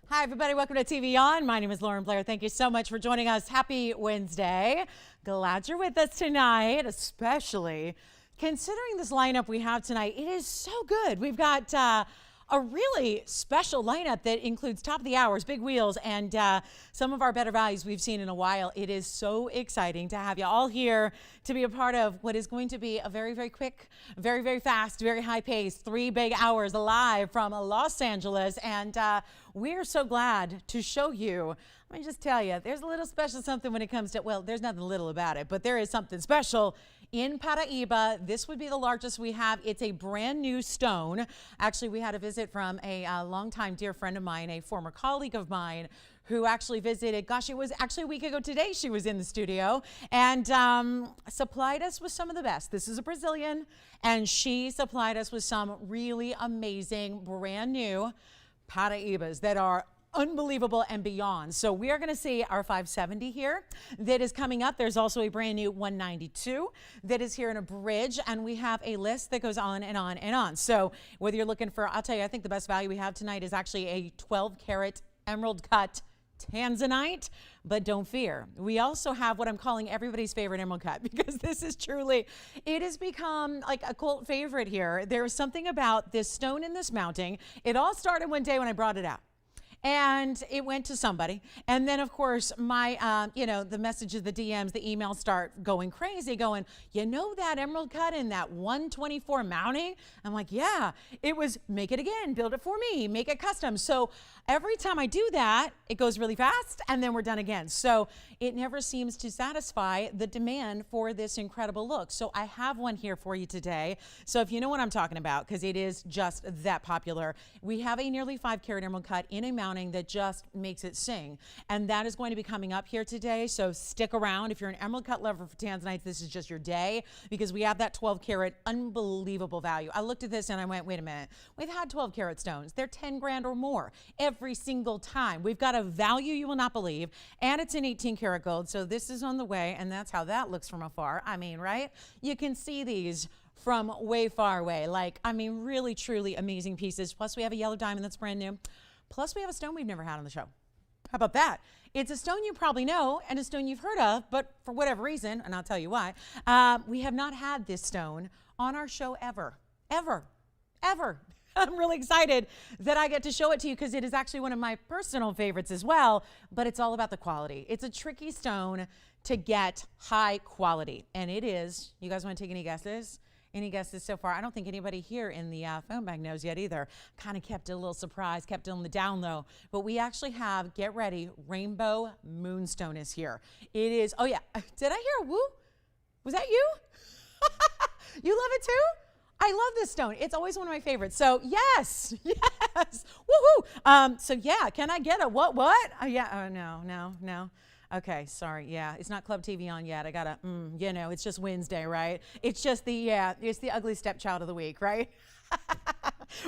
Hi, everybody. Welcome to TVON. My name is Lauren Blair. Thank you so much for joining us. Happy Wednesday. Glad you're with us tonight, especially considering this lineup we have tonight. It is so good. We've got a really special lineup that includes top of the hours, big wheels, and some of our better values we've seen in a while. It is so exciting to have you all here to be a part of what is going to be a very, very quick, very, very fast, very high paced 3 big hours live from Los Angeles. And we're so glad to show you. Let me just tell you, there's a little special something when it comes to, well, there's nothing little about it, but there is something special in Paraíba. This would be the largest we have. It's a brand new stone. Actually, we had a visit from a longtime dear friend of mine, a former colleague of mine, who actually visited. Gosh, it was actually a week ago today she was in the studio and supplied us with some of the best. This is a Brazilian, and she supplied us with some really amazing brand new Paraíbas that are unbelievable and beyond. So we are going to see our 570 here that is coming up. There's also a brand new 192 that is here in a bridge, and we have a list that goes on and on and on. So whether you're looking for, I'll tell you, I think the best value we have tonight is actually a 12 karat emerald cut Tanzanite, but don't fear. We also have what I'm calling everybody's favorite emerald cut, because this is truly, it has become like a cult favorite here. There is something about this stone in this mounting. It all started one day when I brought it out. And it went to somebody. And then, of course, my, the messages, the DMs, the emails start going crazy, going, you know that emerald cut in that 124 mounting? I'm like, yeah. It was make it again, build it for me, make it custom. So every time I do that, it goes really fast, and then we're done again. So it never seems to satisfy the demand for this incredible look. So I have one here for you today. So if you know what I'm talking about, because it is just that popular, we have a nearly 5 karat emerald cut in a mounting that just makes it sing, and that is going to be coming up here today. So stick around. If you're an emerald cut lover for Tanzanite, this is just your day, because we have that 12 karat unbelievable value. I looked at this and I went, wait a minute, we've had 12 karat stones. They're 10 grand or more every single time. We've got a value you will not believe, and it's in 18 karat gold. So this is on the way, and that's how that looks from afar. I mean, right? You can see these from way far away. Like, I mean, really, truly amazing pieces. Plus we have a yellow diamond that's brand new. Plus, we have a stone we've never had on the show. How about that? It's a stone you probably know and a stone you've heard of, but for whatever reason, and I'll tell you why, we have not had this stone on our show ever. I'm really excited that I get to show it to you, because it is actually one of my personal favorites as well, but it's all about the quality. It's a tricky stone to get high quality, and it is. You guys want to take any guesses? Any guesses so far? I don't think anybody here in the phone bag knows yet either. Kind of kept it a little surprise, kept it on the down low. But we actually have, get ready, Rainbow Moonstone is here. It is, oh yeah, did I hear a woo? Was that you? You love it too? I love this stone. It's always one of my favorites. So yes, woohoo. So yeah, can I get a what? Yeah, oh no. Okay, sorry. Yeah, it's not Club TV on yet. I gotta, it's just Wednesday, right? It's just it's the ugly stepchild of the week, right?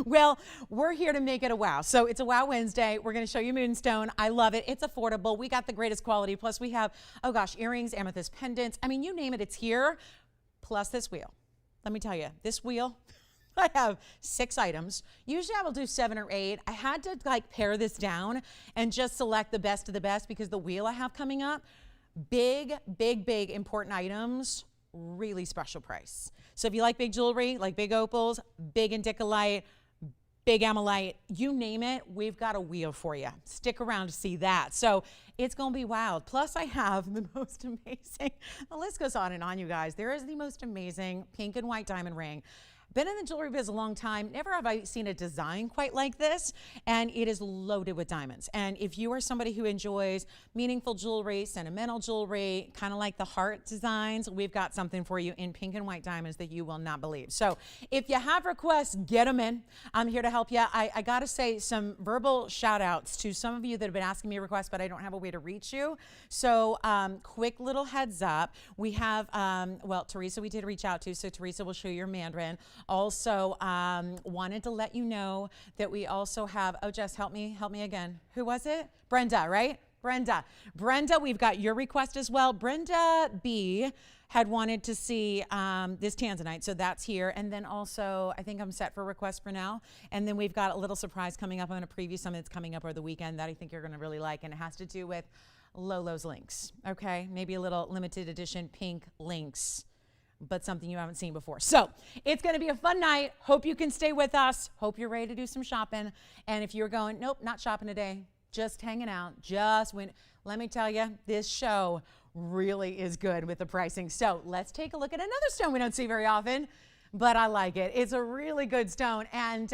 Well, we're here to make it a wow. So it's a Wow Wednesday. We're going to show you Moonstone. I love it. It's affordable. We got the greatest quality. Plus we have, oh gosh, earrings, amethyst pendants. I mean, you name it, it's here. Plus this wheel. Let me tell you, this wheel, I have 6 items. Usually I will do 7 or 8. I had to pare this down and just select the best of the best, because the wheel I have coming up, big important items, really special price. So if you like big jewelry, like big opals, big indicolite, big amylite, you name it, we've got a wheel for you. Stick around to see that. So it's going to be wild. Plus I have the most amazing, the list goes on and on, you guys. There is the most amazing pink and white diamond ring. Been in the jewelry biz a long time. Never have I seen a design quite like this, and it is loaded with diamonds. And if you are somebody who enjoys meaningful jewelry, sentimental jewelry, kind of like the heart designs, we've got something for you in pink and white diamonds that you will not believe. So if you have requests, get them in. I'm here to help you. I got to say some verbal shout outs to some of you that have been asking me requests, but I don't have a way to reach you. So quick little heads up. We have, Teresa we did reach out to, so Teresa will show your Mandarin. Also, wanted to let you know that we also have, oh, Jess, help me again. Who was it? Brenda, right? Brenda. Brenda, we've got your request as well. Brenda B had wanted to see this tanzanite, so that's here. And then also, I think I'm set for request for now. And then we've got a little surprise coming up. I'm going to preview something that's coming up over the weekend that I think you're going to really like, and it has to do with Lolo's links, okay? Maybe a little limited edition pink links, but something you haven't seen before. So it's going to be a fun night. Hope you can stay with us. Hope you're ready to do some shopping. And if you're going, nope, not shopping today, just hanging out, let me tell you, this show really is good with the pricing. So let's take a look at another stone we don't see very often, but I like it. It's a really good stone. And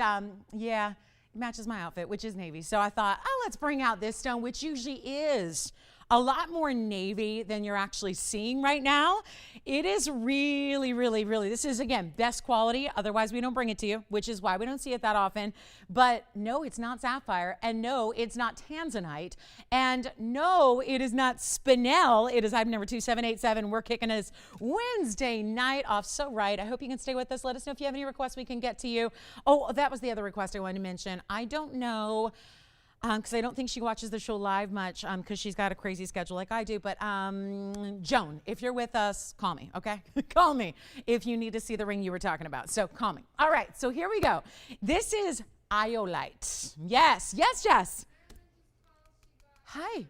yeah, it matches my outfit, which is navy. So I thought, oh, let's bring out this stone, which usually is a lot more navy than you're actually seeing right now. It is really, really, really, this is, again, best quality. Otherwise, we don't bring it to you, which is why we don't see it that often. But no, it's not sapphire. And no, it's not tanzanite. And no, it is not spinel. It is item number 2787. We're kicking this Wednesday night off so right. I hope you can stay with us. Let us know if you have any requests we can get to you. Oh, that was the other request I wanted to mention. I don't know, because I don't think she watches the show live much because she's got a crazy schedule like I do. But Joan, if you're with us, call me, okay? Call me if you need to see the ring you were talking about. So call me. All right, so here we go. This is iolite. Yes, yes, yes. Hi.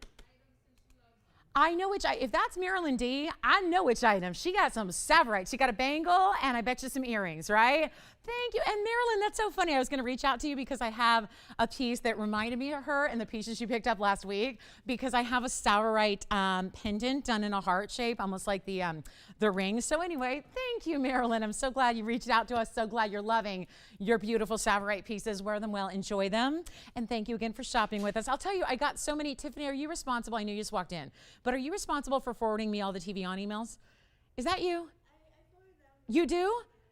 I know which, if that's Marilyn D, I know which item. She got some sapphire. She got a bangle and I bet you some earrings, right? Thank you. And Marilyn, that's so funny. I was going to reach out to you because I have a piece that reminded me of her and the pieces she picked up last week, because I have a Saurite pendant done in a heart shape, almost like the ring. So anyway, thank you, Marilyn. I'm so glad you reached out to us. So glad you're loving your beautiful Saurite pieces. Wear them well, enjoy them. And thank you again for shopping with us. I'll tell you, I got so many. Tiffany, are you responsible? I know you just walked in, but are you responsible for forwarding me all the TVON emails? Is that you? You do?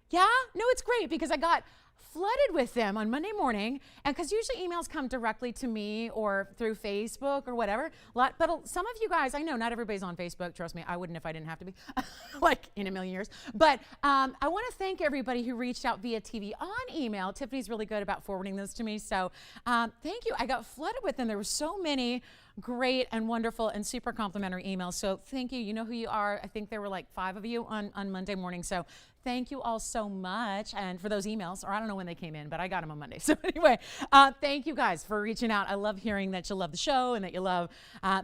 Yeah? No, it's great because I got flooded with them on Monday morning, and because usually emails come directly to me or through Facebook or whatever. But some of you guys, I know not everybody's on Facebook. Trust me, I wouldn't if I didn't have to be, like in a million years. But I want to thank everybody who reached out via TVON email. Tiffany's really good about forwarding those to me, so thank you. I got flooded with them. There were so many great and wonderful and super complimentary emails. So thank you. You know who you are. I think there were like 5 of you on Monday morning. So thank you all so much. And for those emails, or I don't know when they came in, but I got them on Monday. So anyway, thank you guys for reaching out. I love hearing that you love the show and that you love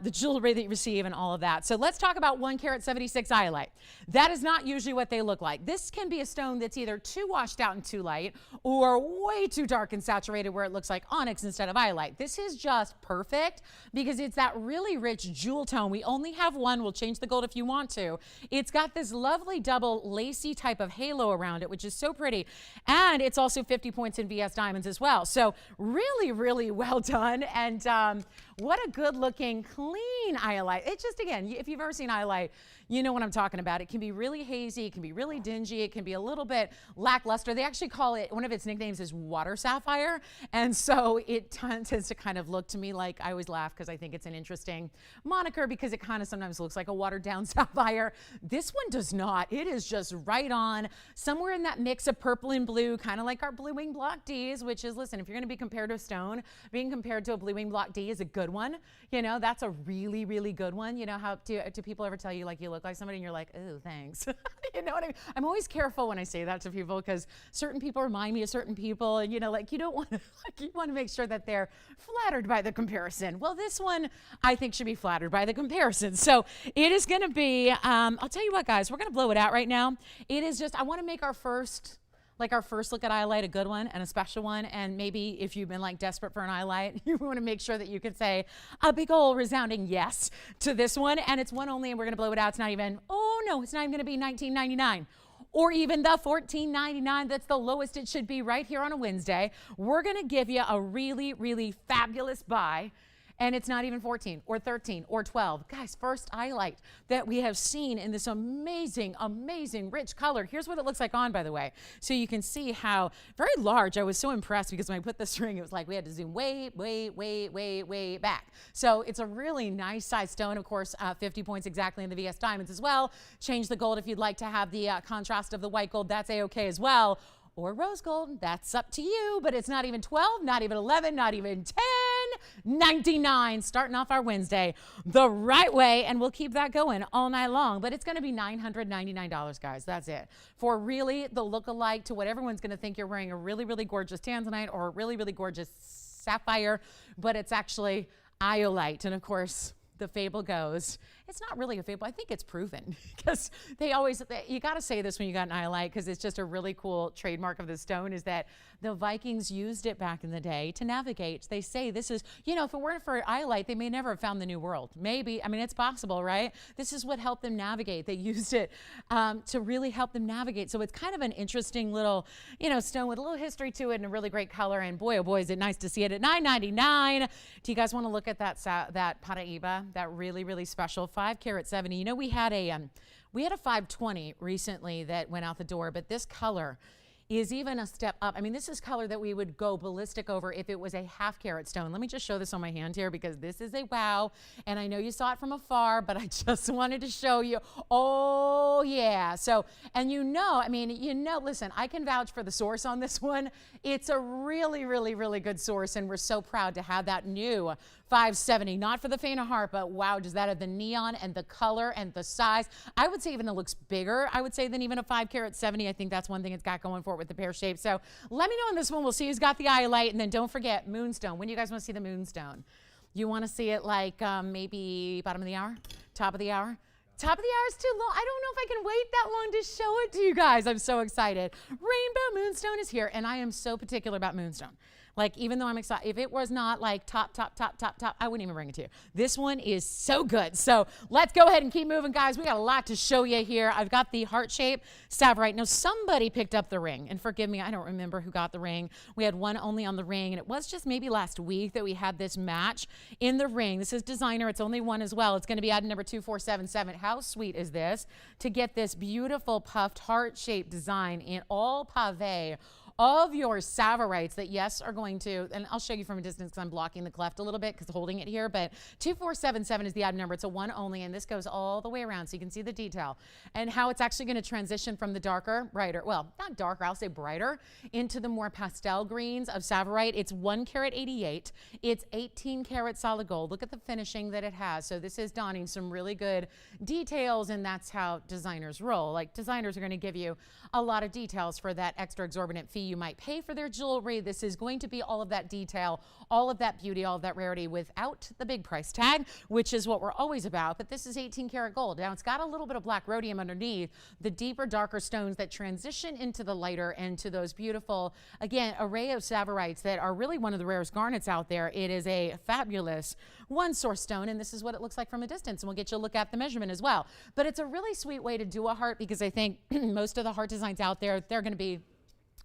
the jewelry that you receive and all of that. So let's talk about 1 carat 76 iolite. That is not usually what they look like. This can be a stone that's either too washed out and too light or way too dark and saturated where it looks like onyx instead of iolite. This is just perfect because it's that really rich jewel tone. We only have one. We'll change the gold if you want to. It's got this lovely double lacy type of halo around it, which is so pretty. And it's also 50 points in VS diamonds as well. So really, really well done. And what a good looking, clean iolite. It just, again, if you've ever seen iolite, you know what I'm talking about. It can be really hazy. It can be really dingy. It can be a little bit lackluster. They actually call it, one of its nicknames is water sapphire. And so it tends to kind of look to me like, I always laugh because I think it's an interesting moniker because it kind of sometimes looks like a watered down sapphire. This one does not. It is just right on, somewhere in that mix of purple and blue, kind of like our blue wing block Ds, which is, listen, if you're going to be compared to a stone, being compared to a blue wing block D is a good one. You know, that's a really, really good one. You know, how do people ever tell you like you look like somebody and you're like, oh, thanks. You know what I mean? I'm always careful when I say that to people because certain people remind me of certain people, and you know, like you don't want to, like you want to make sure that they're flattered by the comparison. Well, this one I think should be flattered by the comparison. So it is going to be, I'll tell you what, guys, we're going to blow it out right now. It is just, I want to make our first look at iolite a good one and a special one. And maybe if you've been like desperate for an iolite, you want to make sure that you can say a big old resounding yes to this one. And it's one only, and we're going to blow it out. It's not even, oh no, it's not even going to be $19.99. Or even the $14.99. That's the lowest it should be right here on a Wednesday. We're going to give you a really, really fabulous buy. And it's not even 14 or 13 or 12. Guys, first iolite that we have seen in this amazing, amazing rich color. Here's what it looks like on, by the way. So you can see how very large. I was so impressed because when I put this ring, it was like we had to zoom way, way, way, way, way back. So it's a really nice size stone. Of course, 50 points exactly in the VS diamonds as well. Change the gold if you'd like to have the contrast of the white gold. That's A-okay as well. Or rose gold, that's up to you, but it's not even 12, not even 11, not even 10, $99, starting off our Wednesday the right way, and we'll keep that going all night long. But it's going to be $999, guys. That's it. For really the look-alike to what everyone's going to think you're wearing, a really, really gorgeous tanzanite or a really, really gorgeous sapphire, but it's actually iolite. And of course, the fable goes, it's not really a fable. I think it's proven, because you got to say this when you got an iolite, because it's just a really cool trademark of the stone, is that the Vikings used it back in the day to navigate. They say this is, if it weren't for iolite, they may never have found the New World. Maybe, it's possible, right? This is what helped them navigate. They used it to really help them navigate. So it's kind of an interesting little, stone with a little history to it and a really great color. And boy, oh boy, is it nice to see it at $9.99. Do you guys want to look at that Paraiba, that really, really special 5-carat 70? We had a 520 recently that went out the door, but this color is even a step up. This is color that we would go ballistic over if it was a 1/2-carat stone. Let me just show this on my hand here, because this is a wow. And I know you saw it from afar, but I just wanted to show you. Oh yeah. So, and listen, I can vouch for the source on this one. It's a really, really, really good source. And we're so proud to have that new 570, not for the faint of heart, but wow, does that have the neon and the color and the size? I would say even it looks bigger, than even a 5-carat 70. I think that's one thing it's got going for it with the pear shape. So let me know on this one. We'll see who's got the iolite. And then don't forget moonstone. When do you guys want to see the moonstone? You want to see it like maybe bottom of the hour, top of the hour? Top of the hour is too long. I don't know if I can wait that long to show it to you guys. I'm so excited. Rainbow moonstone is here, and I am so particular about moonstone. Even though I'm excited, if it was not like top, I wouldn't even bring it to you. This one is so good. So let's go ahead and keep moving, guys. We got a lot to show you here. I've got the heart-shaped Tsavorite. Now, somebody picked up the ring, and forgive me, I don't remember who got the ring. We had one only on the ring, and it was just maybe last week that we had this match in the ring. This is designer. It's only one as well. It's going to be item number 2477. How sweet is this to get this beautiful puffed heart-shaped design in all pave of your Tsavorites that, yes, are going to, and I'll show you from a distance because I'm blocking the cleft a little bit because holding it here, but 2477 is the item number. It's a one only, and this goes all the way around so you can see the detail and how it's actually going to transition from the darker, brighter, well, not darker, I'll say brighter, into the more pastel greens of Tsavorite. It's 1-carat 88. It's 18-carat solid gold. Look at the finishing that it has. So this is donning some really good details, and that's how designers roll. Designers are going to give you a lot of details for that extra exorbitant fee you might pay for their jewelry. This is going to be all of that detail, all of that beauty, all of that rarity without the big price tag, which is what we're always about. But this is 18-karat gold. Now, it's got a little bit of black rhodium underneath the deeper, darker stones that transition into the lighter and to those beautiful, again, array of Tsavorites that are really one of the rarest garnets out there. It is a fabulous one-source stone, and this is what it looks like from a distance, and we'll get you a look at the measurement as well. But it's a really sweet way to do a heart, because I think most of the heart designs out there, they're going to be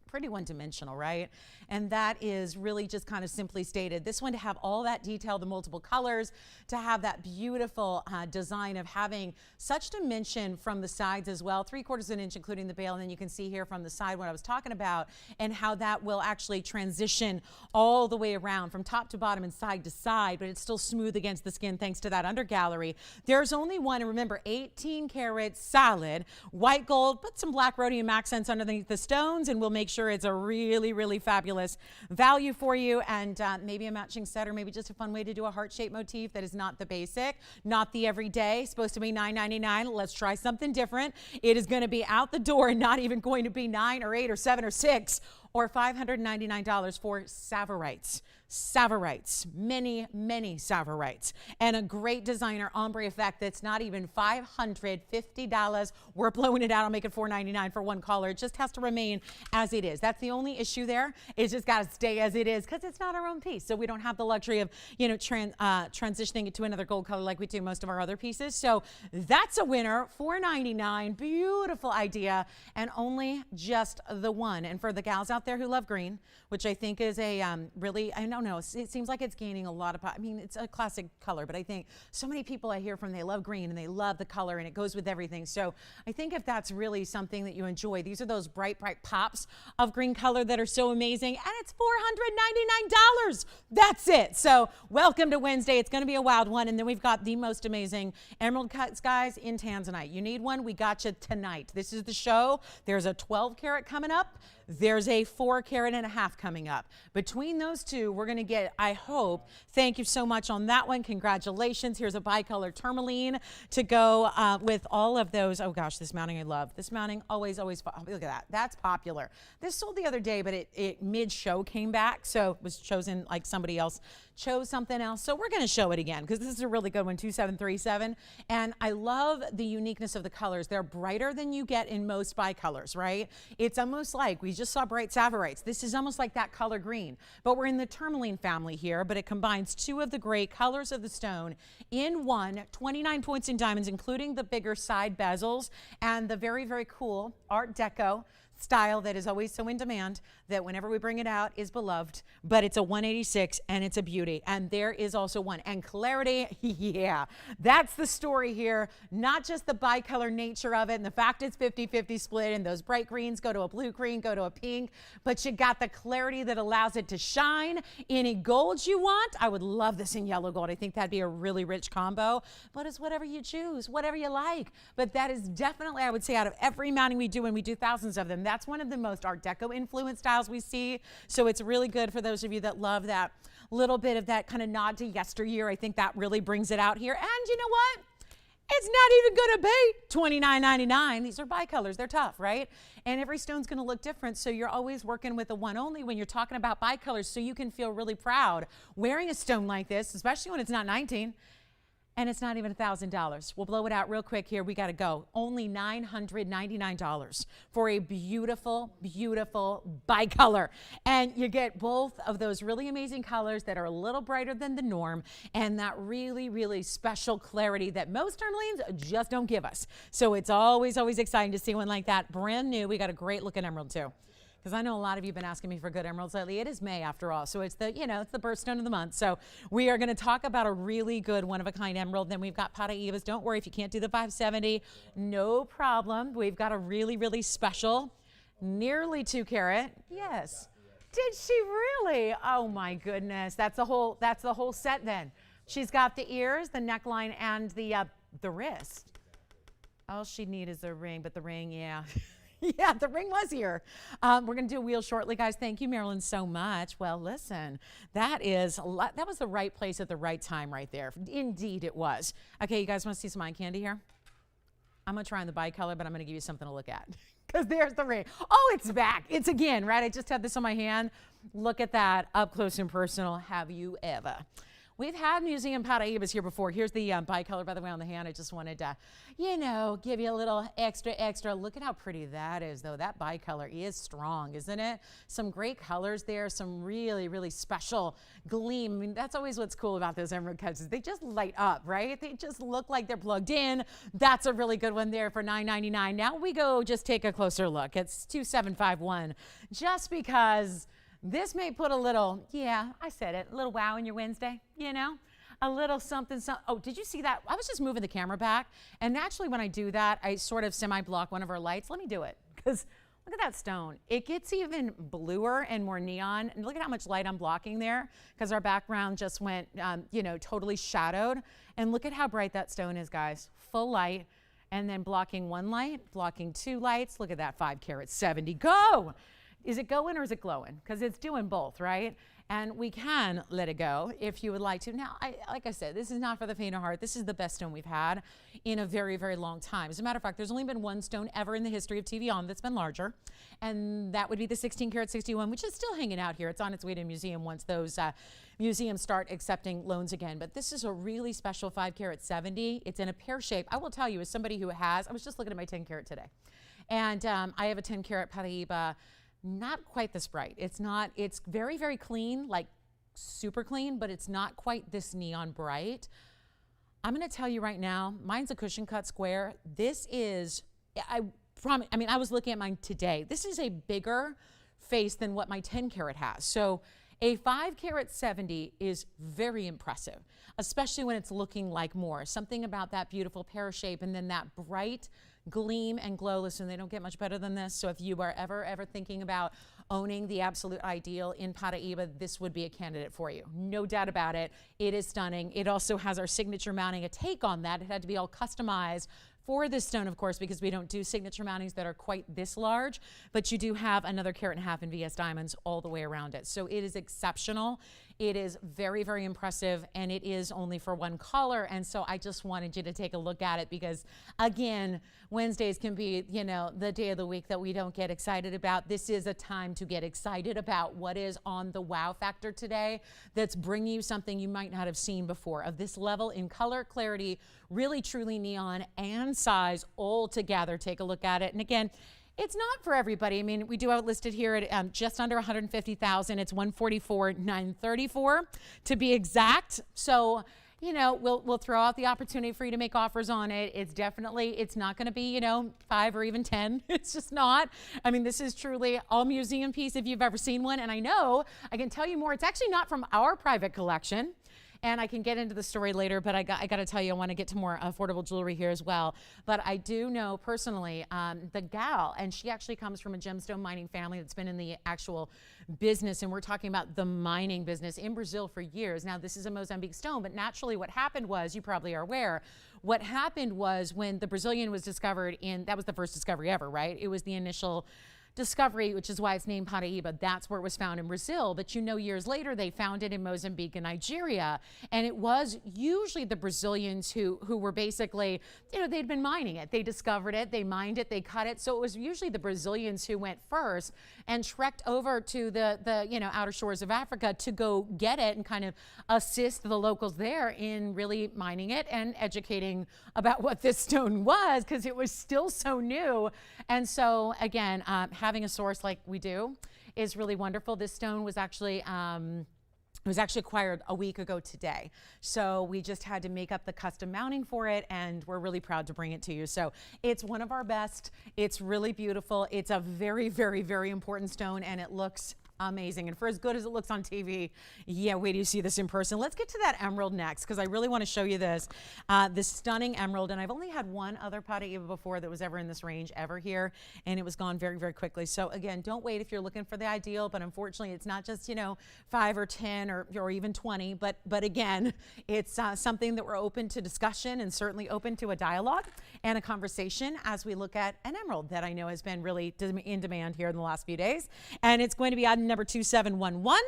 pretty one-dimensional, right? And that is really just kind of simply stated. This one, to have all that detail, the multiple colors, to have that beautiful design of having such dimension from the sides as well, 3/4 an inch including the bail, and then you can see here from the side what I was talking about and how that will actually transition all the way around from top to bottom and side to side, but it's still smooth against the skin thanks to that under gallery. There's only one, and remember, 18-karat solid white gold. Put some black rhodium accents underneath the stones, and we'll make sure it's a really, really fabulous value for you, and maybe a matching set, or maybe just a fun way to do a heart-shaped motif that is not the basic, not the everyday. Supposed to be $9.99. Let's try something different. It is going to be out the door and not even going to be $9 or $8 or $7 or $6 or $599 for Tsavorites. Tsavorites, many, many Tsavorites, and a great designer ombre effect that's not even $550. We're blowing it out. I'll make it $499 for one caller. It just has to remain as it is. That's the only issue there. It's just got to stay as it is because it's not our own piece. So we don't have the luxury of, transitioning it to another gold color like we do most of our other pieces. So that's a winner, $499. Beautiful idea, and only just the one. And for the gals out there who love green, which I think is a really, I don't know, it seems like it's gaining a lot of, it's a classic color, but I think so many people I hear from, they love green and they love the color and it goes with everything. So I think if that's really something that you enjoy, these are those bright, bright pops of green color that are so amazing, and it's $499. That's it. So welcome to Wednesday. It's going to be a wild one. And then we've got the most amazing emerald cuts, guys, in tanzanite. You need one? We got you tonight. This is the show. There's a 12-karat coming up. There's a 4.5 carat coming up. Between those two, we're going to get, I hope, thank you so much on that one. Congratulations. Here's a bicolor tourmaline to go with all of those. Oh gosh, this mounting I love. This mounting always, look at that. That's popular. This sold the other day, but it mid-show came back, so it was chosen like somebody else chose something else. So we're going to show it again because this is a really good one, 2737. And I love the uniqueness of the colors. They're brighter than you get in most bicolors, right? It's almost like, we just saw bright Savorites. This is almost like that color green, but we're in the tourmaline family here, but it combines two of the great colors of the stone in one, 29 points in diamonds, including the bigger side bezels and the very, very cool Art Deco style that is always so in demand that whenever we bring it out is beloved. But it's a 186 and it's a beauty. And there is also one. And clarity, yeah, that's the story here. Not just the bicolor nature of it and the fact it's 50-50 split and those bright greens go to a blue green, go to a pink, but you got the clarity that allows it to shine. Any gold you want. I would love this in yellow gold. I think that'd be a really rich combo, but it's whatever you choose, whatever you like. But that is definitely, I would say, out of every mounting we do, and we do thousands of them, that's one of the most Art Deco influenced styles we see. So it's really good for those of you that love that little bit of that kind of nod to yesteryear. I think that really brings it out here. And you know what? It's not even going to be $29.99. These are bicolors. They're tough, right? And every stone's going to look different. So you're always working with the one only when you're talking about bicolors, so you can feel really proud wearing a stone like this, especially when it's not 19. And it's not even $1,000. We'll blow it out real quick here. We got to go. Only $999 for a beautiful, beautiful bicolor. And you get both of those really amazing colors that are a little brighter than the norm and that really, really special clarity that most tourmalines just don't give us. So it's always, always exciting to see one like that. Brand new. We got a great looking emerald too. Because I know a lot of you have been asking me for good emeralds lately. It is May after all, so it's the, it's the birthstone of the month. So we are going to talk about a really good one-of-a-kind emerald. Then we've got Paraibas. Don't worry if you can't do the 570, no problem. We've got a really, really special, nearly 2 carat. Yes. Did she really? Oh my goodness. That's the whole set then. She's got the ears, the neckline, and the wrist. All she needs is a ring, but the ring, yeah. Yeah, the ring was here. We're going to do a wheel shortly, guys. Thank you, Marilyn, so much. Well, listen, that was the right place at the right time right there. Indeed, it was. Okay, you guys want to see some eye candy here? I'm going to try on the bicolor, but I'm going to give you something to look at. Because there's the ring. Oh, it's back. It's again, right? I just had this on my hand. Look at that up close and personal. Have you ever? We've had Museum Paraibas here before. Here's the bicolor, by the way, on the hand. I just wanted to, give you a little extra. Look at how pretty that is, though. That bicolor is strong, isn't it? Some great colors there, some really, really special gleam. I mean, that's always what's cool about those emerald cuts. They just light up, right? They just look like they're plugged in. That's a really good one there for $9.99. Now we go just take a closer look. It's 2751, just because this may put a little, I said it, a little wow in your Wednesday, a little something. Oh, did you see that? I was just moving the camera back, and naturally when I do that, I sort of semi-block one of our lights. Let me do it, because look at that stone. It gets even bluer and more neon, and look at how much light I'm blocking there, because our background just went, totally shadowed. And look at how bright that stone is, guys. Full light, and then blocking one light, blocking 2 lights. Look at that 5 carat 70. Go! Is it going or is it glowing? Because it's doing both, right? And we can let it go if you would like to. Now, like I said, this is not for the faint of heart. This is the best stone we've had in a very, very long time. As a matter of fact, there's only been one stone ever in the history of TVON that's been larger, and that would be the 16 karat 61, which is still hanging out here. It's on its way to a museum once those museums start accepting loans again. But this is a really special 5 carat 70. It's in a pear shape. I will tell you, as somebody who has, I was just looking at my 10 carat today, and I have a 10 carat Paraiba. Not quite this bright. It's very, very clean, like super clean, but it's not quite this neon bright. I'm going to tell you right now, mine's a cushion cut square. This is, I was looking at mine today. This is a bigger face than what my 10 carat has. So a 5 carat 70 is very impressive, especially when it's looking like more. Something about that beautiful pear shape and then that bright gleam and glow. Listen, they don't get much better than this. So if you are ever thinking about owning the absolute ideal in Paraiba, this would be a candidate for you. No doubt about it. It is stunning. It also has our signature mounting, a take on that. It had to be all customized for this stone, of course, because we don't do signature mountings that are quite this large, but you do have another 1.5 carat in VS diamonds all the way around it. So it is exceptional. It is very, very impressive, and it is only for one color. And so I just wanted you to take a look at it because, again, Wednesdays can be, you know, the day of the week that we don't get excited about. This is a time to get excited about what is on the wow factor today that's bringing you something you might not have seen before of this level in color, clarity, really truly neon, and size all together. Take a look at it. And again, it's not for everybody. I mean, we do have it listed here at just under 150,000. It's 144,934 to be exact. So, you know, we'll throw out the opportunity for you to make offers on it. It's definitely, it's not going to be, you know, 5 or even 10. It's just not. I mean, this is truly all museum piece if you've ever seen one. And I know I can tell you more. It's actually not from our private collection. And I can get into the story later, but I got to tell you, I want to get to more affordable jewelry here as well. But I do know personally the gal, and she actually comes from a gemstone mining family that's been in the actual business, and we're talking about the mining business in Brazil for years. Now, this is a Mozambique stone, but naturally what happened was, you probably are aware, what happened was when the Brazilian was discovered that was the first discovery ever, right? It was the initial discovery, which is why it's named Paraíba. That's where it was found in Brazil. But you know, years later, they found it in Mozambique and Nigeria. And it was usually the Brazilians who were basically, you know, they'd been mining it. They discovered it, they mined it, they cut it. So it was usually the Brazilians who went first and trekked over to the you know, outer shores of Africa to go get it and kind of assist the locals there in really mining it and educating about what this stone was, because it was still so new. And so again, having a source like we do is really wonderful. This stone was actually acquired a week ago today. So we just had to make up the custom mounting for it, and we're really proud to bring it to you. So it's one of our best. It's really beautiful. It's a very, very, very important stone, and it looks amazing. And for as good as it looks on TV, yeah, wait till you see this in person. Let's get to that emerald next, because I really want to show you this stunning emerald. And I've only had one other Paraíba before that was ever in this range ever here, and it was gone very, very quickly. So again, don't wait if you're looking for the ideal, but unfortunately it's not just, you know, 5 or 10 or even 20, but again, it's something that we're open to discussion and certainly open to a dialogue and a conversation as we look at an emerald that I know has been really in demand here in the last few days. And it's going to be number 2711,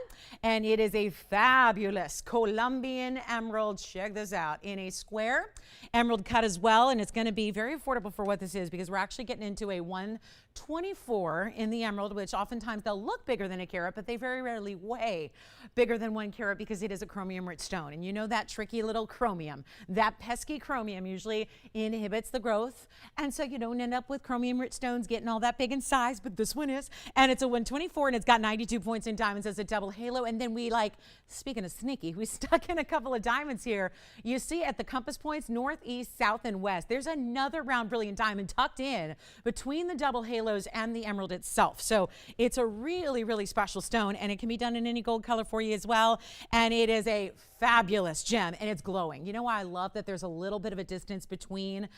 and it is a fabulous Colombian emerald. Check this out, in a square emerald cut as well, and it's going to be very affordable for what this is, because we're actually getting into a 124 in the emerald, which oftentimes they'll look bigger than a carat, but they very rarely weigh bigger than 1 carat because it is a chromium rich stone. And you know that tricky little chromium, that pesky chromium usually inhibits the growth, and so you don't end up with chromium rich stones getting all that big in size, but this one is, and it's a 124, and it's got 92 points in diamonds as a double halo. And then we, like, speaking of sneaky, we stuck in a couple of diamonds here. You see at the compass points, north, east, south, and west, there's another round brilliant diamond tucked in between the double halos and the emerald itself. So it's a really, really special stone, and it can be done in any gold color for you as well. And it is a fabulous gem, and it's glowing. You know why I love that there's a little bit of a distance between?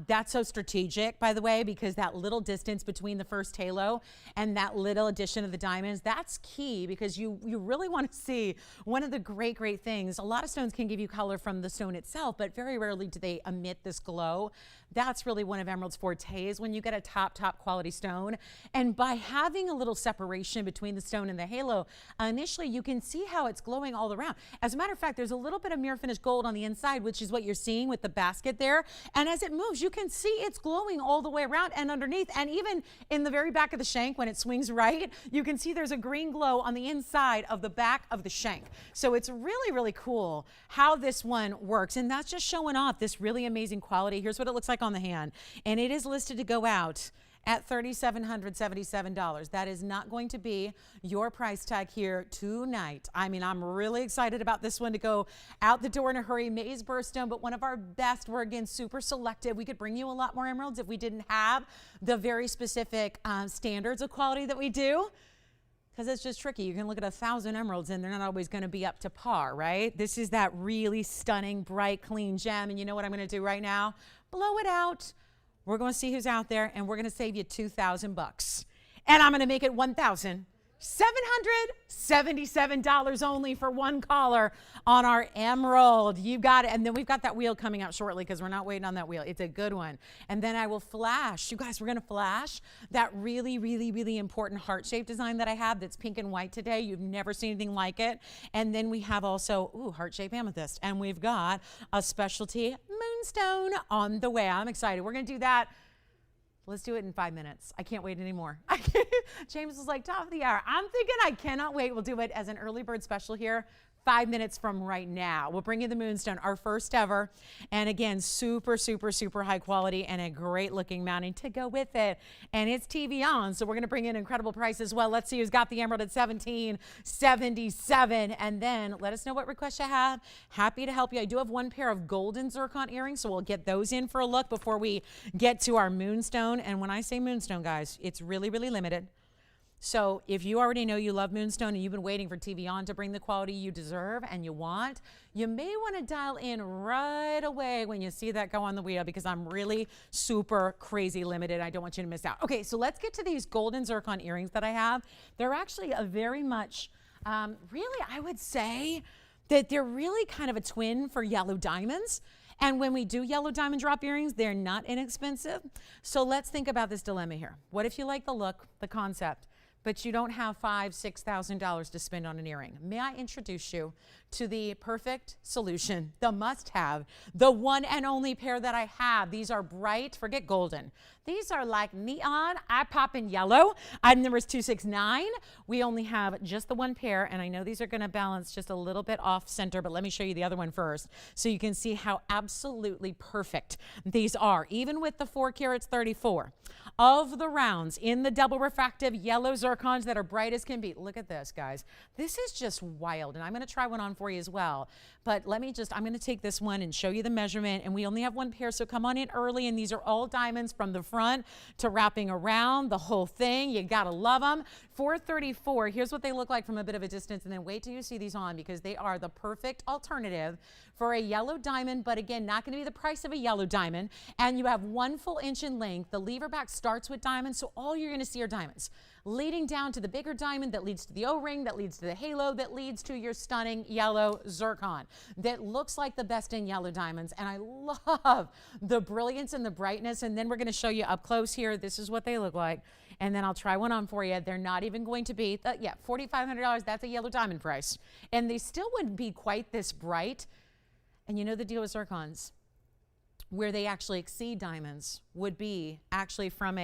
That's so strategic, by the way, because that little distance between the first halo and that little addition of the diamonds, that's key, because you really want to see one of the great things. A lot of stones can give you color from the stone itself, but very rarely do they emit this glow. That's really one of emerald's fortes, when you get a top quality stone. And by having a little separation between the stone and the halo, initially you can see how it's glowing all around. As a matter of fact, there's a little bit of mirror finished gold on the inside, which is what you're seeing with the basket there. And as it moves, you can see it's glowing all the way around and underneath. And even in the very back of the shank, when it swings right, you can see there's a green glow on the inside of the back of the shank. So it's really, really cool how this one works. And that's just showing off this really amazing quality. Here's what it looks like on the hand. And it is listed to go out at $3,777. That is not going to be your price tag here tonight. I mean, I'm really excited about this one to go out the door in a hurry. Maze birthstone, but one of our best. We're again super selective. We could bring you a lot more emeralds if we didn't have the very specific standards of quality that we do, because it's just tricky. You can look at 1,000 emeralds and they're not always going to be up to par, right? This is that really stunning, bright, clean gem. And you know what I'm going to do right now? Blow it out. We're going to see who's out there, and we're going to save you $2,000 bucks. And I'm going to make it 1,000. $777 only for one collar on our emerald. You got it. And then we've got that wheel coming out shortly because we're not waiting on that wheel. It's a good one. And then I will flash. You guys, we're going to flash that really, really, really important heart-shaped design that I have that's pink and white today. You've never seen anything like it. And then we have also, heart-shaped amethyst. And we've got a specialty moonstone on the way. I'm excited. We're going to do that. Let's do it in 5 minutes. I can't wait anymore. James was like, top of the hour. I'm thinking I cannot wait. We'll do it as an early bird special here 5 minutes from right now. We'll bring you the moonstone, our first ever. And again, super, super, super high quality and a great looking mounting to go with it. And it's TVON, so we're going to bring in an incredible price as well. Let's see who's got the emerald at $1777. And then let us know what requests you have. Happy to help you. I do have one pair of golden zircon earrings, so we'll get those in for a look before we get to our moonstone. And when I say moonstone, guys, it's really, really limited. So if you already know you love moonstone and you've been waiting for TVON to bring the quality you deserve and you want, you may want to dial in right away when you see that go on the wheel because I'm really super crazy limited. I don't want you to miss out. Okay, so let's get to these golden zircon earrings that I have. They're actually a very much, really, I would say that they're really kind of a twin for yellow diamonds. And when we do yellow diamond drop earrings, they're not inexpensive. So let's think about this dilemma here. What if you like the look, the concept, but you don't have $5,000, $6,000 to spend on an earring? May I introduce you to the perfect solution, the must-have, the one and only pair that I have. These are bright, forget golden. These are like neon, eye-popping yellow. Item number is 269. We only have just the one pair, and I know these are going to balance just a little bit off center, but let me show you the other one first so you can see how absolutely perfect these are, even with the 4 carats 34 of the rounds in the double refractive yellow zircons that are bright as can be. Look at this, guys. This is just wild, and I'm going to try one on for you as well. But I'm going to take this one and show you the measurement, and we only have one pair, so come on in early, and these are all diamonds from the front to wrapping around the whole thing. You got to love them. 434, here's what they look like from a bit of a distance, and then wait till you see these on because they are the perfect alternative for a yellow diamond, but again, not going to be the price of a yellow diamond. And you have 1 full inch in length. The lever back starts with diamonds, so all you're going to see are diamonds, leading down to the bigger diamond that leads to the O-ring, that leads to the halo, that leads to your stunning yellow zircon that looks like the best in yellow diamonds. And I love the brilliance and the brightness. And then we're going to show you up close here. This is what they look like. And then I'll try one on for you. They're not even going to be, $4,500. That's a yellow diamond price. And they still wouldn't be quite this bright. And you know the deal with zircons, where they actually exceed diamonds would be actually from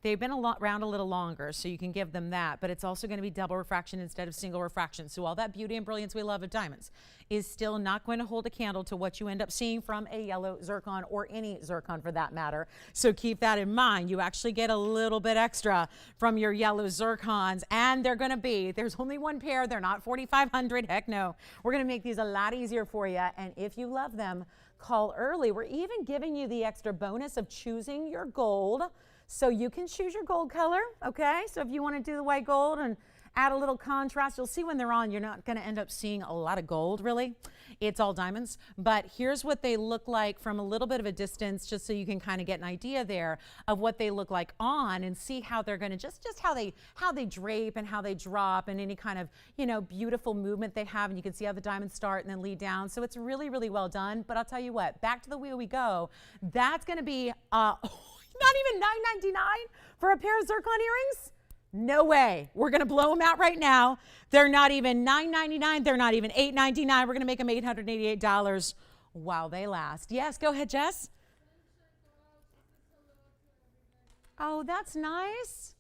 they've been around a little longer, so you can give them that, but it's also going to be double refraction instead of single refraction. So all that beauty and brilliance we love of diamonds is still not going to hold a candle to what you end up seeing from a yellow zircon or any zircon for that matter. So keep that in mind. You actually get a little bit extra from your yellow zircons, and there's only one pair. They're not 4,500. Heck no. We're going to make these a lot easier for you, and if you love them, call early. We're even giving you the extra bonus of choosing your gold. So you can choose your gold color, okay? So if you want to do the white gold and add a little contrast, you'll see when they're on, you're not going to end up seeing a lot of gold, really. It's all diamonds. But here's what they look like from a little bit of a distance, just so you can kind of get an idea there of what they look like on and see how they're going to just how they drape and how they drop and any kind of, beautiful movement they have. And you can see how the diamonds start and then lead down. So it's really, really well done. But I'll tell you what, back to the wheel we go. That's going to be not even $9.99 for a pair of zircon earrings. No way. We're going to blow them out right now. They're not even $9.99. They're not even $8.99. We're going to make them $888 while they last. Yes, go ahead, Jess. Oh, that's nice.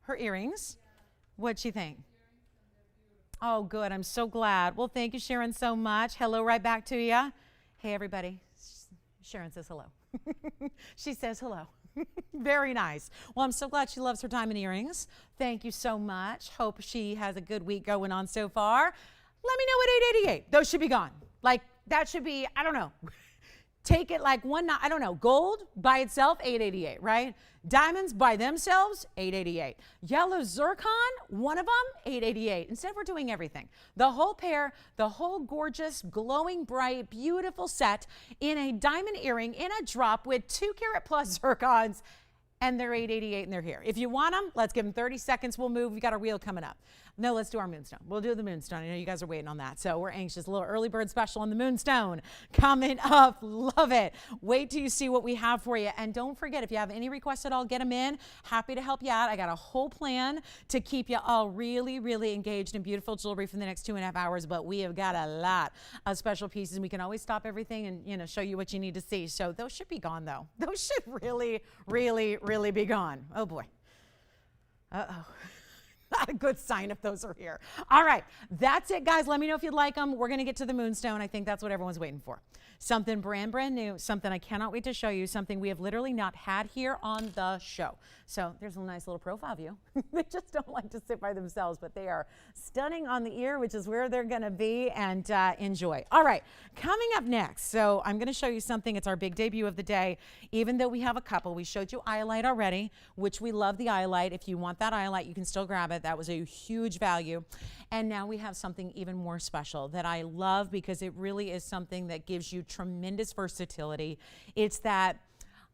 Her earrings? What'd she think? Oh, good. I'm so glad. Well, thank you, Sharon, so much. Hello right back to you. Hey, everybody. Sharon says hello. She says hello. Very nice. Well, I'm so glad she loves her diamond earrings. Thank you so much. Hope she has a good week going on so far. Let me know at $888. Those should be gone. Like, that should be, I don't know. Take it like I don't know. Gold by itself, $888, right? Diamonds by themselves, $888. Yellow zircon, one of them, $888. Instead, we're doing everything. The whole pair, the whole gorgeous, glowing, bright, beautiful set in a diamond earring in a drop with 2 carat plus zircons. and they're $888 and they're here. If you want them, let's give them 30 seconds. We'll move. We got our reel coming up. No, let's do our moonstone. We'll do the moonstone. I know you guys are waiting on that, so we're anxious. A little early bird special on the moonstone coming up. Love it. Wait till you see what we have for you. And don't forget, if you have any requests at all, get them in. Happy to help you out. I got a whole plan to keep you all really, really engaged in beautiful jewelry for the next 2.5 hours, but we have got a lot of special pieces. We can always stop everything and, show you what you need to see. So those should be gone, though. Those should really, really, really be gone. Oh, boy. Uh-oh. Not a good sign if those are here. All right, that's it, guys. Let me know if you'd like them. We're going to get to the moonstone. I think that's what everyone's waiting for. Something brand new, something I cannot wait to show you, something we have literally not had here on the show. So there's a nice little profile view. They just don't like to sit by themselves, but they are stunning on the ear, which is where they're going to be, and enjoy. All right, coming up next, so I'm going to show you something. It's our big debut of the day. Even though we have a couple, we showed you eye light already, which we love the eye light. If you want that eye light, you can still grab it. That was a huge value. And now we have something even more special that I love because it really is something that gives you tremendous versatility. It's that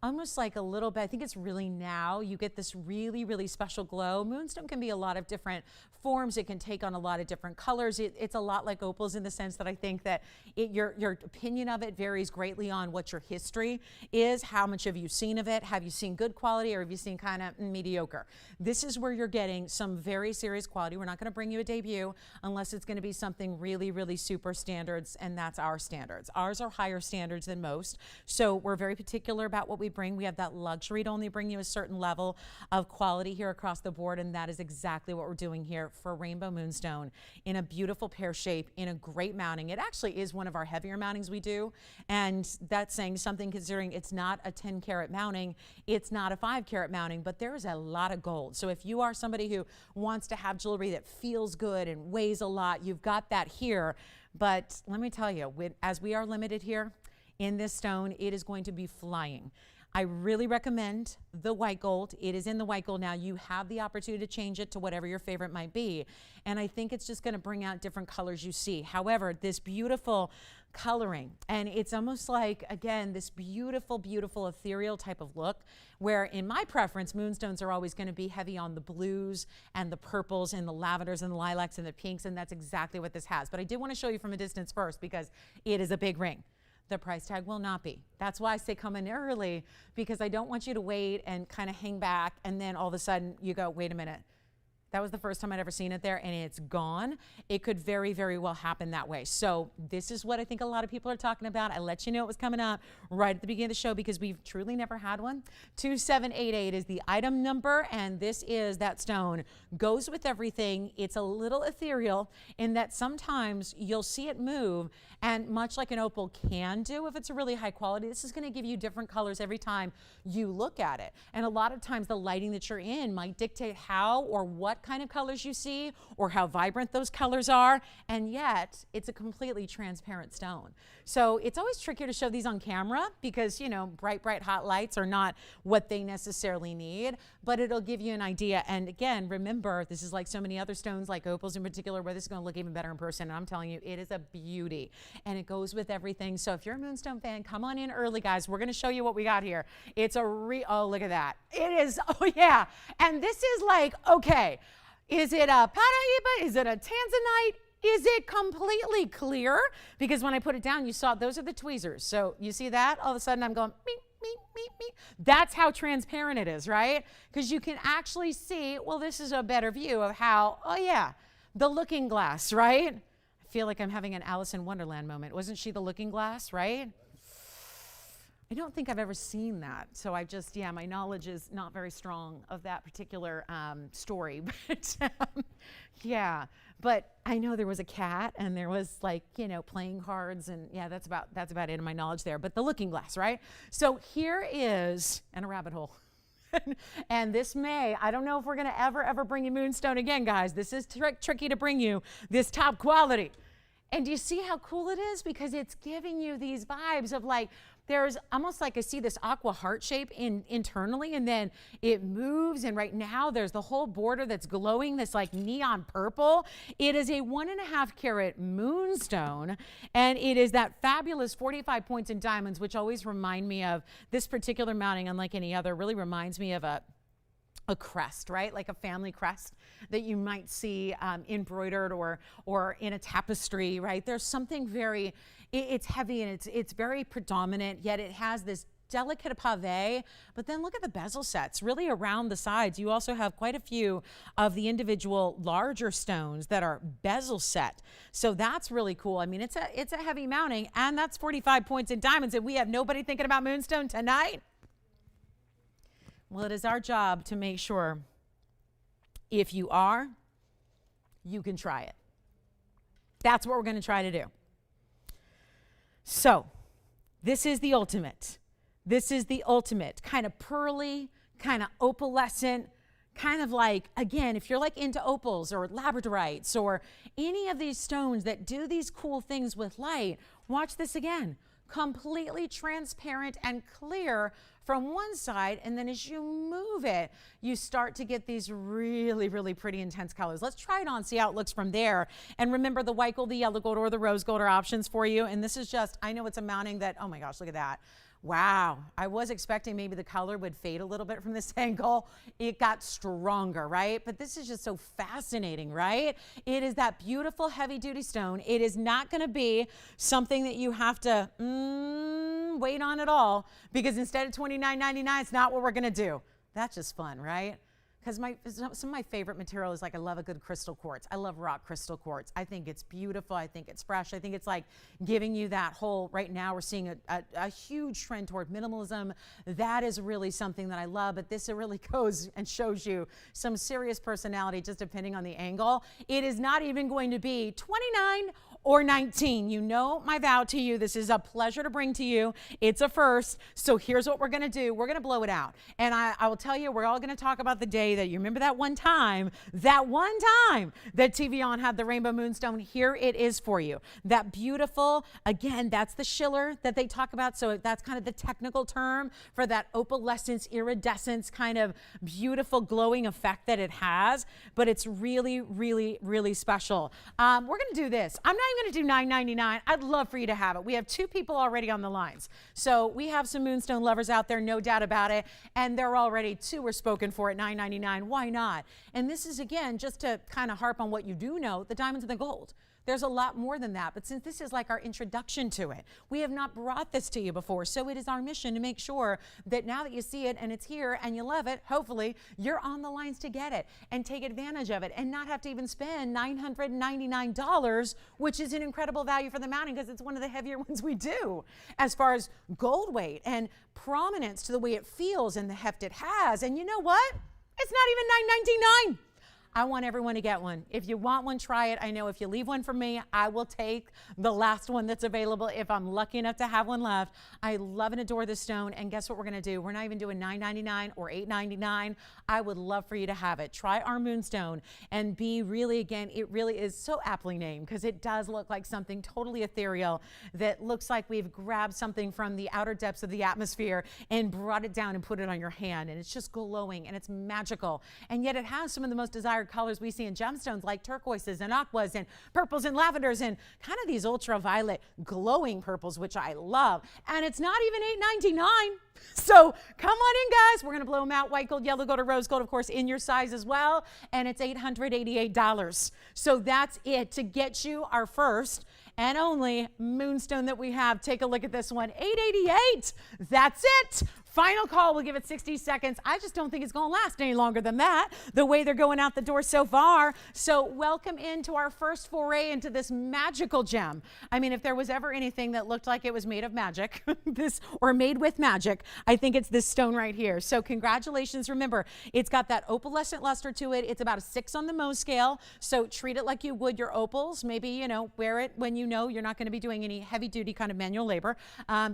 almost like a little bit, I think it's really now, you get this really, really special glow. Moonstone can be a lot of different forms. It can take on a lot of different colors. It's a lot like opals in the sense that I think that your opinion of it varies greatly on what your history is. How much have you seen of it? Have you seen good quality, or have you seen kind of mediocre? This is where you're getting some very serious quality. We're not going to bring you a debut unless it's going to be something really, really super standards, and that's our standards. Ours are higher standards than most, so we're very particular about what we bring. We have that luxury to only bring you a certain level of quality here across the board, and that is exactly what we're doing here for Rainbow Moonstone in a beautiful pear shape, in a great mounting. It actually is one of our heavier mountings we do, and that's saying something considering it's not a 10 karat mounting, it's not a 5 karat mounting, but there is a lot of gold. So if you are somebody who wants to have jewelry that feels good and weighs a lot, you've got that here. But let me tell you, as we are limited here in this stone, it is going to be flying. I really recommend the white gold. It is in the white gold now. You have the opportunity to change it to whatever your favorite might be. And I think it's just going to bring out different colors you see. However, this beautiful coloring, and it's almost like, again, this beautiful, beautiful ethereal type of look, where in my preference, moonstones are always going to be heavy on the blues and the purples and the lavenders and the lilacs and the pinks, and that's exactly what this has. But I did want to show you from a distance first because it is a big ring. The price tag will not be. That's why I say come in early, because I don't want you to wait and kind of hang back and then all of a sudden you go, wait a minute. That was the first time I'd ever seen it there and it's gone. It could very, very well happen that way. So this is what I think a lot of people are talking about. I let you know it was coming up right at the beginning of the show because we've truly never had one. 2788 is the item number, and this is that stone. Goes with everything. It's a little ethereal in that sometimes you'll see it move, and much like an opal can do if it's a really high quality, this is going to give you different colors every time you look at it. And a lot of times the lighting that you're in might dictate how or what kind of colors you see or how vibrant those colors are, and yet it's a completely transparent stone. So it's always trickier to show these on camera because, bright, hot lights are not what they necessarily need, but it'll give you an idea. And again, remember, this is like so many other stones, like opals in particular, where this is going to look even better in person. And I'm telling you, it is a beauty and it goes with everything. So if you're a moonstone fan, come on in early, guys. We're going to show you what we got here. It's a oh, look at that. It is, oh yeah. And this is like, okay, is it a Paraíba? Is it a Tanzanite? Is it completely clear? Because when I put it down, you saw those are the tweezers. So you see that? All of a sudden I'm going, meep, meep, meep, meep. That's how transparent it is, right? Because you can actually see, well, this is a better view of how, oh yeah, the looking glass, right? I feel like I'm having an Alice in Wonderland moment. Wasn't she the looking glass, right? I don't think I've ever seen that. So I just, my knowledge is not very strong of that particular story. But yeah, but I know there was a cat and there was like, playing cards, and yeah, that's about it in my knowledge there. But the looking glass, right? So here is, and a rabbit hole. And this I don't know if we're going to ever bring you moonstone again, guys. This is tricky to bring you this top quality. And do you see how cool it is? Because it's giving you these vibes of like there's almost like I see this aqua heart shape internally, and then it moves, and right now there's the whole border that's glowing this like neon purple. It is a 1.5 carat moonstone, and it is that fabulous 45 points in diamonds, which always remind me of this particular mounting, unlike any other, really reminds me of a crest, right? Like a family crest that you might see embroidered or in a tapestry, right? There's something very, it's heavy and it's very predominant, yet it has this delicate pave, but then look at the bezel sets really around the sides. You also have quite a few of the individual larger stones that are bezel set. So that's really cool. I mean, it's a heavy mounting, and that's 45 points in diamonds, and we have nobody thinking about moonstone tonight. Well, it is our job to make sure if you are, you can try it. That's what we're going to try to do. So this is the ultimate. This is the ultimate kind of pearly, kind of opalescent, kind of like, again, if you're like into opals or labradorites or any of these stones that do these cool things with light, watch this again. Completely transparent and clear from one side, and then as you move it, you start to get these really, really pretty intense colors. Let's try it on, see how it looks from there. And remember, the white gold, the yellow gold, or the rose gold are options for you. And this is just, I know it's a mounting that, oh my gosh, look at that. Wow, I was expecting maybe the color would fade a little bit from this angle. It got stronger, right? But this is just so fascinating, right? It is that beautiful heavy duty stone. It is not gonna be something that you have to wait on at all, because instead of $29.99, it's not what we're gonna do. That's just fun, right? Because some of my favorite material is like, I love a good crystal quartz. I love rock crystal quartz. I think it's beautiful. I think it's fresh. I think it's like giving you that whole, right now we're seeing a huge trend toward minimalism. That is really something that I love, but this really goes and shows you some serious personality just depending on the angle. It is not even going to be $29 or $19. You know my vow to you. This is a pleasure to bring to you. It's a first. So here's what we're going to do. We're going to blow it out. And I will tell you, we're all going to talk about the day that you remember that one time that TVON had the rainbow moonstone. Here it is for you. That beautiful, again, that's the schiller that they talk about. So that's kind of the technical term for that opalescence, iridescence, kind of beautiful glowing effect that it has. But it's really, really, really special. We're going to do this. I'm not even going to do $9.99. I'd love for you to have it. We have 2 people already on the lines. So we have some moonstone lovers out there, no doubt about it. And they're already 2 were spoken for at $9.99. Why not? And this is, again, just to kind of harp on what you do know, the diamonds and the gold. There's a lot more than that, but since this is like our introduction to it, we have not brought this to you before, so it is our mission to make sure that now that you see it and it's here and you love it, hopefully you're on the lines to get it and take advantage of it and not have to even spend $999, which is an incredible value for the mounting because it's one of the heavier ones we do as far as gold weight and prominence to the way it feels and the heft it has. And you know what? It's not even $9.99. I want everyone to get one. If you want one, try it. I know if you leave one for me, I will take the last one that's available if I'm lucky enough to have one left. I love and adore this stone. And guess what we're going to do? We're not even doing $9.99 or $8.99. I would love for you to have it. Try our moonstone and be really, again, it really is so aptly named because it does look like something totally ethereal that looks like we've grabbed something from the outer depths of the atmosphere and brought it down and put it on your hand. And it's just glowing and it's magical. And yet it has some of the most desired colors we see in gemstones like turquoises and aquas and purples and lavenders and kind of these ultraviolet glowing purples, which I love. And it's not even $8.99. So come on in, guys. We're going to blow them out. White gold, yellow gold, or rose gold, of course, in your size as well. And it's $888. So that's it to get you our first and only moonstone that we have. Take a look at this one. $888. That's it. Final call. We'll give it 60 seconds. I just don't think it's going to last any longer than that, the way they're going out the door so far. So welcome into our first foray into this magical gem. I mean, if there was ever anything that looked like it was made of magic, or made with magic, I think it's this stone right here. So congratulations. Remember, it's got that opalescent luster to it. It's about a 6 on the Mohs scale. So treat it like you would your opals. Maybe, you know, wear it when you know you're not going to be doing any heavy duty kind of manual labor,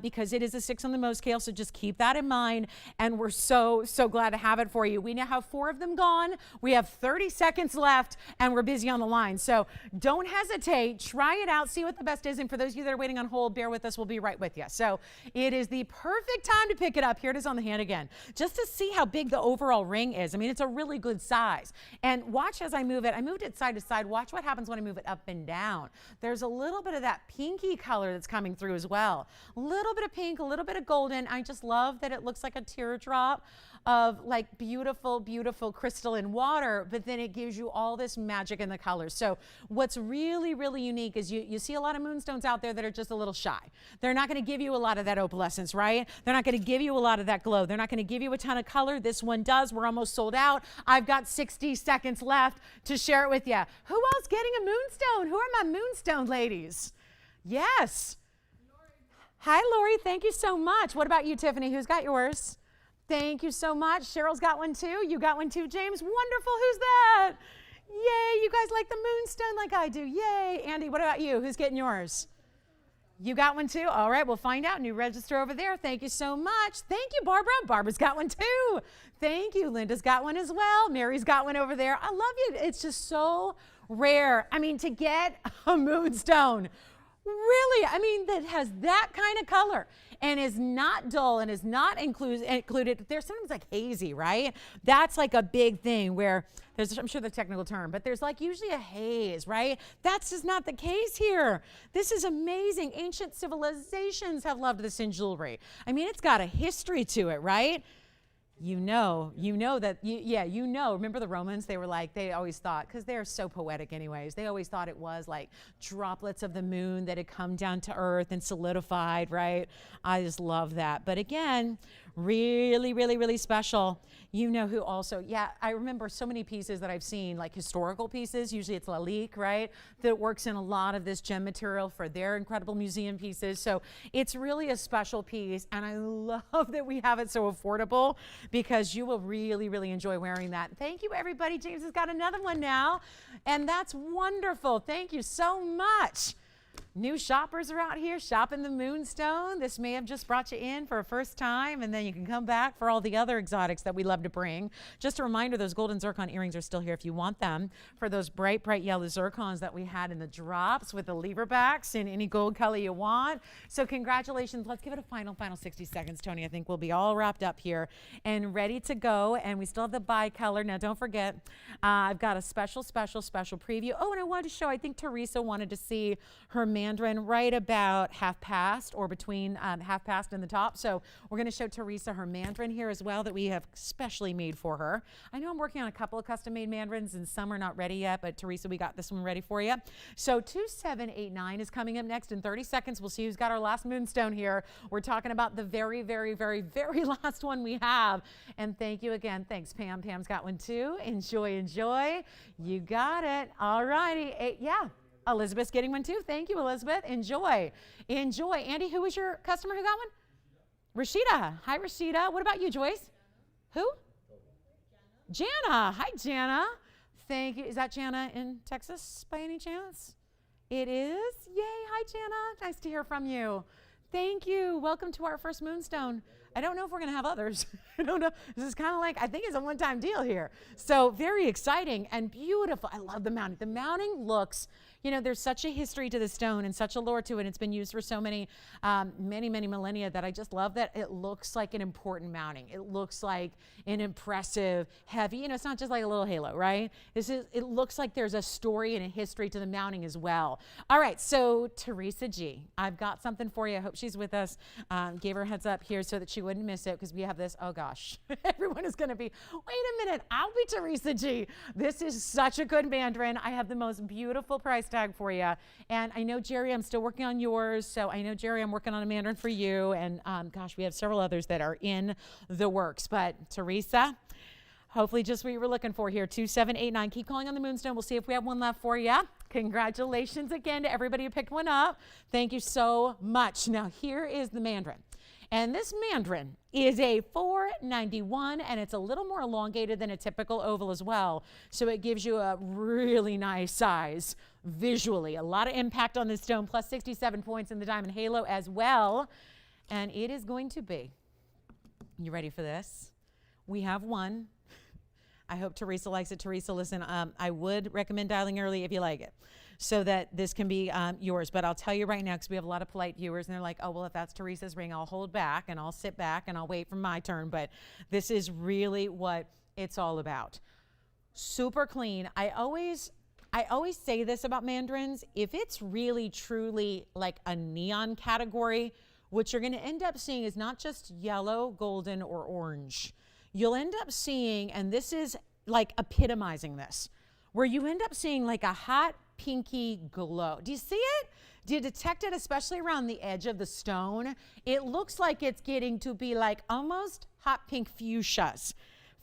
because it is a 6 on the Mohs scale. So just keep that in mind. mind, and we're so glad to have it for you. We now have 4 of them gone. We have 30 seconds left, and we're busy on the line. So don't hesitate. Try it out. See what the best is. And for those of you that are waiting on hold, bear with us. We'll be right with you. So it is the perfect time to pick it up. Here it is on the hand again, just to see how big the overall ring is. I mean, it's a really good size. And watch as I move it. I moved it side to side. Watch what happens when I move it up and down. There's a little bit of that pinky color that's coming through as well. A little bit of pink, a little bit of golden. I just love that it looks like a teardrop of like beautiful, beautiful crystalline water, but then it gives you all this magic in the colors. So what's really, really unique is you see a lot of moonstones out there that are just a little shy. They're not going to give you a lot of that opalescence, right? They're not going to give you a lot of that glow. They're not going to give you a ton of color. This one does. We're almost sold out. I've got 60 seconds left to share it with you. Who else getting a moonstone? Who are my moonstone ladies? Yes. Hi, Lori. Thank you so much. What about you, Tiffany? Who's got yours? Thank you so much. Cheryl's got one too. You got one too, James. Wonderful. Who's that? Yay. You guys like the moonstone like I do. Yay. Andy, what about you? Who's getting yours? You got one too? All right. We'll find out. New register over there. Thank you so much. Thank you, Barbara. Barbara's got one too. Thank you. Linda's got one as well. Mary's got one over there. I love you. It's just so rare. I mean, to get a moonstone, really, I mean, that has that kind of color and is not dull and is not included. There's sometimes like hazy, right? That's like a big thing where there's, I'm sure the technical term, but there's like usually a haze, right? That's just not the case here. This is amazing. Ancient civilizations have loved this in jewelry. I mean, it's got a history to it, right? You know that, remember the Romans? They were like, they always thought, because they're so poetic anyways, they always thought it was like droplets of the moon that had come down to earth and solidified, right? I just love that. But again, really, really, really special. You know who also, I remember so many pieces that I've seen, like historical pieces. Usually it's Lalique, right? That works in a lot of this gem material for their incredible museum pieces. So it's really a special piece. And I love that we have it so affordable because you will really, really enjoy wearing that. Thank you, everybody. James has got another one now. And that's wonderful. Thank you so much. New shoppers are out here shopping the moonstone. This may have just brought you in for a first time, and then you can come back for all the other exotics that we love to bring. Just a reminder, those golden zircon earrings are still here if you want them. For those bright, bright yellow zircons that we had in the drops with the lever backs in any gold color you want. So congratulations. Let's give it a final 60 seconds, Tony. I think we'll be all wrapped up here and ready to go. And we still have the bi-color. Now, don't forget, I've got a special preview. Oh, and I wanted to show, I think Teresa wanted to see her mandarin right about half past or between half past and the top. So we're going to show Teresa her mandarin here as well that we have specially made for her. I know I'm working on a couple of custom made mandarins and some are not ready yet, but Teresa, we got this one ready for you. So 2789 is coming up next in 30 seconds. We'll see who's got our last moonstone here. We're talking about the very, very, very, very last one we have. And thank you again. Thanks, Pam. Pam's got one too. Enjoy, enjoy. You got it. All righty. Elizabeth's getting one too. Thank you, Elizabeth. Enjoy. Enjoy. Andy, who was your customer who got one? Rashida. Hi, Rashida. What about you, Joyce? Who? Jana. Hi, Jana. Thank you. Is that Jana in Texas by any chance? It is? Yay. Hi, Jana. Nice to hear from you. Thank you. Welcome to our first moonstone. I don't know if we're going to have others. I don't know. This is kind of like, I think it's a one-time deal here. So very exciting and beautiful. I love the mounting. The mounting looks, you know, there's such a history to the stone and such a lore to it. It's been used for so many, many millennia that I just love that it looks like an important mounting. It looks like an impressive, heavy, you know, it's not just like a little halo, right? It looks like there's a story and a history to the mounting as well. All right, so Teresa G, I've got something for you. I hope she's with us. Gave her a heads up here so that she wouldn't miss it because we have this, oh gosh, everyone is going to be, wait a minute, I'll be Teresa G. This is such a good mandarin. I have the most beautiful price tag for you. And I know, Jerry, I'm still working on yours. So I know, Jerry, I'm working on a mandarin for you. And gosh, we have several others that are in the works. But Teresa, hopefully just what you were looking for here, 2789. Keep calling on the moonstone. We'll see if we have one left for you. Congratulations again to everybody who picked one up. Thank you so much. Now, here is the mandarin. And this mandarin is a 491, and it's a little more elongated than a typical oval as well. So it gives you a really nice size visually. A lot of impact on this stone, plus 67 points in the diamond halo as well. And it is going to be You ready for this? We have one. I hope Teresa likes it. Teresa, listen, I would recommend dialing early if you like it, so that this can be yours. But I'll tell you right now, because we have a lot of polite viewers, and they're like, oh, well, if that's Teresa's ring, I'll hold back, and I'll sit back, and I'll wait for my turn. But this is really what it's all about. Super clean. I always say this about mandarins. If it's really, truly like a neon category, what you're going to end up seeing is not just yellow, golden, or orange. You'll end up seeing, and this is like epitomizing this, where you end up seeing like a hot pinky glow. Do you see it? Do you detect it, especially around the edge of the stone? It looks like it's getting to be like almost hot pink fuchsias.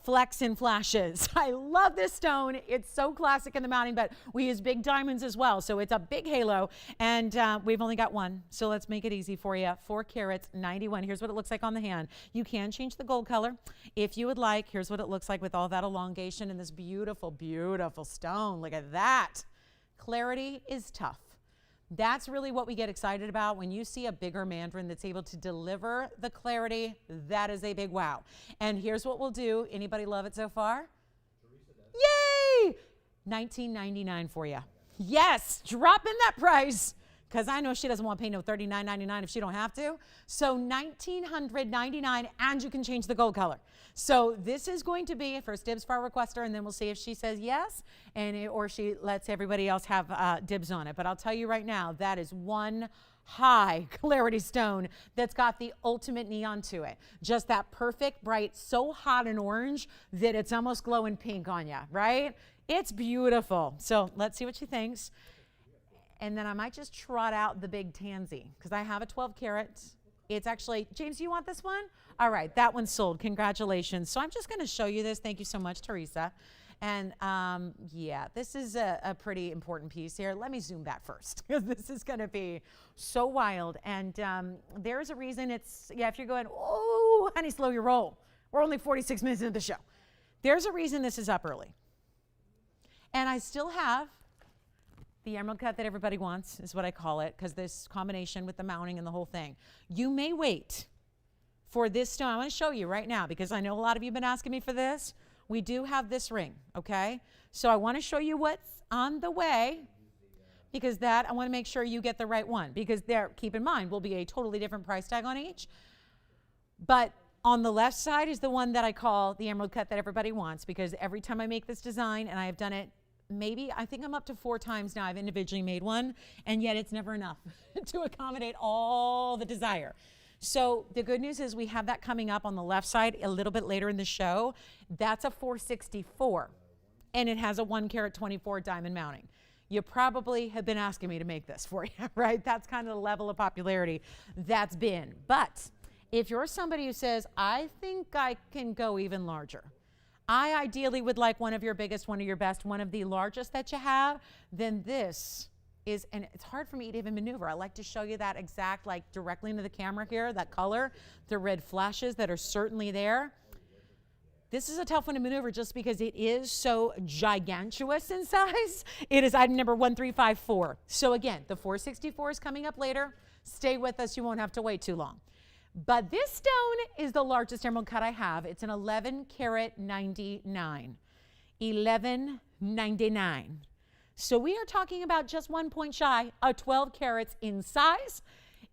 Flecks and flashes. I love this stone. It's so classic in the mounting, but we use big diamonds as well. So it's a big halo, and we've only got one. So let's make it easy for you. 4 carats, 91. Here's what it looks like on the hand. You can change the gold color if you would like. Here's what it looks like with all that elongation and this beautiful, beautiful stone. Look at that. Clarity is tough. That's really what we get excited about when you see a bigger mandarin that's able to deliver the clarity. That is a big wow. And here's what we'll do. Anybody love it so far? Yay! $19.99 for you. Yes, drop in that price, because I know she doesn't want to pay no $39.99 if she don't have to. So $1,999, and you can change the gold color. So this is going to be first dibs for our requester, and then we'll see if she says yes, or she lets everybody else have dibs on it. But I'll tell you right now, that is one high clarity stone that's got the ultimate neon to it. Just that perfect, bright, so hot and orange that it's almost glowing pink on you, right? It's beautiful. So let's see what she thinks. And then I might just trot out the big tansy, because I have a 12 carat. It's actually, James, do you want this one? All right, that one's sold. Congratulations. So I'm just going to show you this. Thank you so much, Teresa. And yeah, this is a pretty important piece here. Let me zoom back first, because this is going to be so wild. And there's a reason it's, yeah, if you're going, oh, honey, slow your roll. We're only 46 minutes into the show. There's a reason this is up early. And I still have the emerald cut that everybody wants, is what I call it, because this combination with the mounting and the whole thing. You may wait for this stone. I want to show you right now, because I know a lot of you have been asking me for this. We do have this ring, okay? So I want to show you what's on the way, because that, I want to make sure you get the right one, because there, keep in mind, will be a totally different price tag on each. But on the left side is the one that I call the emerald cut that everybody wants, because every time I make this design, and I have done it maybe, I think I'm up to 4 times now I've individually made one, and yet it's never enough to accommodate all the desire. So the good news is we have that coming up on the left side a little bit later in the show. That's a 464, and it has a 1 carat 24 diamond mounting. You probably have been asking me to make this for you, right? That's kind of the level of popularity that's been. But if you're somebody who says, I think I can go even larger, I ideally would like one of your biggest, one of your best, one of the largest that you have, then this is, and it's hard for me to even maneuver. I like to show you that exact, like directly into the camera here, that color, the red flashes that are certainly there. This is a tough one to maneuver just because it is so gigantuous in size. It is item number 1354. So again, the 464 is coming up later. Stay with us, you won't have to wait too long. But this stone is the largest emerald cut I have. It's an 11 carat 99. 1199. So we are talking about just 1 point shy of 12 carats in size.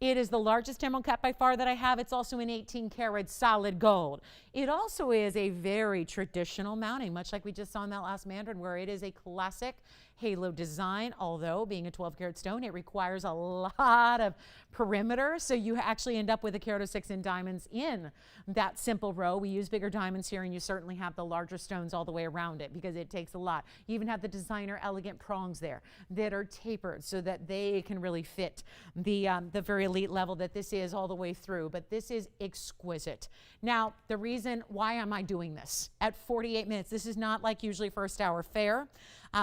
It is the largest emerald cut by far that I have. It's also an 18 karat solid gold. It also is a very traditional mounting, much like we just saw in that last mandarin, where it is a classic halo design. Although being a 12 karat stone, it requires a lot of perimeter. So you actually end up with a carat of 6 in diamonds in that simple row. We use bigger diamonds here, and you certainly have the larger stones all the way around it because it takes a lot. You even have the designer elegant prongs there that are tapered so that they can really fit the very elite level that this is all the way through. But this is exquisite. Now, the reason why am I doing this at 48 minutes? This is not like usually first hour fare.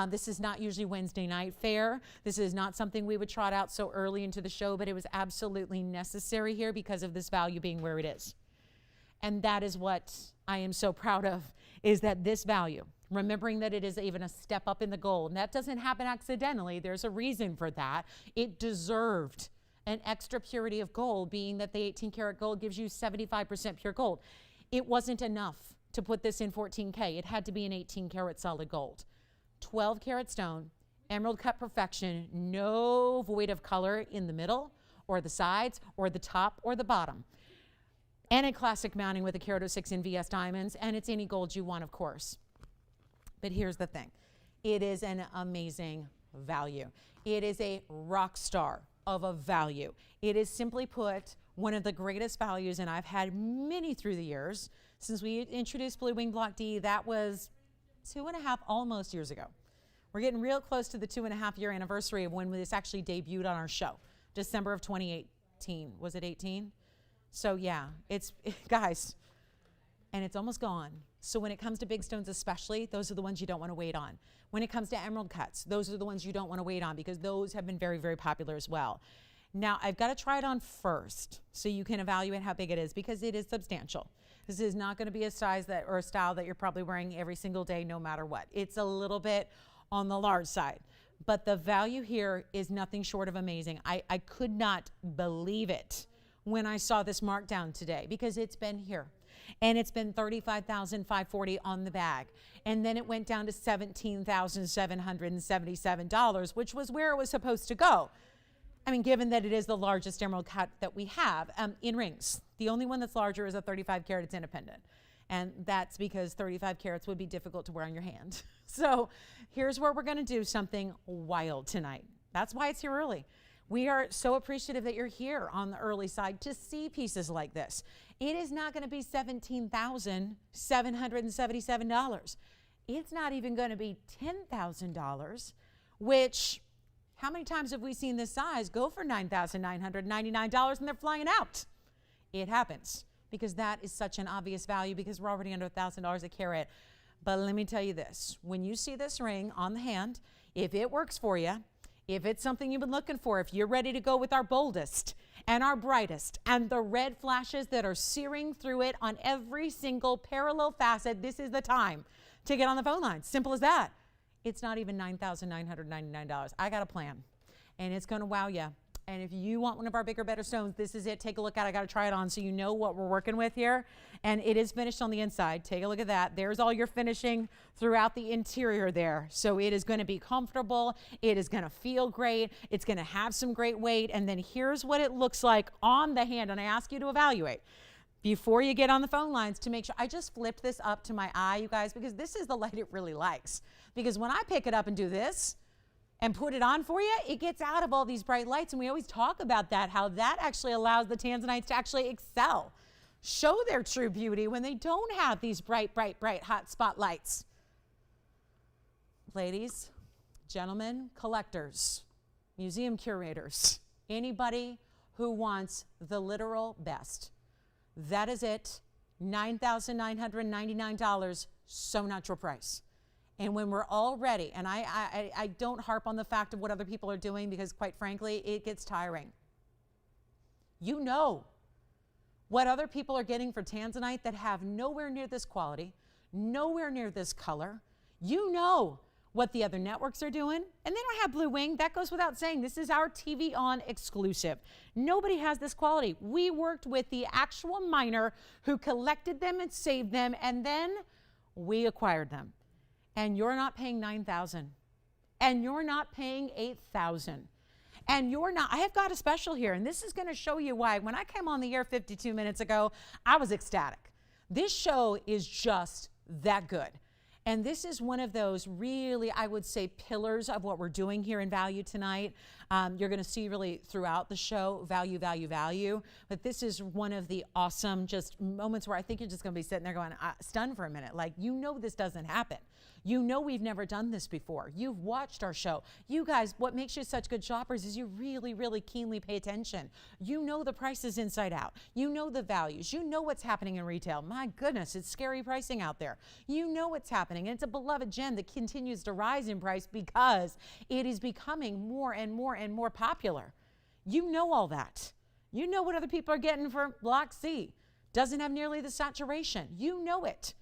This is not usually Wednesday night fare. This is not something we would trot out so early into the show, but it was absolutely necessary here because of this value being where it is. And that is what I am so proud of, is that this value, remembering that it is even a step up in the gold, and that doesn't happen accidentally. There's a reason for that. It deserved an extra purity of gold, being that the 18 karat gold gives you 75% pure gold. It wasn't enough to put this in 14K. It had to be an 18 karat solid gold. 12 karat stone, emerald cut perfection, no void of color in the middle or the sides or the top or the bottom. And a classic mounting with a carat 06 in VS diamonds, and it's any gold you want, of course. But here's the thing. It is an amazing value. It is a rock star of a value. It is, simply put, one of the greatest values, and I've had many through the years. Since we introduced Blue Wing Block D, that was 2.5 almost years ago. We're getting real close to the 2.5 year anniversary of when this actually debuted on our show, December of 2018. Was it 18? So yeah, guys, and it's almost gone. So when it comes to big stones especially, those are the ones you don't want to wait on. When it comes to emerald cuts, those are the ones you don't want to wait on because those have been very, very popular as well. Now, I've got to try it on first so you can evaluate how big it is because it is substantial. This is not going to be a size or a style that you're probably wearing every single day no matter what. It's a little bit on the large side. But the value here is nothing short of amazing. I could not believe it when I saw this markdown today because it's been here. And it's been $35,540 on the bag. And then it went down to $17,777, which was where it was supposed to go. I mean, given that it is the largest emerald cut that we have in rings. The only one that's larger is a 35 karat. It's independent. And that's because 35 carats would be difficult to wear on your hand. So here's where we're going to do something wild tonight. That's why it's here early. We are so appreciative that you're here on the early side to see pieces like this. It is not going to be $17,777. It's not even going to be $10,000, which, how many times have we seen this size go for $9,999 and they're flying out? It happens because that is such an obvious value because we're already under $1,000 a carat. But let me tell you this, when you see this ring on the hand, if it works for you, if it's something you've been looking for, if you're ready to go with our boldest and our brightest and the red flashes that are searing through it on every single parallel facet, this is the time to get on the phone line. Simple as that. It's not even $9,999. I got a plan, and it's going to wow you. And if you want one of our bigger, better stones, this is it. Take a look at it. I got to try it on so you know what we're working with here. And it is finished on the inside. Take a look at that. There's all your finishing throughout the interior there. So it is going to be comfortable. It is going to feel great. It's going to have some great weight. And then here's what it looks like on the hand. And I ask you to evaluate before you get on the phone lines to make sure. I just flipped this up to my eye, you guys, because this is the light it really likes. Because when I pick it up and do this, and put it on for you, it gets out of all these bright lights. And we always talk about that, how that actually allows the tanzanites to actually excel, show their true beauty when they don't have these bright, bright, bright hot spotlights. Ladies, gentlemen, collectors, museum curators, anybody who wants the literal best. That is it, $9,999, so natural price. And when we're all ready, and I don't harp on the fact of what other people are doing because quite frankly, it gets tiring. You know what other people are getting for tanzanite that have nowhere near this quality, nowhere near this color. You know what the other networks are doing, and they don't have Blue Wing. That goes without saying. This is our TVON exclusive. Nobody has this quality. We worked with the actual miner who collected them and saved them, and then we acquired them. And you're not paying $9,000, and you're not paying $8,000, and you're not. I have got a special here, and this is going to show you why. When I came on the air 52 minutes ago, I was ecstatic. This show is just that good. And this is one of those really, I would say, pillars of what we're doing here in Value tonight. You're going to see really throughout the show, value, value, value. But this is one of the awesome just moments where I think you're just going to be sitting there going, stunned for a minute. Like, you know this doesn't happen. You know we've never done this before. You've watched our show. You guys, what makes you such good shoppers is you really, really keenly pay attention. You know the prices inside out. You know the values. You know what's happening in retail. My goodness, it's scary pricing out there. You know what's happening. And it's a beloved gem that continues to rise in price because it is becoming more and more and more popular. You know all that. You know what other people are getting for Block C. Doesn't have nearly the saturation. You know it.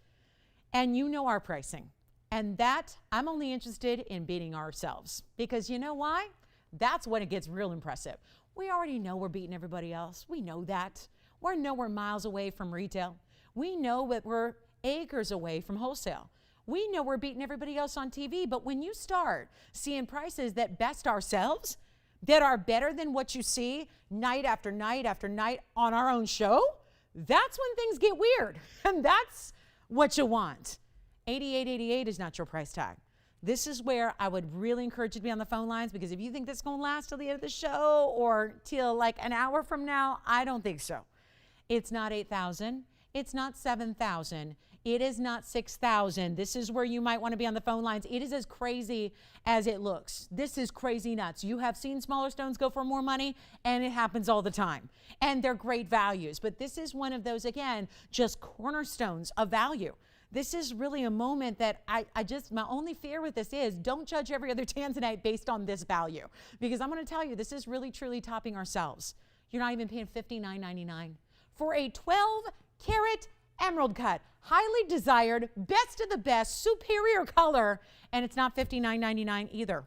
And you know our pricing. And that, I'm only interested in beating ourselves. Because you know why? That's when it gets real impressive. We already know we're beating everybody else. We know that. We're nowhere miles away from retail. We know that we're acres away from wholesale. We know we're beating everybody else on TV, but when you start seeing prices that best ourselves, that are better than what you see night after night after night on our own show, that's when things get weird. And that's what you want. $88.88 is not your price tag. This is where I would really encourage you to be on the phone lines, because if you think this is going to last till the end of the show or till like an hour from now, I don't think so. It's not $8,000. It's not $7,000. It is not $6,000. This is where you might want to be on the phone lines. It is as crazy as it looks. This is crazy nuts. You have seen smaller stones go for more money, and it happens all the time. And they're great values. But this is one of those, again, just cornerstones of value. This is really a moment that my only fear with this is don't judge every other Tanzanite based on this value. Because I'm going to tell you, this is really, truly topping ourselves. You're not even paying $59.99 for a 12-karat emerald cut, highly desired, best of the best, superior color, and it's not $59.99 either.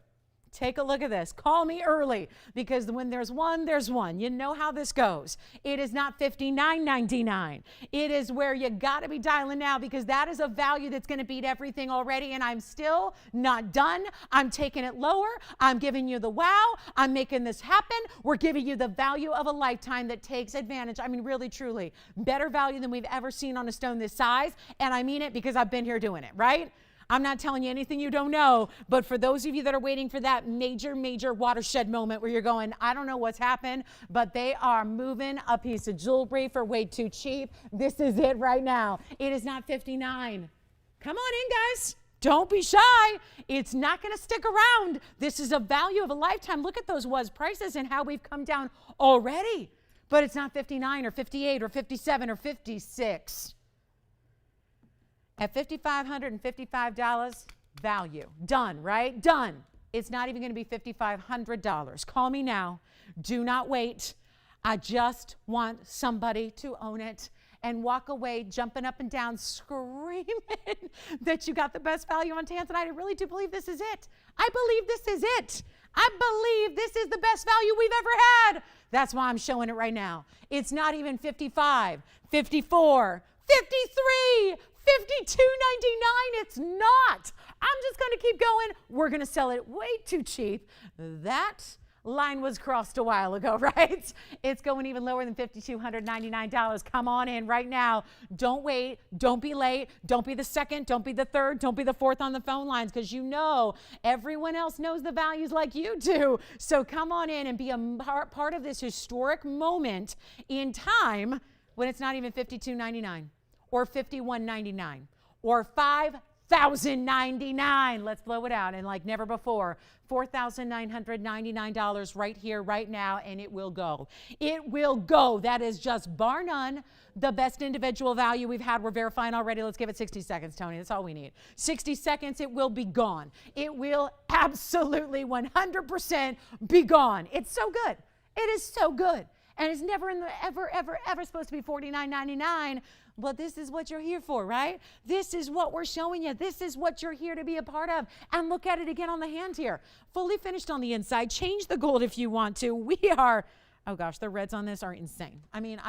Take a look at this. Call me early, because when there's one, there's one. You know how this goes. It is not $59.99. It is where you got to be dialing now, because that is a value that's going to beat everything already, and I'm still not done. I'm taking it lower. I'm giving you the wow. I'm making this happen. We're giving you the value of a lifetime that takes advantage. I mean, really, truly, better value than we've ever seen on a stone this size, and I mean it because I've been here doing it, right? I'm not telling you anything you don't know, but for those of you that are waiting for that major, major watershed moment where you're going, I don't know what's happened, but they are moving a piece of jewelry for way too cheap. This is it right now. It is not $59. Come on in, guys. Don't be shy. It's not going to stick around. This is a value of a lifetime. Look at those prices and how we've come down already. But it's not $59 or $58 or $57 or $56. At $5,555, value. Done, right? Done. It's not even going to be $5,500. Call me now. Do not wait. I just want somebody to own it and walk away jumping up and down, screaming that you got the best value on Tanzanite. I really do believe this is it. I believe this is it. I believe this is the best value we've ever had. That's why I'm showing it right now. It's not even $55, $54, $53, $52.99. It's not. I'm just going to keep going. We're going to sell it way too cheap. That line was crossed a while ago, right? It's going even lower than $5,299. Come on in right now. Don't wait. Don't be late. Don't be the second. Don't be the third. Don't be the fourth on the phone lines, because you know everyone else knows the values like you do. So come on in and be a part of this historic moment in time when it's not even $5,299 or $5,199 or $5,099. Let's blow it out. And like never before, $4,999 right here, right now, and it will go. It will go. That is just bar none the best individual value we've had. We're verifying already. Let's give it 60 seconds, Tony. That's all we need. 60 seconds, it will be gone. It will absolutely 100% be gone. It's so good. It is so good. And it's never in the ever supposed to be $49.99. But this is what you're here for, right? This is what we're showing you. This is what you're here to be a part of. And look at it again on the hand here. Fully finished on the inside. Change the gold if you want to. We are, oh gosh, the reds on this are insane. I mean,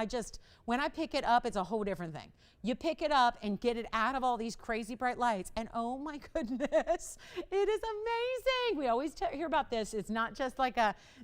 when I pick it up, it's a whole different thing. You pick it up and get it out of all these crazy bright lights, and oh my goodness, it is amazing. We always hear about this. It's not just like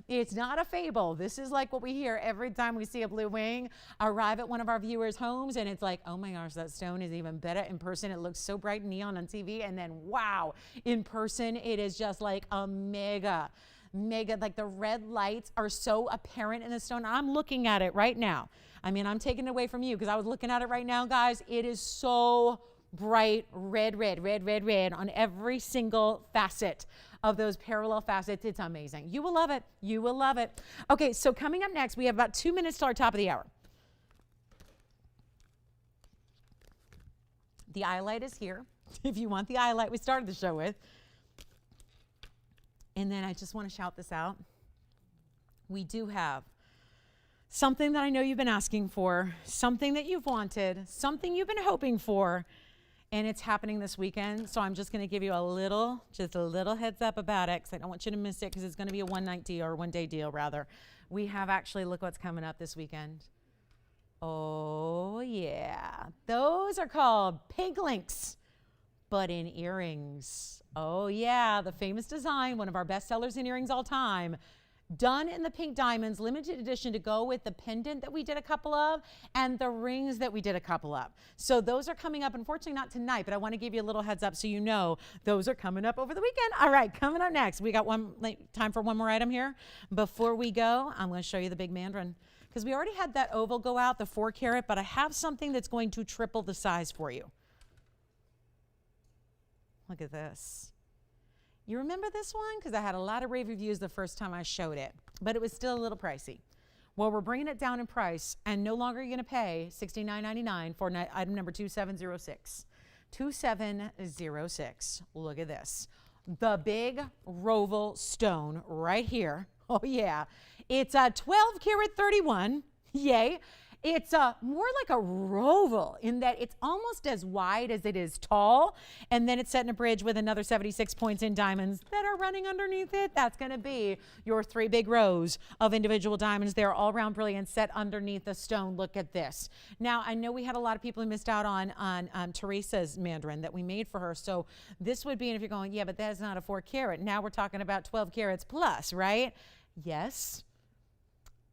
it's not a fable. This is like what we hear every time we see a blue wing arrive at one of our viewers' homes, and it's like, oh my gosh, that stone is even better in person. It looks so bright and neon on TV, and then wow, in person, it is just like a mega, like the red lights are so apparent in the stone. I'm looking at it right now. I mean, I'm taking it away from you because I was looking at it right now, guys. It is so bright red on every single facet of those parallel facets. It's amazing. You will love it. You will love it. Okay, so coming up next, we have about 2 minutes till our top of the hour. The eye light is here. If you want the eye light we started the show with. And then I just want to shout this out. We do have something that I know you've been asking for, something that you've wanted, something you've been hoping for, and it's happening this weekend. So I'm just going to give you just a little heads up about it, because I don't want you to miss it, because it's going to be a one-night deal, or one-day deal, rather. We have actually, look what's coming up this weekend. Oh, yeah. Those are called pink links, but in earrings. Oh, yeah. The famous design, one of our best sellers in earrings all time. Done in the pink diamonds, limited edition to go with the pendant that we did a couple of and the rings that we did a couple of. So those are coming up, unfortunately not tonight, but I want to give you a little heads up so you know those are coming up over the weekend. All right, coming up next, we got time for one more item here. Before we go, I'm going to show you the big mandarin because we already had that oval go out, the 4 carat, but I have something that's going to triple the size for you. Look at this. You remember this one? Because I had a lot of rave reviews the first time I showed it, but it was still a little pricey. Well, we're bringing it down in price, and no longer are you going to pay $69.99 for item number 2706. 2706. Look at this. The big Roval stone right here. Oh, yeah. It's a 12 karat 31. Yay. It's more like a Roval in that it's almost as wide as it is tall. And then it's set in a bridge with another 76 points in diamonds that are running underneath it. That's going to be your 3 big rows of individual diamonds there, all around brilliant, set underneath the stone. Look at this. Now, I know we had a lot of people who missed out on Teresa's mandarin that we made for her. So this would be, and if you're going, yeah, but that is not a 4 carat. Now we're talking about 12 carats plus, right? Yes,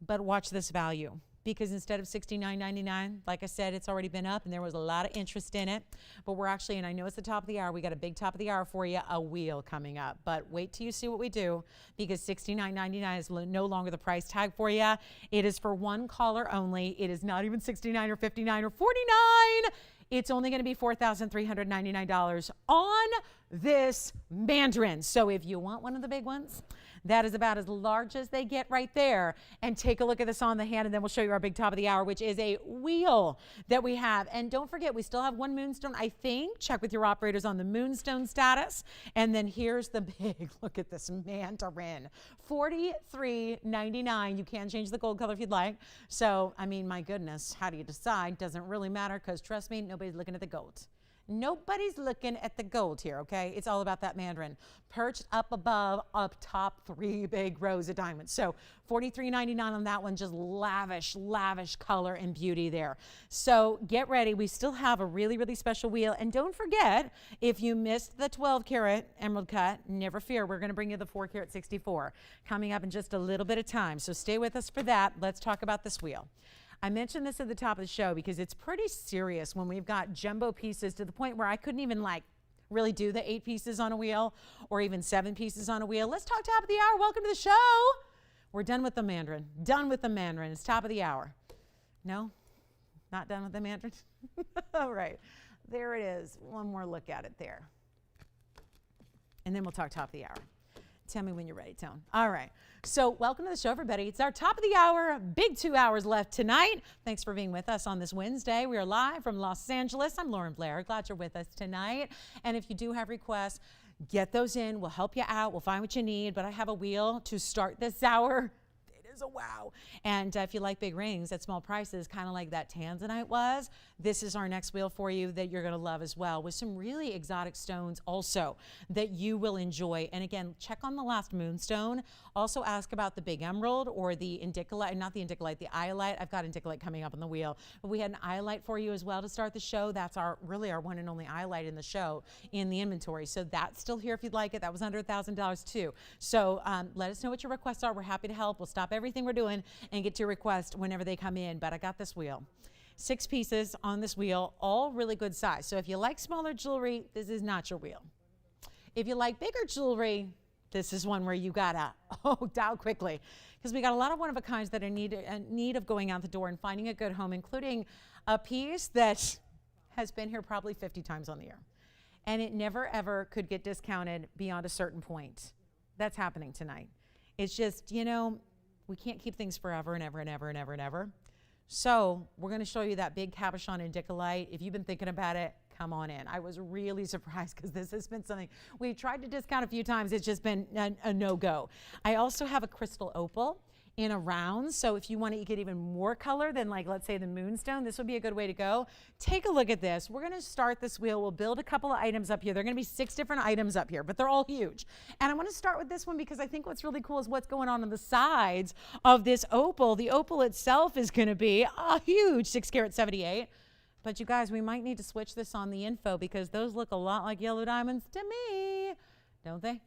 but watch this value. Because instead of $69.99, like I said, it's already been up and there was a lot of interest in it. But we're actually, and I know it's the top of the hour, we got a big top of the hour for you, a wheel coming up. But wait till you see what we do, because $69.99 is no longer the price tag for you. It is for one caller only. It is not even $69 or $59 or $49. It's only going to be $4,399 on this mandarin. So if you want one of the big ones, that is about as large as they get right there. And take a look at this on the hand, and then we'll show you our big top of the hour, which is a wheel that we have. And don't forget, we still have one moonstone, I think. Check with your operators on the moonstone status. And then here's the big, look at this mandarin, $43.99. You can change the gold color if you'd like. So, I mean, my goodness, how do you decide? Doesn't really matter, because trust me, nobody's looking at the gold. Nobody's looking at the gold here, okay? It's all about that mandarin. Perched up above, up top, 3 big rows of diamonds. So $43.99 on that one, just lavish, lavish color and beauty there. So get ready. We still have a really, really special wheel. And don't forget, if you missed the 12 karat emerald cut, never fear, we're going to bring you the 4 karat 64 coming up in just a little bit of time. So stay with us for that. Let's talk about this wheel. I mentioned this at the top of the show because it's pretty serious when we've got jumbo pieces to the point where I couldn't even really do the 8 pieces on a wheel or even 7 pieces on a wheel. Let's talk top of the hour. Welcome to the show. We're done with the mandarin. Done with the mandarin. It's top of the hour. No? Not done with the mandarin? All right. There it is. One more look at it there. And then we'll talk top of the hour. Tell me when you're ready, Tone. All right. So welcome to the show, everybody. It's our top of the hour. Big 2 hours left tonight. Thanks for being with us on this Wednesday. We are live from Los Angeles. I'm Lauren Blair. Glad you're with us tonight. And if you do have requests, get those in. We'll help you out. We'll find what you need. But I have a wheel to start this hour. It is a wow. And if you like big rings at small prices, kind of like that Tanzanite was, this is our next wheel for you that you're going to love as well, with some really exotic stones also that you will enjoy. And again, check on the last moonstone. Also ask about the big emerald or the indicolite, not the indicolite, the iolite. I've got indicolite coming up on the wheel. But we had an iolite for you as well to start the show. That's really our one and only iolite in the show in the inventory. So that's still here if you'd like it. That was under $1,000 too. So let us know what your requests are. We're happy to help. We'll stop everything we're doing and get to your request whenever they come in. But I got this wheel. 6 pieces on this wheel, all really good size. So if you like smaller jewelry, this is not your wheel. If you like bigger jewelry, this is one where you gotta dial quickly, because we got a lot of one-of-a-kinds that are in need of going out the door and finding a good home, including a piece that has been here probably 50 times on the air, and it never ever could get discounted beyond a certain point. That's happening tonight. It's just, you know, we can't keep things forever and ever and ever and ever and ever. So we're going to show you that big cabochon indicolite. If you've been thinking about it, come on in. I was really surprised because this has been something we tried to discount a few times. It's just been a no-go. I also have a crystal opal in a round. So if you want to get even more color than, like, let's say the moonstone, this would be a good way to go. Take a look at this. We're going to start this wheel. We'll build a couple of items up here. There are going to be 6 different items up here, but they're all huge. And I want to start with this one because I think what's really cool is what's going on the sides of this opal. The opal itself is going to be a huge 6 carat 78. But you guys, we might need to switch this on the info because those look a lot like yellow diamonds to me, don't they?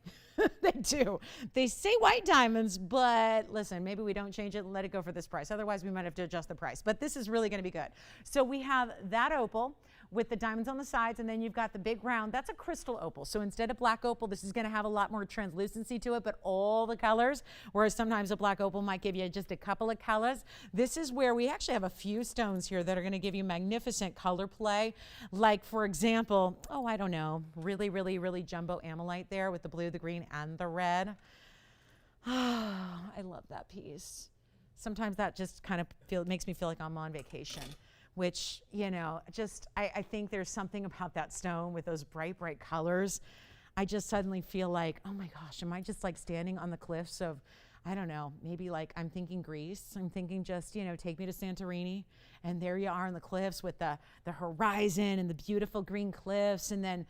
They do. They say white diamonds, but listen, maybe we don't change it and let it go for this price. Otherwise, we might have to adjust the price. But this is really going to be good. So we have that opal with the diamonds on the sides, and then you've got the big round. That's a crystal opal. So instead of black opal, this is going to have a lot more translucency to it, but all the colors, whereas sometimes a black opal might give you just a couple of colors. This is where we actually have a few stones here that are going to give you magnificent color play. Like, for example, oh, I don't know, really, really, really jumbo amylite there with the blue, the green, and the red. I love that piece. Sometimes that just kind of makes me feel like I'm on vacation, which, you know, just, I think there's something about that stone with those bright, bright colors. I just suddenly feel like, oh my gosh, am I just like standing on the cliffs of, I don't know, maybe like I'm thinking Greece. I'm thinking just, you know, take me to Santorini. And there you are on the cliffs with the horizon and the beautiful green cliffs. And then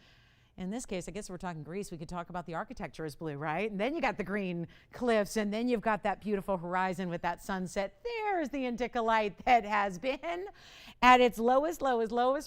in this case, I guess we're talking Greece, we could talk about the architecture is blue, right? And then you got the green cliffs, and then you've got that beautiful horizon with that sunset. There's the Untitled that has been at its lowest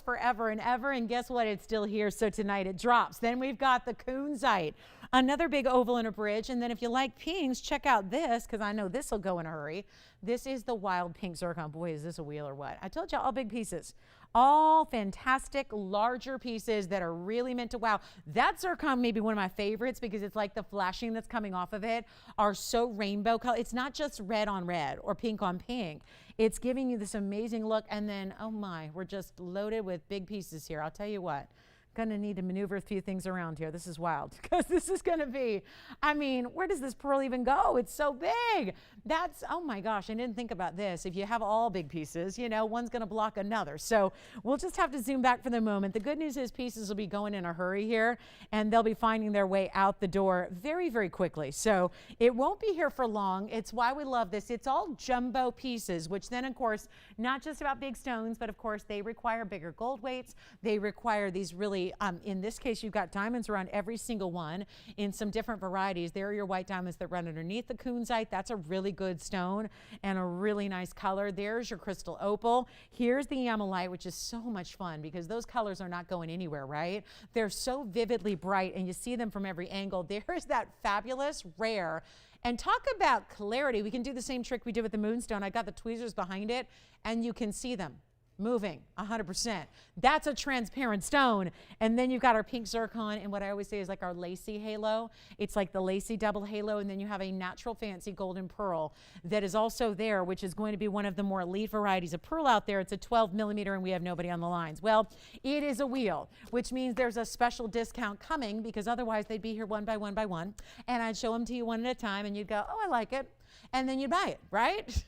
forever and ever, and guess what? It's still here, so tonight it drops. Then we've got the kunzite, another big oval and a bridge, and then if you like pinks, check out this, because I know this will go in a hurry. This is the wild pink zircon. Boy, is this a wheel or what? I told you, all big pieces. All fantastic, larger pieces that are really meant to wow. That zircon may be one of my favorites because it's like the flashing that's coming off of it are so rainbow color. It's not just red on red or pink on pink. It's giving you this amazing look. And then, oh my, we're just loaded with big pieces here. I'll tell you what. Gonna need to maneuver a few things around here. This is wild because this is gonna be, I mean, where does this pearl even go? It's so big. That's, oh my gosh, I didn't think about this. If you have all big pieces, you know, one's gonna block another. So we'll just have to zoom back for the moment. The good news is pieces will be going in a hurry here and they'll be finding their way out the door very, very quickly. So it won't be here for long. It's why we love this. It's all jumbo pieces, which then of course, not just about big stones, but of course they require bigger gold weights. They require these really in this case, you've got diamonds around every single one in some different varieties. There are your white diamonds that run underneath the kunzite. That's a really good stone and a really nice color. There's your crystal opal. Here's the amylite, which is so much fun because those colors are not going anywhere, right? They're so vividly bright and you see them from every angle. There's that fabulous, rare, and talk about clarity. We can do the same trick we did with the moonstone. I got the tweezers behind it and you can see them moving 100%. That's a transparent stone. And then you've got our pink zircon and what I always say is like our lacy halo. It's like the lacy double halo. And then you have a natural fancy golden pearl that is also there, which is going to be one of the more elite varieties of pearl out there. It's a 12 millimeter and we have nobody on the lines. Well, it is a wheel, which means there's a special discount coming because otherwise they'd be here one by one by one. And I'd show them to you one at a time and you'd go, oh, I like it. And then you'd buy it, right?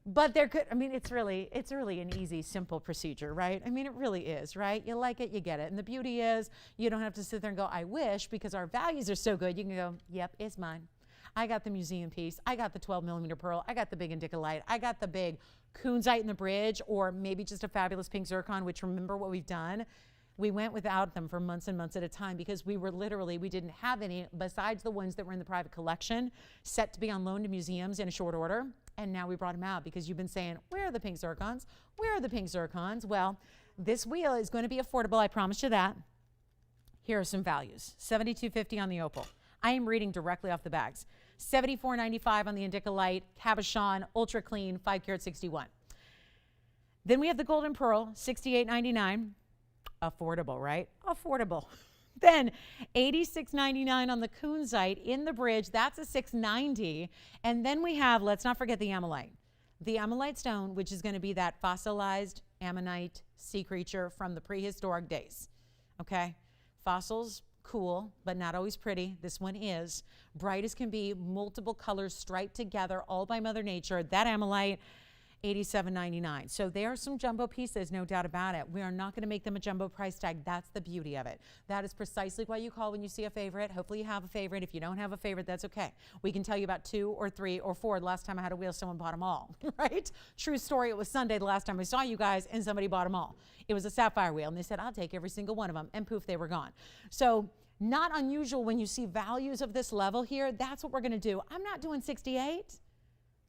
But there could, I mean, it's really an easy, simple procedure, right? I mean, it really is, right? You like it, you get it. And the beauty is you don't have to sit there and go, I wish, because our values are so good. You can go, yep, it's mine. I got the museum piece. I got the 12 millimeter pearl. I got the big Untitled. I got the big kunzite in the bridge, or maybe just a fabulous pink zircon, which remember what we've done? We went without them for months and months at a time because we didn't have any besides the ones that were in the private collection set to be on loan to museums in a short order. And now we brought them out because you've been saying, where are the pink zircons? Where are the pink zircons? Well, this wheel is going to be affordable. I promise you that. Here are some values. $72.50 on the opal. I am reading directly off the bags. $74.95 on the Untitled, cabochon, ultra clean, 5 carat 61. Then we have the golden pearl, $68.99. Affordable, right? Affordable. Then $86.99 on the kunzite in the bridge. That's a $690. And then we have, let's not forget the amylite. The amylite stone, which is going to be that fossilized ammonite sea creature from the prehistoric days. Okay? Fossils, cool, but not always pretty. This one is. Bright as can be, multiple colors striped together, all by Mother Nature. That amylite, $87.99. So there are some jumbo pieces, no doubt about it. We are not going to make them a jumbo price tag. That's the beauty of it. That is precisely why you call when you see a favorite. Hopefully you have a favorite. If you don't have a favorite, that's okay. We can tell you about 2 or 3 or 4. The last time I had a wheel, someone bought them all, right? True story. It was Sunday the last time I saw you guys, and somebody bought them all. It was a sapphire wheel, and they said, I'll take every single one of them, and poof, they were gone. So not unusual when you see values of this level here. That's what we're going to do. I'm not doing 68.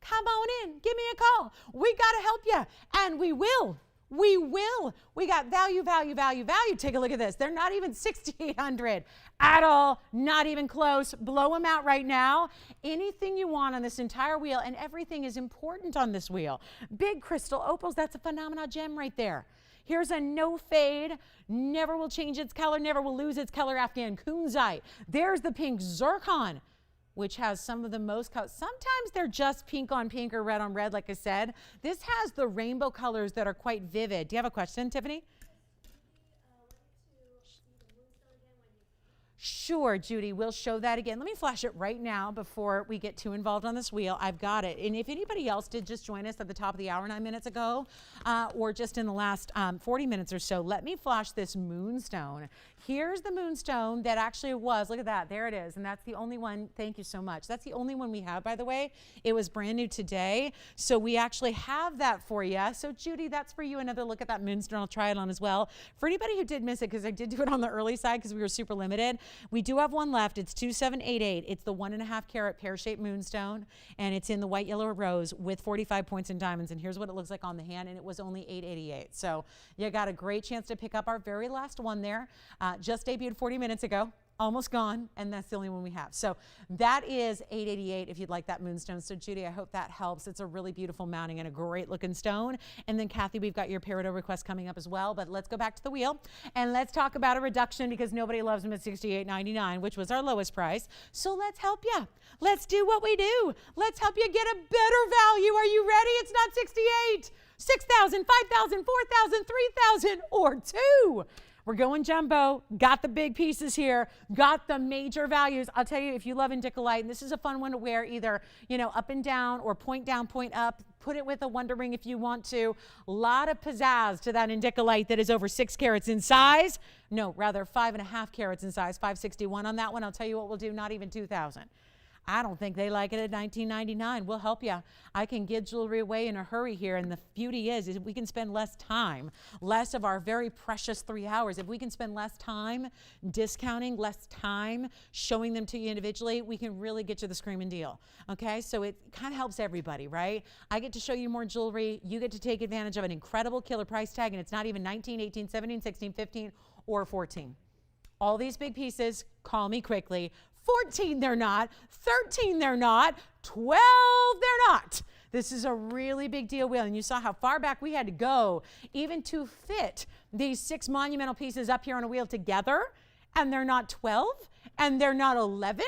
Come on in. Give me a call. We got to help you, and we will. We will. We got value, value, value, value. Take a look at this. They're not even 6,800 at all. Not even close. Blow them out right now. Anything you want on this entire wheel, and everything is important on this wheel. Big crystal opals. That's a phenomenal gem right there. Here's a no fade, never will change its color, never will lose its color Afghan kunzite. There's the pink zircon, which has some of the most colors. Sometimes they're just pink on pink or red on red, like I said. This has the rainbow colors that are quite vivid. Do you have a question, Tiffany? Sure, Judy, we'll show that again. Let me flash it right now before we get too involved on this wheel. I've got it. And if anybody else did just join us at the top of the hour 9 minutes ago, or just in the last 40 minutes or so, let me flash this moonstone. Here's the moonstone that actually was, look at that, there it is. And that's the only one, thank you so much. That's the only one we have, by the way. It was brand new today. So we actually have that for you. So Judy, that's for you. Another look at that moonstone. I'll try it on as well. For anybody who did miss it, because I did do it on the early side because we were super limited, we do have one left. It's 2788. It's the 1.5 carat pear-shaped moonstone, and it's in the white, yellow, rose with 45 points in diamonds. And here's what it looks like on the hand, and it was only $888. So you got a great chance to pick up our very last one there. Just debuted 40 minutes ago. Almost gone, and that's the only one we have. So that is $888 if you'd like that moonstone. So Judy, I hope that helps. It's a really beautiful mounting and a great looking stone. And then Kathy, we've got your peridot request coming up as well. But let's go back to the wheel and let's talk about a reduction because nobody loves them at $68.99, which was our lowest price. So let's help you. Let's do what we do. Let's help you get a better value. Are you ready? It's not 68, 6,000, 5,000, 4,000, 3,000, or 2. We're going jumbo, got the big pieces here, got the major values. I'll tell you, if you love indicolite, and this is a fun one to wear either, you know, up and down or point down, point up, put it with a wonder ring if you want to. A lot of pizzazz to that indicolite that is over 6 carats in size. No, rather 5.5 carats in size, 561 on that one. I'll tell you what we'll do, not even 2,000. I don't think they like it at $19.99. We'll help you. I can give jewelry away in a hurry here, and the beauty is we can spend less time, less of our very precious 3 hours. If we can spend less time discounting, less time showing them to you individually, we can really get you the screaming deal. Okay, so it kind of helps everybody, right? I get to show you more jewelry. You get to take advantage of an incredible killer price tag, and it's not even 19, 18, 17, 16, 15, or 14. All these big pieces, call me quickly. 14 they're not, 13 they're not, 12 they're not. This is a really big deal wheel, and you saw how far back we had to go even to fit these 6 monumental pieces up here on a wheel together, and they're not 12, and they're not 11,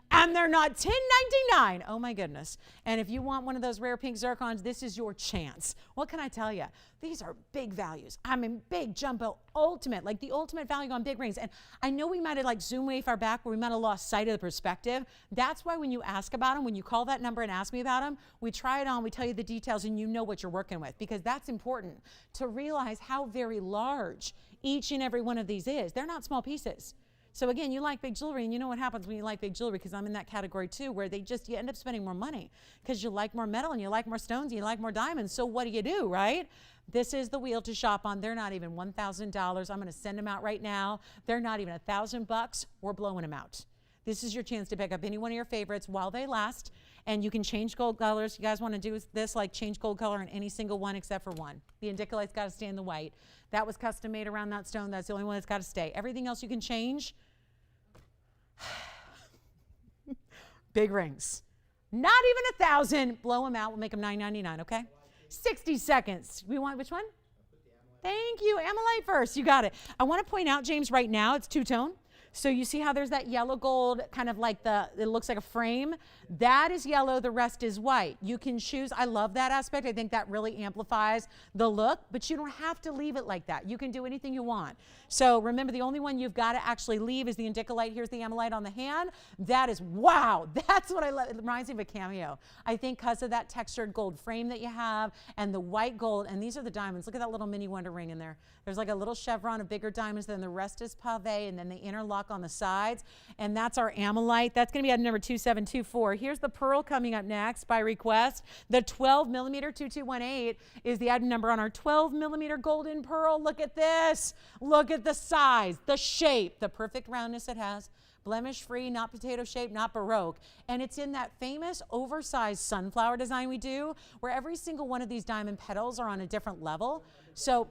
and they're not $10.99. Oh my goodness. And if you want one of those rare pink zircons, this is your chance. What can I tell you? These are big values. I mean, big jumbo, ultimate, like the ultimate value on big rings. And I know we might have like zoomed way far back where we might have lost sight of the perspective. That's why when you ask about them, when you call that number and ask me about them, we try it on, we tell you the details, and you know what you're working with, because that's important to realize how very large each and every one of these is. They're not small pieces. So again, you like big jewelry, and you know what happens when you like big jewelry, because I'm in that category too, where you end up spending more money because you like more metal and you like more stones and you like more diamonds. So what do, right? This is the wheel to shop on. They're not even $1,000. I'm going to send them out right now. They're not even $1,000. We're blowing them out. This is your chance to pick up any one of your favorites while they last, and you can change gold colors. You guys want to do this, like change gold color in any single one except for one. The indicolite's got to stay in the white. That was custom made around that stone. That's the only one that's got to stay. Everything else you can change. Big rings. Not even 1,000. Blow them out. We'll make them $9.99, okay? 60 seconds. We want which one? Thank you. Amylite first. You got it. I want to point out, James, right now it's two-tone. So you see how there's that yellow gold, kind of like it looks like a frame? That is yellow, the rest is white. You can choose. I love that aspect. I think that really amplifies the look, but you don't have to leave it like that. You can do anything you want. So remember, the only one you've got to actually leave is the Indicolite. Here's the Amylite on the hand. That is, wow, that's what I love. It reminds me of a cameo. I think because of that textured gold frame that you have and the white gold, and these are the diamonds. Look at that little mini wonder ring in there. There's like a little chevron of bigger diamonds, then the rest is pave, and then they interlock on the sides, and that's our Amylite. That's going to be at number 2724. Here's the pearl coming up next by request. The 12 millimeter 2218 is the item number on our 12 millimeter golden pearl. Look at this. Look at the size, the shape, the perfect roundness it has. Blemish free, not potato shaped, not Baroque. And it's in that famous oversized sunflower design we do, where every single one of these diamond petals are on a different level. So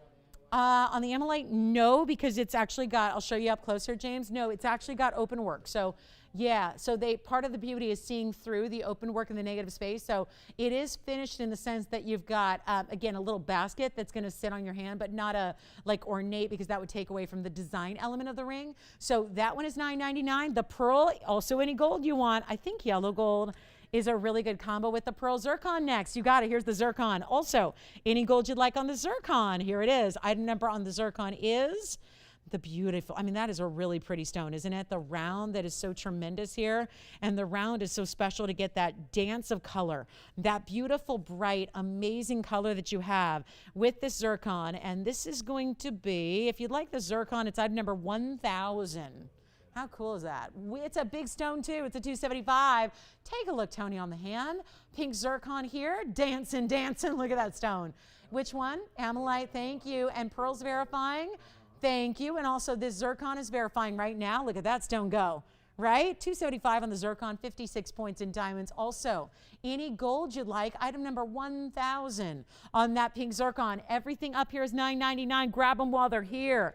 on the Amylite, no, because it's actually got, I'll show you up closer, James. No, it's actually got open work. So yeah, so part of the beauty is seeing through the open work in the negative space. So it is finished in the sense that you've got, again, a little basket that's going to sit on your hand, but not a like ornate, because that would take away from the design element of the ring. So that one is $9.99. The pearl, also any gold you want. I think yellow gold is a really good combo with the pearl. Zircon next. You got it. Here's the zircon. Also, any gold you'd like on the zircon. Here it is. Item number on the zircon is the beautiful, I mean, that is a really pretty stone, isn't it? The round that is so tremendous here, and the round is so special to get that dance of color, that beautiful, bright, amazing color that you have with this zircon. And this is going to be, if you'd like the zircon, it's item number 1000. How cool is that? It's a big stone too. It's a 275. Take a look, Tony, on the hand. Pink zircon here, dancing, dancing. Look at that stone. Which one? Amylite, thank you. And pearls verifying. Thank you. And also this zircon is verifying right now. Look at that stone go, right? 275 on the zircon, 56 points in diamonds. Also, any gold you'd like, item number 1000 on that pink zircon. Everything up here is $9.99. Grab them while they're here.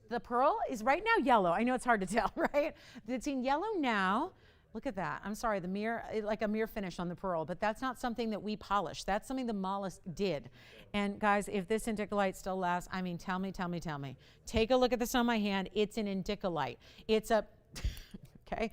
The pearl is right now yellow. I know it's hard to tell, right? It's in yellow now. Look at that. I'm sorry, the mirror, like a mirror finish on the pearl, but that's not something that we polish. That's something the mollusk did. And guys, if this indicolite still lasts, I mean, tell me. Take a look at this on my hand. It's an indicolite. It's a, okay,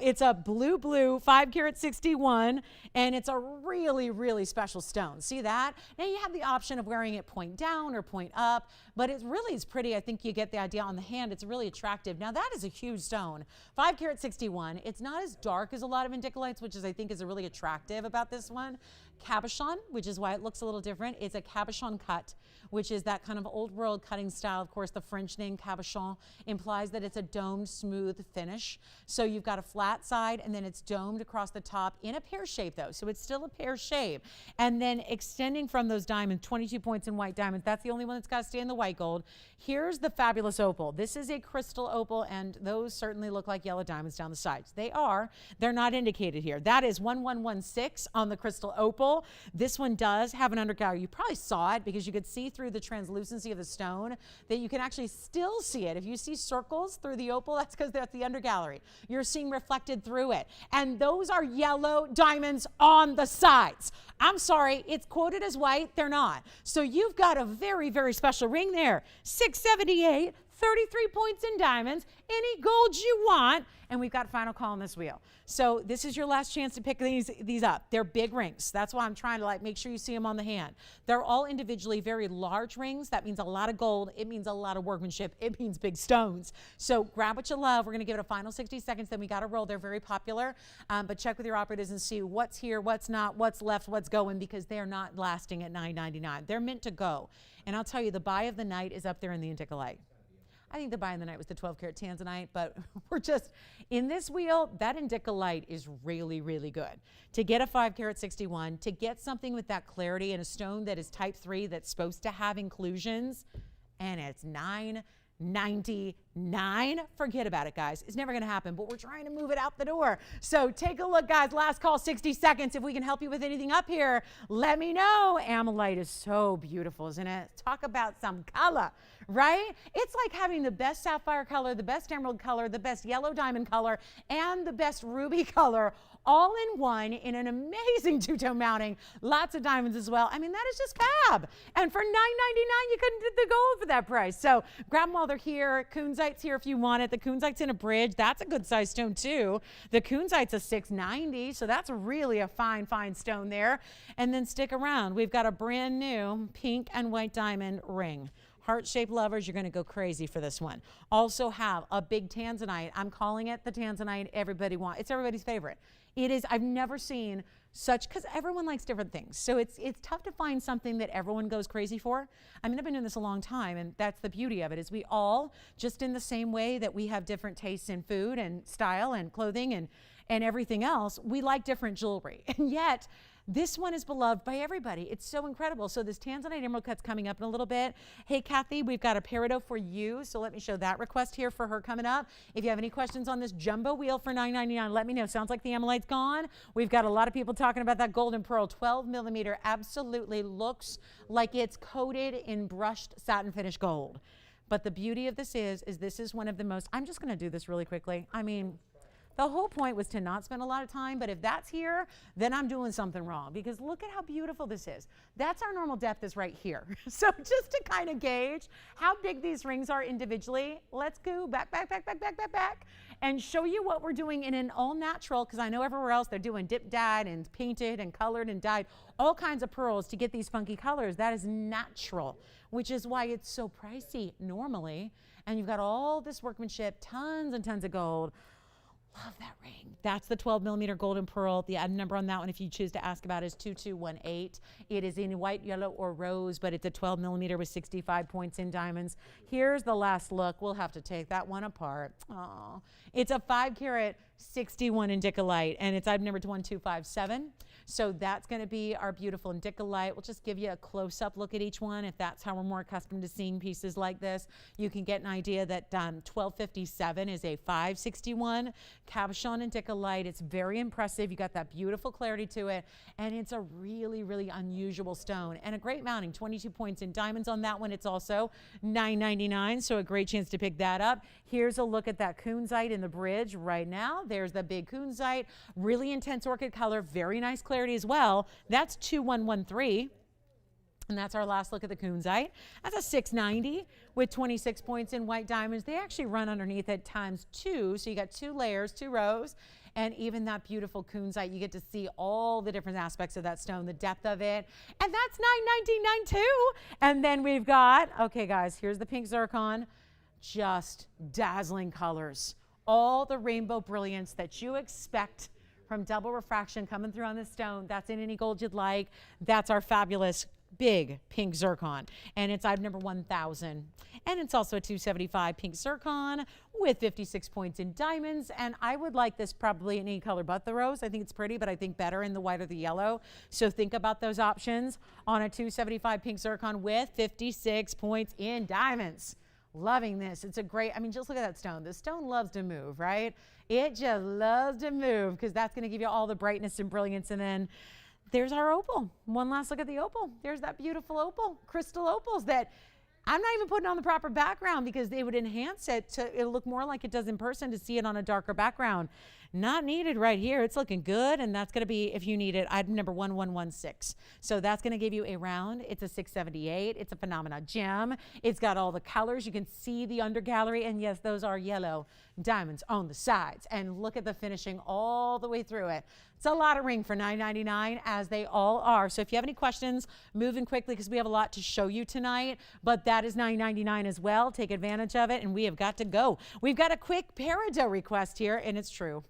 it's a blue, 5 karat 61, and it's a really, really special stone. See that? Now you have the option of wearing it point down or point up, but it really is pretty. I think you get the idea on the hand. It's really attractive. Now that is a huge stone. 5 karat 61. It's not as dark as a lot of indicolites, which is, I think, is really attractive about this one. Cabochon, which is why it looks a little different. It's a cabochon cut, which is that kind of old world cutting style. Of course, the French name cabochon implies that it's a domed, smooth finish. So you've got a flat side, and then it's domed across the top in a pear shape, though. So it's still a pear shape. And then extending from those diamonds, 22 points in white diamonds. That's the only one that's got to stay in the white gold. Here's the fabulous opal. This is a crystal opal, and those certainly look like yellow diamonds down the sides. They are. They're not indicated here. That is 1116 on the crystal opal. This one does have an undergallery. You probably saw it because you could see through the translucency of the stone that you can actually still see it. If you see circles through the opal, that's because that's the undergallery. You're seeing reflected through it. And those are yellow diamonds on the sides. I'm sorry, it's quoted as white. They're not. So you've got a very, very special ring there. 678. 33 points in diamonds, any gold you want, and we've got final call on this wheel. So this is your last chance to pick these up. They're big rings. That's why I'm trying to make sure you see them on the hand. They're all individually very large rings. That means a lot of gold. It means a lot of workmanship. It means big stones. So grab what you love. We're going to give it a final 60 seconds, then we got to roll. They're very popular, but check with your operators and see what's here, what's not, what's left, what's going, because they're not lasting at $9.99. They're meant to go. And I'll tell you, the buy of the night is up there in the indicolite. I think the buy in the night was the 12 karat tanzanite, but we're just, in this wheel, that indicolite is really, really good. To get a 5 karat 61, to get something with that clarity and a stone that is type 3 that's supposed to have inclusions, and it's $9.99. Forget about it, guys. It's never going to happen, but we're trying to move it out the door. So take a look, guys. Last call, 60 seconds. If we can help you with anything up here, let me know. Amylite is so beautiful, isn't it? Talk about some color, right? It's like having the best sapphire color, the best emerald color, the best yellow diamond color, and the best ruby color all in one in an amazing two-tone mounting. Lots of diamonds as well. I mean, that is just fab. And for $9.99, you couldn't get the gold for that price. So grab them while they're here. Kunzite's here if you want it. The kunzite's in a bridge. That's a good size stone too. The kunzite's a $6.90, so that's really a fine, fine stone there. And then stick around. We've got a brand new pink and white diamond ring. Heart-shaped lovers, you're going to go crazy for this one. Also have a big tanzanite. I'm calling it the tanzanite everybody wants. It's everybody's favorite. It is, I've never seen such, because everyone likes different things. So it's tough to find something that everyone goes crazy for. I mean, I've been doing this a long time, and that's the beauty of it, is we all, just in the same way that we have different tastes in food and style and clothing and everything else, we like different jewelry. And yet, this one is beloved by everybody. It's so incredible. So this Tanzanite emerald cut's coming up in a little bit. Hey, Kathy, we've got a peridot for you. So let me show that request here for her coming up. If you have any questions on this jumbo wheel for $9.99, let me know. Sounds like the amolite's gone. We've got a lot of people talking about that golden pearl. 12 millimeter absolutely looks like it's coated in brushed satin finish gold. But the beauty of this is this is one of the most, I'm just going to do this really quickly. I mean, the whole point was to not spend a lot of time, but if that's here, then I'm doing something wrong, because look at how beautiful this is. That's our normal depth is right here. So just to kind of gauge how big these rings are individually, let's go back, and show you what we're doing in an all natural, because I know everywhere else they're doing dip dyed and painted and colored and dyed, all kinds of pearls to get these funky colors. That is natural, which is why it's so pricey normally. And you've got all this workmanship, tons and tons of gold. Love that ring. That's the 12 millimeter golden pearl. The item number on that one, if you choose to ask about, is 2218. It is in white, yellow, or rose, but it's a 12 millimeter with 65 points in diamonds. Here's the last look. We'll have to take that one apart. Oh, it's a 5 carat 61 indicolite, and it's item number 1257. So that's going to be our beautiful indicolite. We'll just give you a close-up look at each one. If that's how we're more accustomed to seeing pieces like this, you can get an idea that 1257 is a 561 cabochon indicolite. It's very impressive. You got that beautiful clarity to it, and it's a really, really unusual stone and a great mounting. 22 points in diamonds on that one. It's also $9.99, so a great chance to pick that up. Here's a look at that kunzite in the bridge right now. There's the big kunzite, really intense orchid color, very nice clarity as well. That's 2113. And that's our last look at the kunzite. That's a $6.90 with 26 points in white diamonds. They actually run underneath it times 2. So you got 2 layers, 2 rows. And even that beautiful kunzite, you get to see all the different aspects of that stone, the depth of it. And that's $9.99 too. And then we've got, okay guys, here's the pink zircon. Just dazzling colors. All the rainbow brilliance that you expect from double refraction coming through on this stone. That's in any gold you'd like. That's our fabulous big pink zircon, and it's item number 1000. And it's also a 275 pink zircon with 56 points in diamonds. And I would like this probably in any color but the rose. I think it's pretty, but I think better in the white or the yellow. So think about those options on a 275 pink zircon with 56 points in diamonds. Loving this. It's a great, I mean, just look at that stone. The stone loves to move, right? It just loves to move, because that's going to give you all the brightness and brilliance. And then there's our opal. One last look at the opal. There's that beautiful opal, crystal opals that I'm not even putting on the proper background, because they would enhance it to it'll look more like it does in person to see it on a darker background. Not needed right here. It's looking good, and that's going to be, if you need it, item number 1116. So that's going to give you a round. It's a 678. It's a Phenomena gem. It's got all the colors. You can see the under gallery, and yes, those are yellow diamonds on the sides. And look at the finishing all the way through it. It's a lot of ring for $9.99, as they all are. So if you have any questions, moving quickly, because we have a lot to show you tonight, but that is $9.99 as well. Take advantage of it, and we have got to go. We've got a quick peridot request here, and it's true.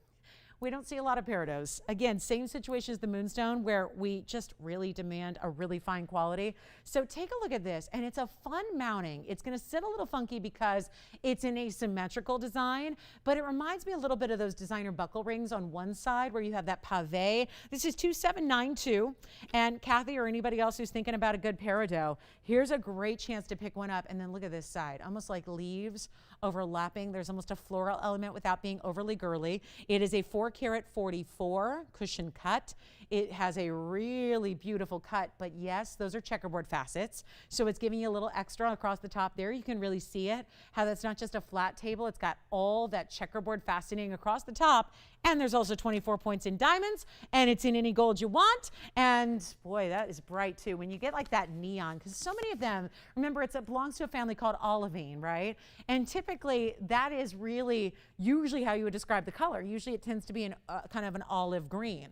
We don't see a lot of peridots. Again, same situation as the moonstone, where we just really demand a really fine quality. So take a look at this, and it's a fun mounting. It's going to sit a little funky because it's an asymmetrical design, but it reminds me a little bit of those designer buckle rings on one side where you have that pave. This is 2792, and Kathy or anybody else who's thinking about a good peridot, here's a great chance to pick one up. And then look at this side, almost like leaves overlapping. There's almost a floral element without being overly girly. It is a 4 carat 44 cushion cut. It has a really beautiful cut, but yes, those are checkerboard facets. So it's giving you a little extra across the top there. You can really see it, how that's not just a flat table. It's got all that checkerboard faceting across the top. And there's also 24 points in diamonds, and it's in any gold you want. And boy, that is bright too. When you get like that neon, because so many of them, remember, it belongs to a family called olivine, right? And typically that is really usually how you would describe the color. Usually it tends to be kind of an olive green.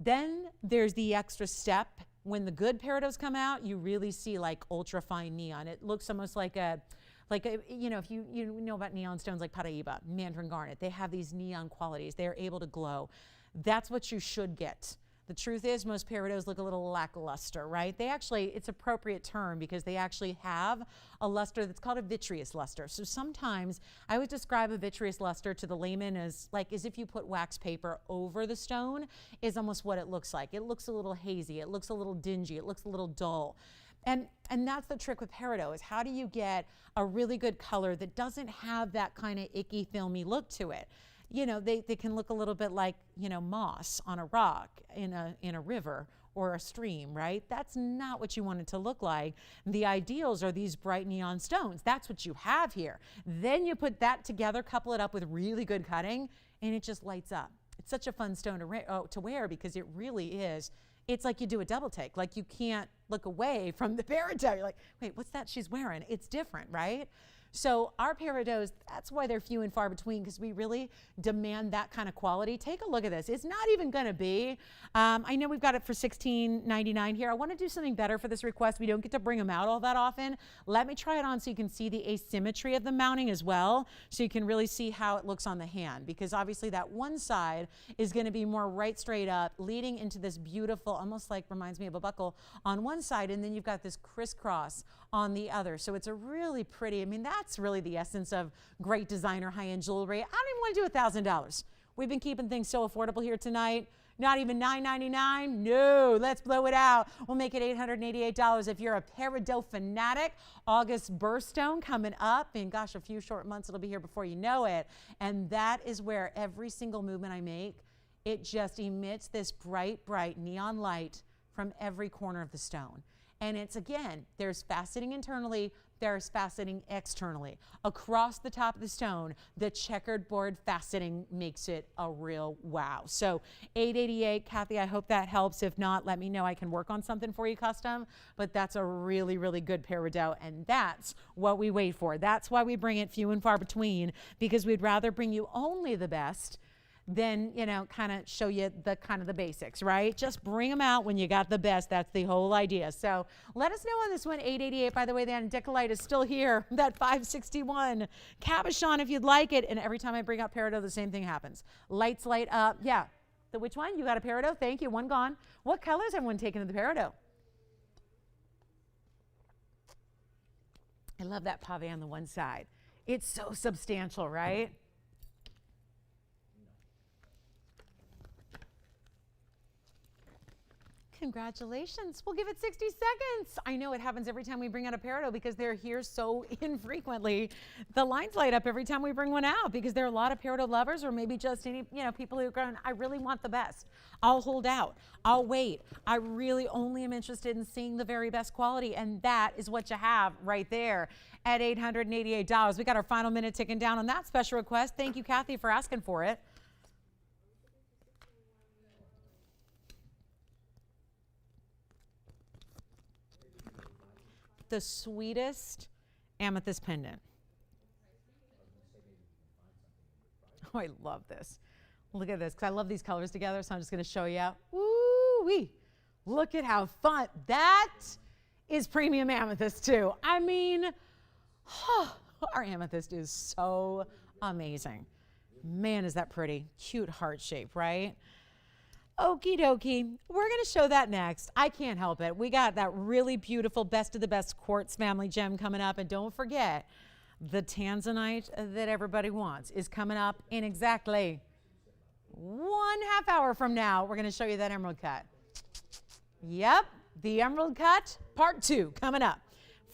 Then there's the extra step. When the good peridots come out, you really see like ultra fine neon. It looks almost like a, you know, if you know about neon stones like Paraíba, mandarin garnet, they have these neon qualities. They're able to glow. That's what you should get. The truth is, most peridots look a little lackluster, right? They actually, it's an appropriate term because they actually have a luster that's called a vitreous luster. So sometimes I would describe a vitreous luster to the layman as if you put wax paper over the stone, is almost what it looks like. It looks a little hazy, it looks a little dingy, it looks a little dull. And that's the trick with peridot, is how do you get a really good color that doesn't have that kind of icky, filmy look to it? You know, they can look a little bit like, you know, moss on a rock in a river or a stream, right? That's not what you want it to look like. The ideals are these bright neon stones. That's what you have here. Then you put that together, couple it up with really good cutting, and it just lights up. It's such a fun stone to wear because it really is. It's like you do a double take. Like you can't look away from the peridot. You're like, wait, what's that she's wearing? It's different, right? So our peridots, that's why they're few and far between, because we really demand that kind of quality. Take a look at this. It's not even going to be, I know we've got it for $16.99 here. I want to do something better for this request. We don't get to bring them out all that often. Let me try it on so you can see the asymmetry of the mounting as well, so you can really see how it looks on the hand, because obviously that one side is going to be more right straight up, leading into this beautiful, almost like reminds me of a buckle on one side, and then you've got this crisscross on the other. So it's a really pretty, I mean, that's really the essence of great designer high-end jewelry. I don't even want to do $1,000. We've been keeping things so affordable here tonight. Not even $9.99. No, let's blow it out. We'll make it $888 if you're a peridot fanatic. August birthstone coming up. And gosh, a few short months, it'll be here before you know it. And that is where every single movement I make, it just emits this bright, bright neon light from every corner of the stone. And it's, again, there's faceting internally, there's faceting externally. Across the top of the stone, the checkered board faceting makes it a real wow. So $888, Kathy, I hope that helps. If not, let me know. I can work on something for you custom. But that's a really, really good peridot, and that's what we wait for. That's why we bring it few and far between, because we'd rather bring you only the best then, you know, kind of show you the kind of the basics, right? Just bring them out when you got the best. That's the whole idea. So let us know on this one. $888. By the way, the Andicolite is still here. That $561 cabochon if you'd like it. And every time I bring up peridot, the same thing happens. Lights light up. Yeah. The which one? You got a peridot? Thank you. One gone. What colors have everyone taken to the peridot? I love that pave on the one side. It's so substantial, right? Congratulations. We'll give it 60 seconds. I know it happens every time we bring out a peridot because they're here so infrequently. The lines light up every time we bring one out because there are a lot of peridot lovers, or maybe just any, you know, people who are going, I really want the best. I'll hold out. I'll wait. I really only am interested in seeing the very best quality, and that is what you have right there at $888. We got our final minute ticking down on that special request. Thank you, Kathy, for asking for it. The sweetest amethyst pendant. Oh, I love this. Look at this, because I love these colors together, so I'm just going to show you out. Woo-wee. Look at how fun. That is premium amethyst, too. I mean, our amethyst is so amazing. Man, is that pretty. Cute heart shape, right? Okie dokie. We're going to show that next. I can't help it. We got that really beautiful best of the best quartz family gem coming up. And don't forget, the tanzanite that everybody wants is coming up in exactly 1/2 hour from now. We're going to show you that emerald cut. Yep, the emerald cut part 2 coming up.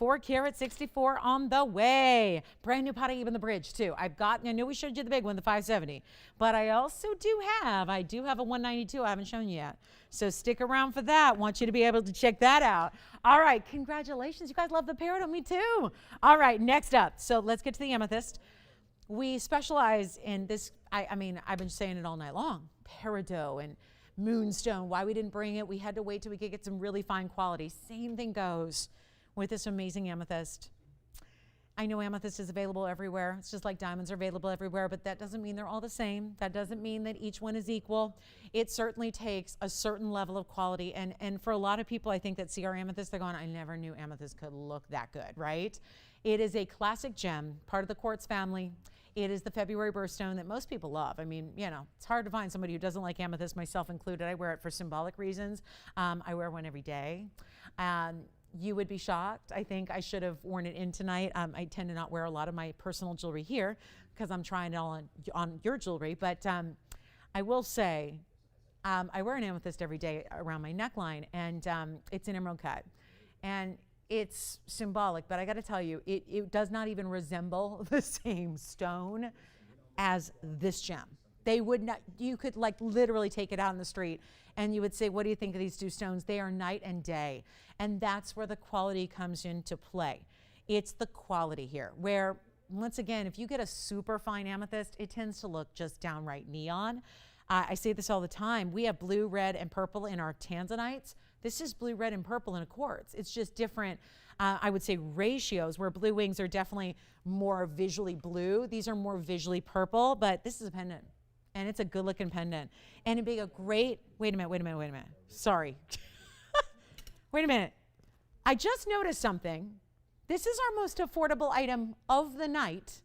4 carat 64 on the way. Brand new potting even the bridge too. I knew we showed you the big one, the 570, but I also do have a 192 I haven't shown you yet. So stick around for that. Want you to be able to check that out. All right, congratulations. You guys love the peridot, me too. All right, next up. So let's get to the amethyst. We specialize in this, I mean, I've been saying it all night long, peridot and moonstone. Why we didn't bring it, we had to wait till we could get some really fine quality. Same thing goes with this amazing amethyst. I know amethyst is available everywhere. It's just like diamonds are available everywhere, but that doesn't mean they're all the same. That doesn't mean that each one is equal. It certainly takes a certain level of quality. And for a lot of people, I think that see our amethyst, they're going, I never knew amethyst could look that good, right? It is a classic gem, part of the quartz family. It is the February birthstone that most people love. I mean, you know, it's hard to find somebody who doesn't like amethyst, myself included. I wear it for symbolic reasons. I wear one every day. You would be shocked. I think I should have worn it in tonight. I tend to not wear a lot of my personal jewelry here because I'm trying it all on your jewelry. But I will say, I wear an amethyst every day around my neckline, and it's an emerald cut. And it's symbolic, but I got to tell you, it does not even resemble the same stone as this gem. They would not, you could like literally take it out in the street and you would say, what do you think of these two stones? They are night and day. And that's where the quality comes into play. It's the quality here, where once again, if you get a super fine amethyst, it tends to look just downright neon. I say this all the time. We have blue, red, and purple in our tanzanites. This is blue, red, and purple in a quartz. It's just different, I would say, ratios, where blue wings are definitely more visually blue. These are more visually purple, but this is a pendant. And it's a good looking pendant. And it'd be a great, wait a minute. Sorry. Wait a minute. I just noticed something. This is our most affordable item of the night.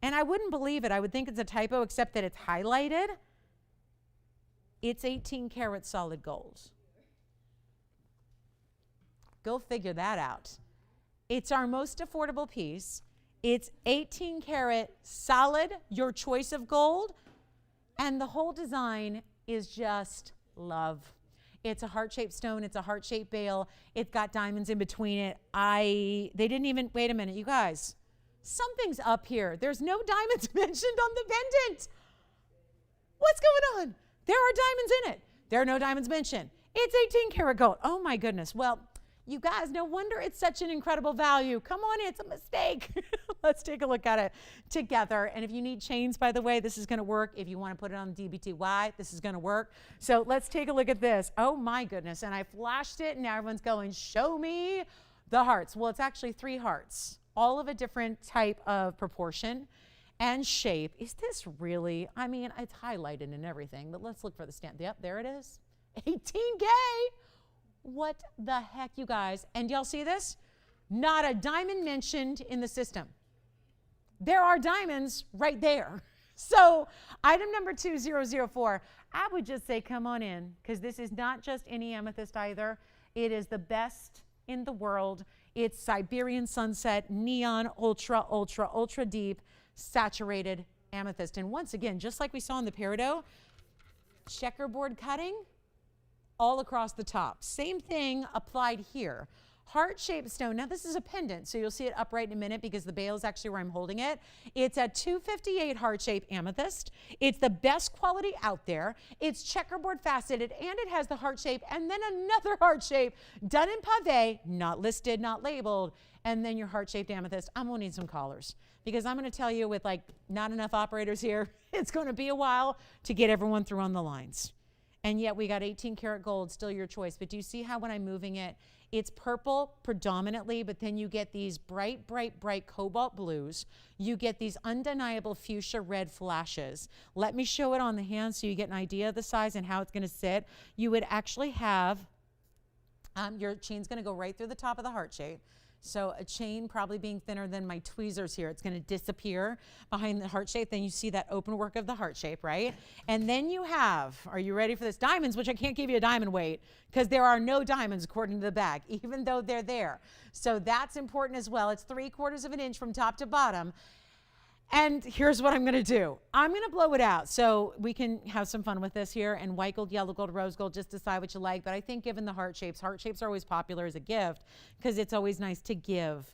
And I wouldn't believe it. I would think it's a typo, except that it's highlighted. It's 18 karat solid gold. Go figure that out. It's our most affordable piece. It's 18 karat solid, your choice of gold. And the whole design is just love. It's a heart-shaped stone. It's a heart-shaped bale. It's got diamonds in between it. They didn't even, wait a minute, you guys. Something's up here. There's no diamonds mentioned on the pendant. What's going on? There are diamonds in it. There are no diamonds mentioned. It's 18 karat gold. Oh my goodness. Well, you guys, no wonder it's such an incredible value. Come on, it's a mistake. Let's take a look at it together. And if you need chains, by the way, this is going to work. If you want to put it on the DBTY, this is going to work. So let's take a look at this. Oh my goodness. And I flashed it and now everyone's going, show me the hearts. Well, it's actually 3 hearts, all of a different type of proportion and shape. Is this really, I mean, it's highlighted and everything, but let's look for the stamp. Yep, there it is. 18K. What the heck, you guys? And y'all see this? Not a diamond mentioned in the system. There are diamonds right there. So item number 2004, I would just say come on in, because this is not just any amethyst either. It is the best in the world. It's Siberian sunset, neon, ultra, ultra, ultra deep, saturated amethyst. And once again, just like we saw in the peridot, checkerboard cutting all across the top. Same thing applied here. Heart-shaped stone. Now this is a pendant, so you'll see it upright in a minute because the bale is actually where I'm holding it. It's a 258 heart-shaped amethyst. It's the best quality out there. It's checkerboard faceted, and it has the heart shape, and then another heart shape done in pave, not listed, not labeled, and then your heart-shaped amethyst. I'm gonna need some collars because I'm gonna tell you, with like not enough operators here, it's gonna be a while to get everyone through on the lines. And yet we got 18 karat gold, still your choice. But do you see how when I'm moving it, it's purple predominantly, but then you get these bright, bright, bright cobalt blues. You get these undeniable fuchsia red flashes. Let me show it on the hand so you get an idea of the size and how it's gonna sit. You would actually have, your chain's gonna go right through the top of the heart shape. So a chain probably being thinner than my tweezers here, it's gonna disappear behind the heart shape. Then you see that open work of the heart shape, right? And then you have, are you ready for this? Diamonds, which I can't give you a diamond weight because there are no diamonds according to the bag, even though they're there. So that's important as well. It's 3/4 of an inch from top to bottom. And here's what I'm going to do. I'm going to blow it out so we can have some fun with this here. And white gold, yellow gold, rose gold, just decide what you like. But I think given the heart shapes are always popular as a gift because it's always nice to give.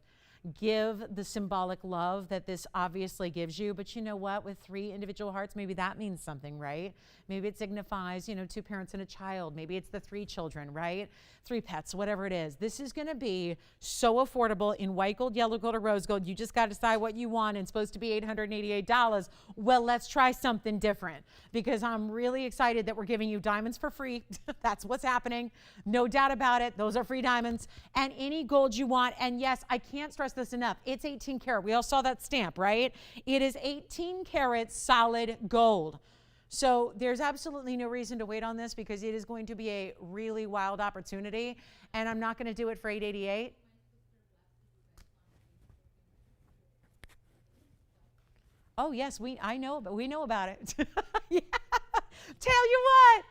Give the symbolic love that this obviously gives you. But you know what? With 3 individual hearts, maybe that means something, right? Maybe it signifies, 2 parents and a child. Maybe it's the 3 children, right? 3 pets, whatever it is. This is going to be so affordable in white gold, yellow gold, or rose gold. You just got to decide what you want. And it's supposed to be $888. Well, let's try something different because I'm really excited that we're giving you diamonds for free. That's what's happening. No doubt about it. Those are free diamonds and any gold you want. And yes, I can't stress this enough. It's 18 karat. We all saw that stamp, right? It is 18 karat solid gold. So there's absolutely no reason to wait on this because it is going to be a really wild opportunity. And I'm not going to do it for $888. Oh yes, we know about it. Yeah. Tell you what,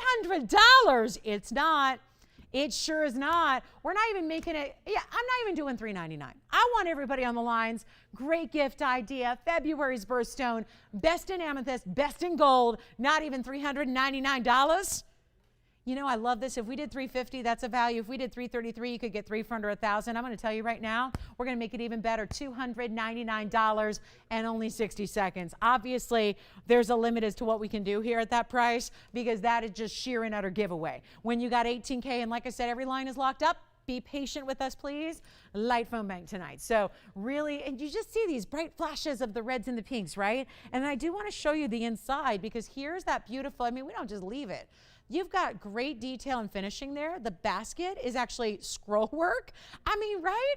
$7,654,300. It's not. It sure is not. We're not even making it. Yeah, I'm not even doing $399. I want everybody on the lines. Great gift idea. February's birthstone. Best in amethyst. Best in gold. Not even $399. I love this. If we did $350, that's a value. If we did $333, you could get 3 for under $1,000. I'm going to tell you right now, we're going to make it even better. $299 and only 60 seconds. Obviously, there's a limit as to what we can do here at that price because that is just sheer and utter giveaway. When you got 18K, and like I said, every line is locked up. Be patient with us, please. Light phone bank tonight. So really, and you just see these bright flashes of the reds and the pinks, right? And I do want to show you the inside because here's that beautiful, we don't just leave it. You've got great detail and finishing there. The basket is actually scroll work. Right?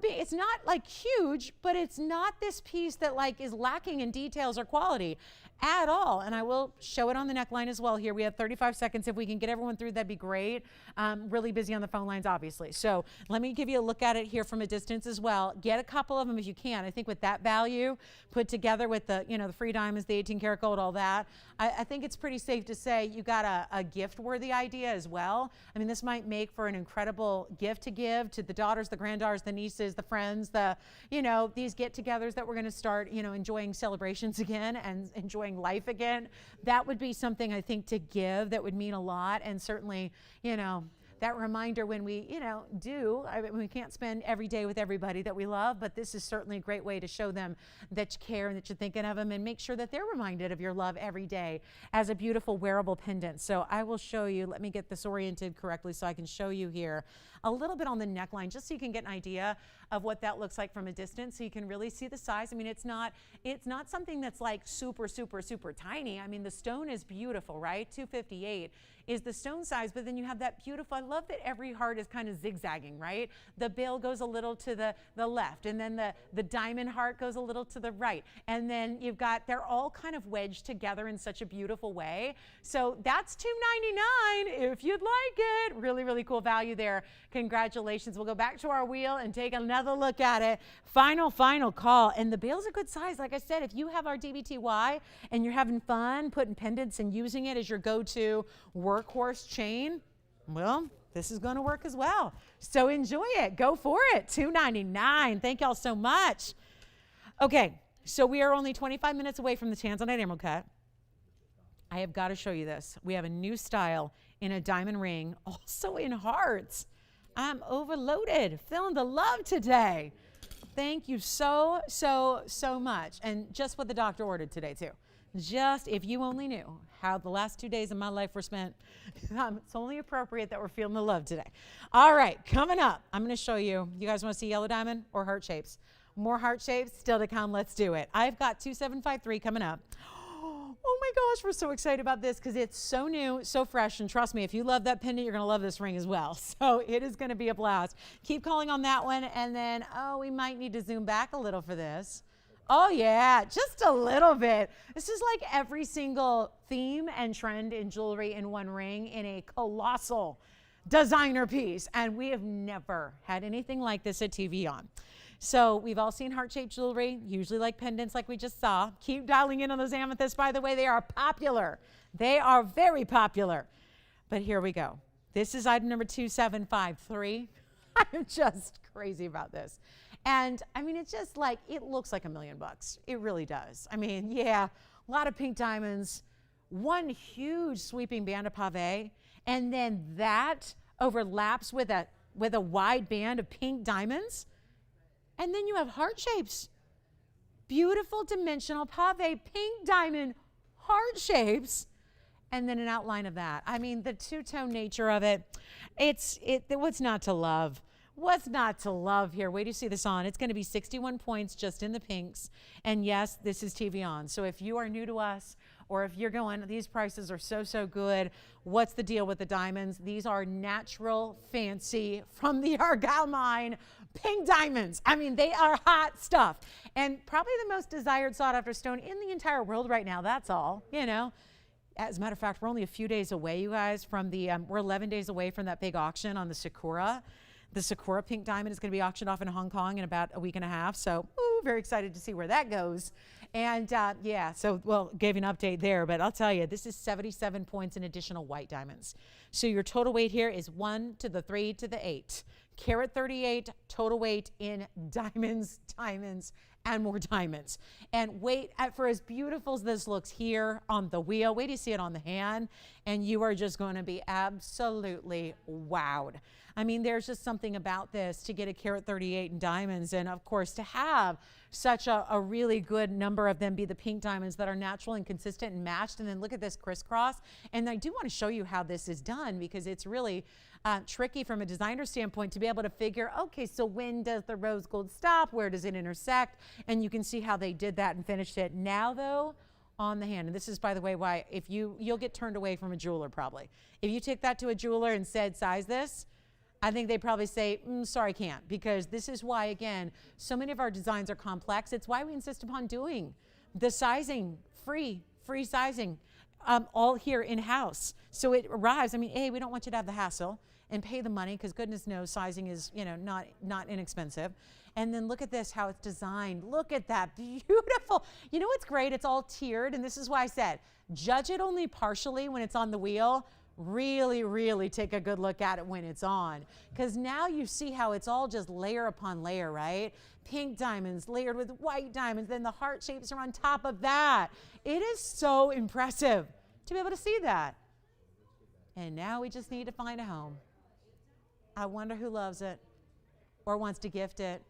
It's not like huge, but it's not this piece that is lacking in details or quality at all. And I will show it on the neckline as well here. We have 35 seconds. If we can get everyone through, that'd be great. Really busy on the phone lines, obviously. So let me give you a look at it here from a distance as well. Get a couple of them if you can. I think with that value put together with the, the free diamonds, the 18 karat gold, all that, I think it's pretty safe to say you got a gift-worthy idea as well. This might make for an incredible gift to give to the daughters, the granddaughters, the nieces, the friends, these get-togethers that we're going to start, enjoying celebrations again and enjoying life again. That would be something I think to give that would mean a lot. And certainly, that reminder when we, we can't spend every day with everybody that we love, but this is certainly a great way to show them that you care and that you're thinking of them and make sure that they're reminded of your love every day as a beautiful wearable pendant. So I will show you, let me get this oriented correctly so I can show you here a little bit on the neckline, just so you can get an idea of what that looks like from a distance so you can really see the size. It's not something that's like super, super, super tiny. The stone is beautiful, right? 258 is the stone size, but then you have that beautiful, I love that every heart is kind of zigzagging, right? The bail goes a little to the left, and then the diamond heart goes a little to the right. And then they're all kind of wedged together in such a beautiful way. So that's $299 if you'd like it. Really, really cool value there. Congratulations. We'll go back to our wheel and take another look at it. Final call. And the bail's a good size. Like I said, if you have our DBTY and you're having fun putting pendants and using it as your go-to workhorse chain, well, this is going to work as well. So enjoy it. Go for it. $299. Thank y'all so much. Okay, so we are only 25 minutes away from the Tanzanite Emerald Cut. I have got to show you this. We have a new style in a diamond ring, also in hearts. I'm overloaded. Feeling the love today. Thank you so, so, so much. And just what the doctor ordered today, too. Just if you only knew how the last 2 days of my life were spent, it's only appropriate that we're feeling the love today. All right, coming up, I'm going to show you. You guys want to see yellow diamond or heart shapes? More heart shapes still to come. Let's do it. I've got 2753 coming up. Oh my gosh, we're so excited about this because it's so new, so fresh, and trust me, if you love that pendant, you're going to love this ring as well. So it is going to be a blast. Keep calling on that one, and then, we might need to zoom back a little for this. Oh yeah, just a little bit. This is like every single theme and trend in jewelry in one ring in a colossal designer piece, and we have never had anything like this at TVON. So we've all seen heart-shaped jewelry, usually like pendants like we just saw. Keep dialing in on those amethysts, by the way. They are popular. They are very popular. But here we go. This is item number 2753. I'm just crazy about this. And I mean, it's just like, it looks like $1 million. It really does. I mean, yeah, a lot of pink diamonds, one huge sweeping band of pave, and then that overlaps with a wide band of pink diamonds. And then you have heart shapes. Beautiful dimensional pave, pink diamond heart shapes, and then an outline of that. I mean, the two-tone nature of it, what's not to love? What's not to love here? Wait till you see this on. It's going to be 61 points just in the pinks. And yes, this is TVON. So if you are new to us, or if you're going, these prices are so good, what's the deal with the diamonds? These are natural, fancy, from the Argyle mine, pink diamonds. I mean, they are hot stuff. And probably the most desired, sought-after stone in the entire world right now. That's all, you know. As a matter of fact, we're only a few days away, you guys, from the, we're 11 days away from that big auction on the Sakura. The Sakura pink diamond is going to be auctioned off in Hong Kong in about a week and a half. So, very excited to see where that goes. And yeah, so, well, gave you an update there, but I'll tell you, this is 77 points in additional white diamonds. So your total weight here is 1 to the 3 to the 8. Carat 38 total weight in diamonds, and more diamonds. And wait, for as beautiful as this looks here on the wheel, wait till you see it on the hand, and you are just going to be absolutely wowed. I mean, there's just something about this to get a carat 38 in diamonds, and of course to have such a really good number of them be the pink diamonds that are natural and consistent and matched. And then look at this crisscross. And I do want to show you how this is done, because it's really tricky from a designer standpoint to be able to figure, okay, so when does the rose gold stop? Where does it intersect? And you can see how they did that and finished it. Now though, on the hand, and this is, by the way, why if you'll get turned away from a jeweler probably. If you take that to a jeweler and said, size this, I think they probably say, sorry, can't, because this is why, again, so many of our designs are complex. It's why we insist upon doing the sizing, free sizing, all here in-house. So it arrives, I mean, A, we don't want you to have the hassle and pay the money, because goodness knows sizing is, you know, not inexpensive. And then look at this, how it's designed. Look at that, beautiful. You know what's great? It's all tiered, and this is why I said, judge it only partially when it's on the wheel. Really take a good look at it when it's on, because now you see how it's all just layer upon layer, right? Pink diamonds layered with white diamonds, then the heart shapes are on top of that. It is so impressive to be able to see that. And now we just need to find a home. I wonder who loves it, or wants to gift it,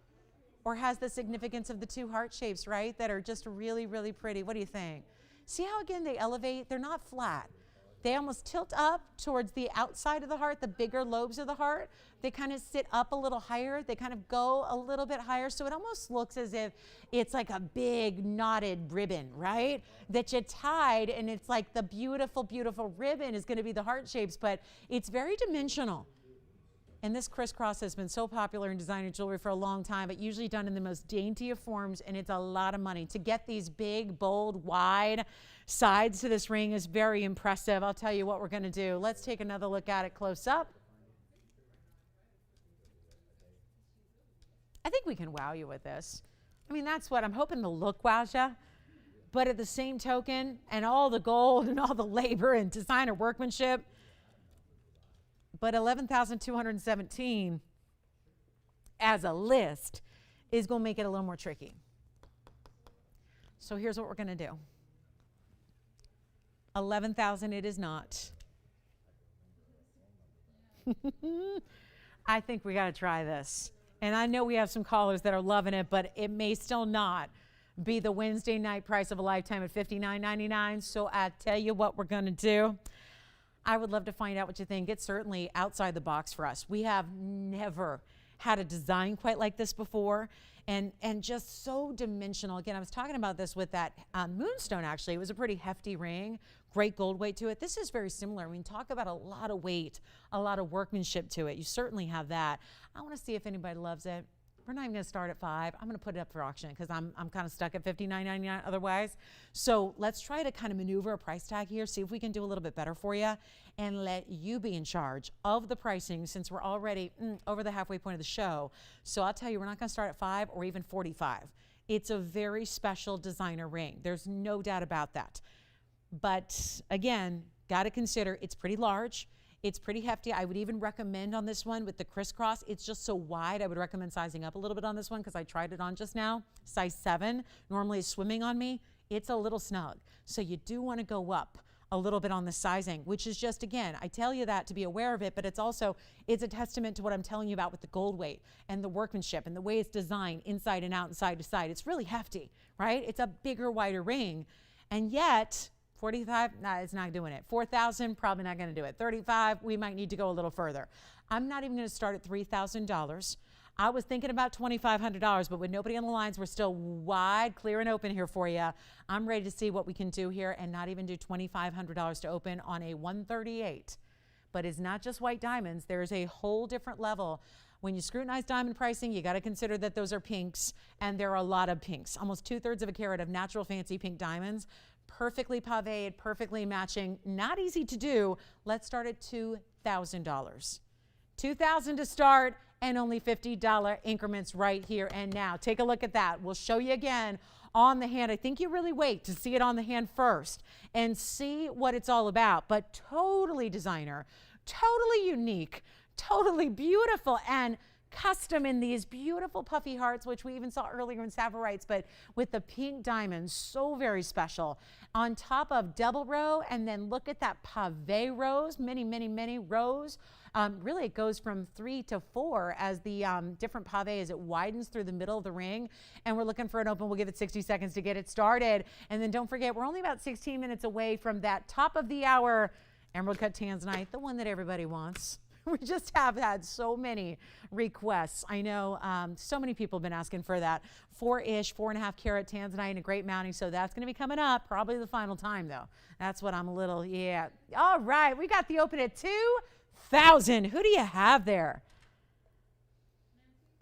or has the significance of the two heart shapes, right, that are just really pretty. What do you think? See how, again, they elevate? They're not flat. They almost tilt up towards the outside of the heart, the bigger lobes of the heart. They kind of sit up a little higher. They kind of go a little bit higher. So it almost looks as if it's like a big knotted ribbon, right? That you tied, and it's like the beautiful ribbon is going to be the heart shapes, but it's very dimensional. And this crisscross has been so popular in designer jewelry for a long time, but usually done in the most dainty of forms, and it's a lot of money. To get these big, bold, wide sides to this ring is very impressive. I'll tell you what we're going to do. Let's take another look at it close up. I think we can wow you with this. I mean, that's what I'm hoping the look wows you. But at the same token, and all the gold and all the labor and designer workmanship, but 11,217 as a list is going to make it a little more tricky. So here's what we're going to do. 11,000 it is not. I think we got to try this. And I know we have some callers that are loving it, but it may still not be the Wednesday night price of a lifetime at $59.99. So I tell you what we're going to do. I would love to find out what you think. It's certainly outside the box for us. We have never had a design quite like this before, and just so dimensional. Again, I was talking about this with that moonstone, actually. It was a pretty hefty ring, great gold weight to it. This is very similar. I mean, talk about a lot of weight, a lot of workmanship to it. You certainly have that. I want to see if anybody loves it. We're not even going to start at $5. I'm going to put it up for auction because I'm kind of stuck at $59.99 otherwise. So let's try to kind of maneuver a price tag here, see if we can do a little bit better for you, and let you be in charge of the pricing since we're already over the halfway point of the show. So I'll tell you, we're not going to start at $5 or even $45. It's a very special designer ring. There's no doubt about that. But again, got to consider it's pretty large. It's pretty hefty. I would even recommend on this one with the crisscross, it's just so wide. I would recommend sizing up a little bit on this one because I tried it on just now. Size 7, normally is swimming on me. It's a little snug. So you do want to go up a little bit on the sizing, which is just, again, I tell you that to be aware of it, but it's a testament to what I'm telling you about with the gold weight and the workmanship and the way it's designed inside and out and side to side. It's really hefty, right? It's a bigger, wider ring. And yet, 45, nah, it's not doing it. 4,000, probably not going to do it. 35, we might need to go a little further. I'm not even going to start at $3,000. I was thinking about $2,500, but with nobody on the lines, we're still wide, clear, and open here for you. I'm ready to see what we can do here and not even do $2,500 to open on a 138. But it's not just white diamonds. There's a whole different level. When you scrutinize diamond pricing, you got to consider that those are pinks, and there are a lot of pinks. Almost 2/3 of a carat of natural fancy pink diamonds, perfectly pavéed, perfectly matching, not easy to do. Let's start at $2,000. $2,000 to start, and only $50 increments right here and now. Take a look at that. We'll show you again on the hand. I think you really wait to see it on the hand first and see what it's all about. But totally designer, totally unique, totally beautiful, and custom in these beautiful puffy hearts, which we even saw earlier in Savorites, but with the pink diamonds, so very special. On top of double row, and then look at that pavé rose, many, many, many rows. Really, it goes from 3 to 4 as the different pavé as it widens through the middle of the ring. And we're looking for an open. We'll give it 60 seconds to get it started. And then don't forget, we're only about 16 minutes away from that top of the hour emerald cut tanzanite, the one that everybody wants. We just have had so many requests. I know so many people have been asking for that 4-ish, 4.5 carat tanzanite and a great mounting. So that's going to be coming up, probably the final time though. That's what I'm a little, yeah. All right, we got the open at 2,000. Who do you have there?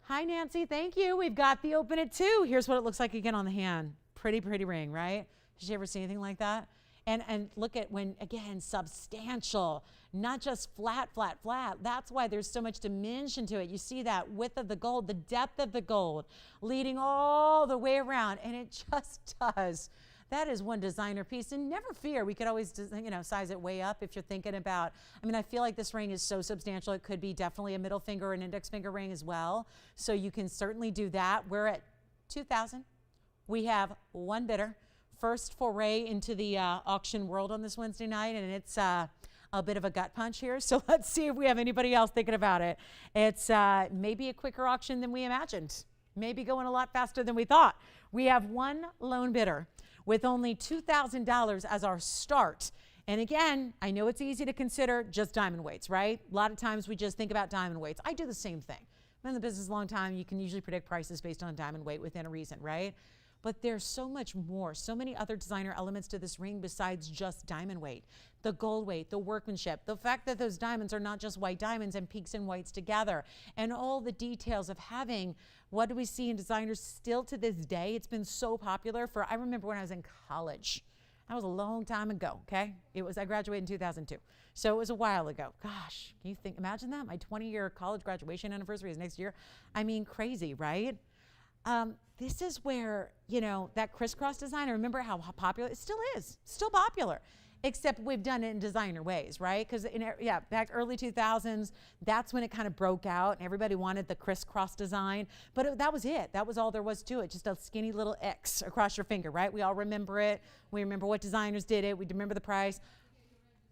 Hi, Nancy. Thank you. We've got the open at 2. Here's what it looks like again on the hand. Pretty, pretty ring, right? Did you ever see anything like that? And look at when, again, substantial, not just flat, flat, flat. That's why there's so much dimension to it. You see that width of the gold, the depth of the gold, leading all the way around, and it just does. That is one designer piece, and never fear. We could always, size it way up if you're thinking about, I feel like this ring is so substantial. It could be definitely a middle finger and index finger ring as well. So you can certainly do that. We're at 2,000. We have one bidder. First foray into the auction world on this Wednesday night, and it's a bit of a gut punch here. So let's see if we have anybody else thinking about it. It's maybe a quicker auction than we imagined. Maybe going a lot faster than we thought. We have one lone bidder with only $2,000 as our start. And again, I know it's easy to consider just diamond weights, right? A lot of times we just think about diamond weights. I do the same thing. I've been in the business a long time. You can usually predict prices based on diamond weight within a reason, right? But there's so much more, so many other designer elements to this ring besides just diamond weight. The gold weight, the workmanship, the fact that those diamonds are not just white diamonds and pinks and whites together, and all the details of having, what do we see in designers still to this day? It's been so popular I remember when I was in college. That was a long time ago, okay? I graduated in 2002. So it was a while ago. Gosh, can you imagine that? My 20-year college graduation anniversary is next year. Crazy, right? This is where, that crisscross design, I remember how popular, it still is, still popular, except we've done it in designer ways, right? Because, back early 2000s, that's when it kind of broke out and everybody wanted the crisscross design. But that was it. That was all there was to it, just a skinny little X across your finger, right? We all remember it. We remember what designers did it. We remember the price.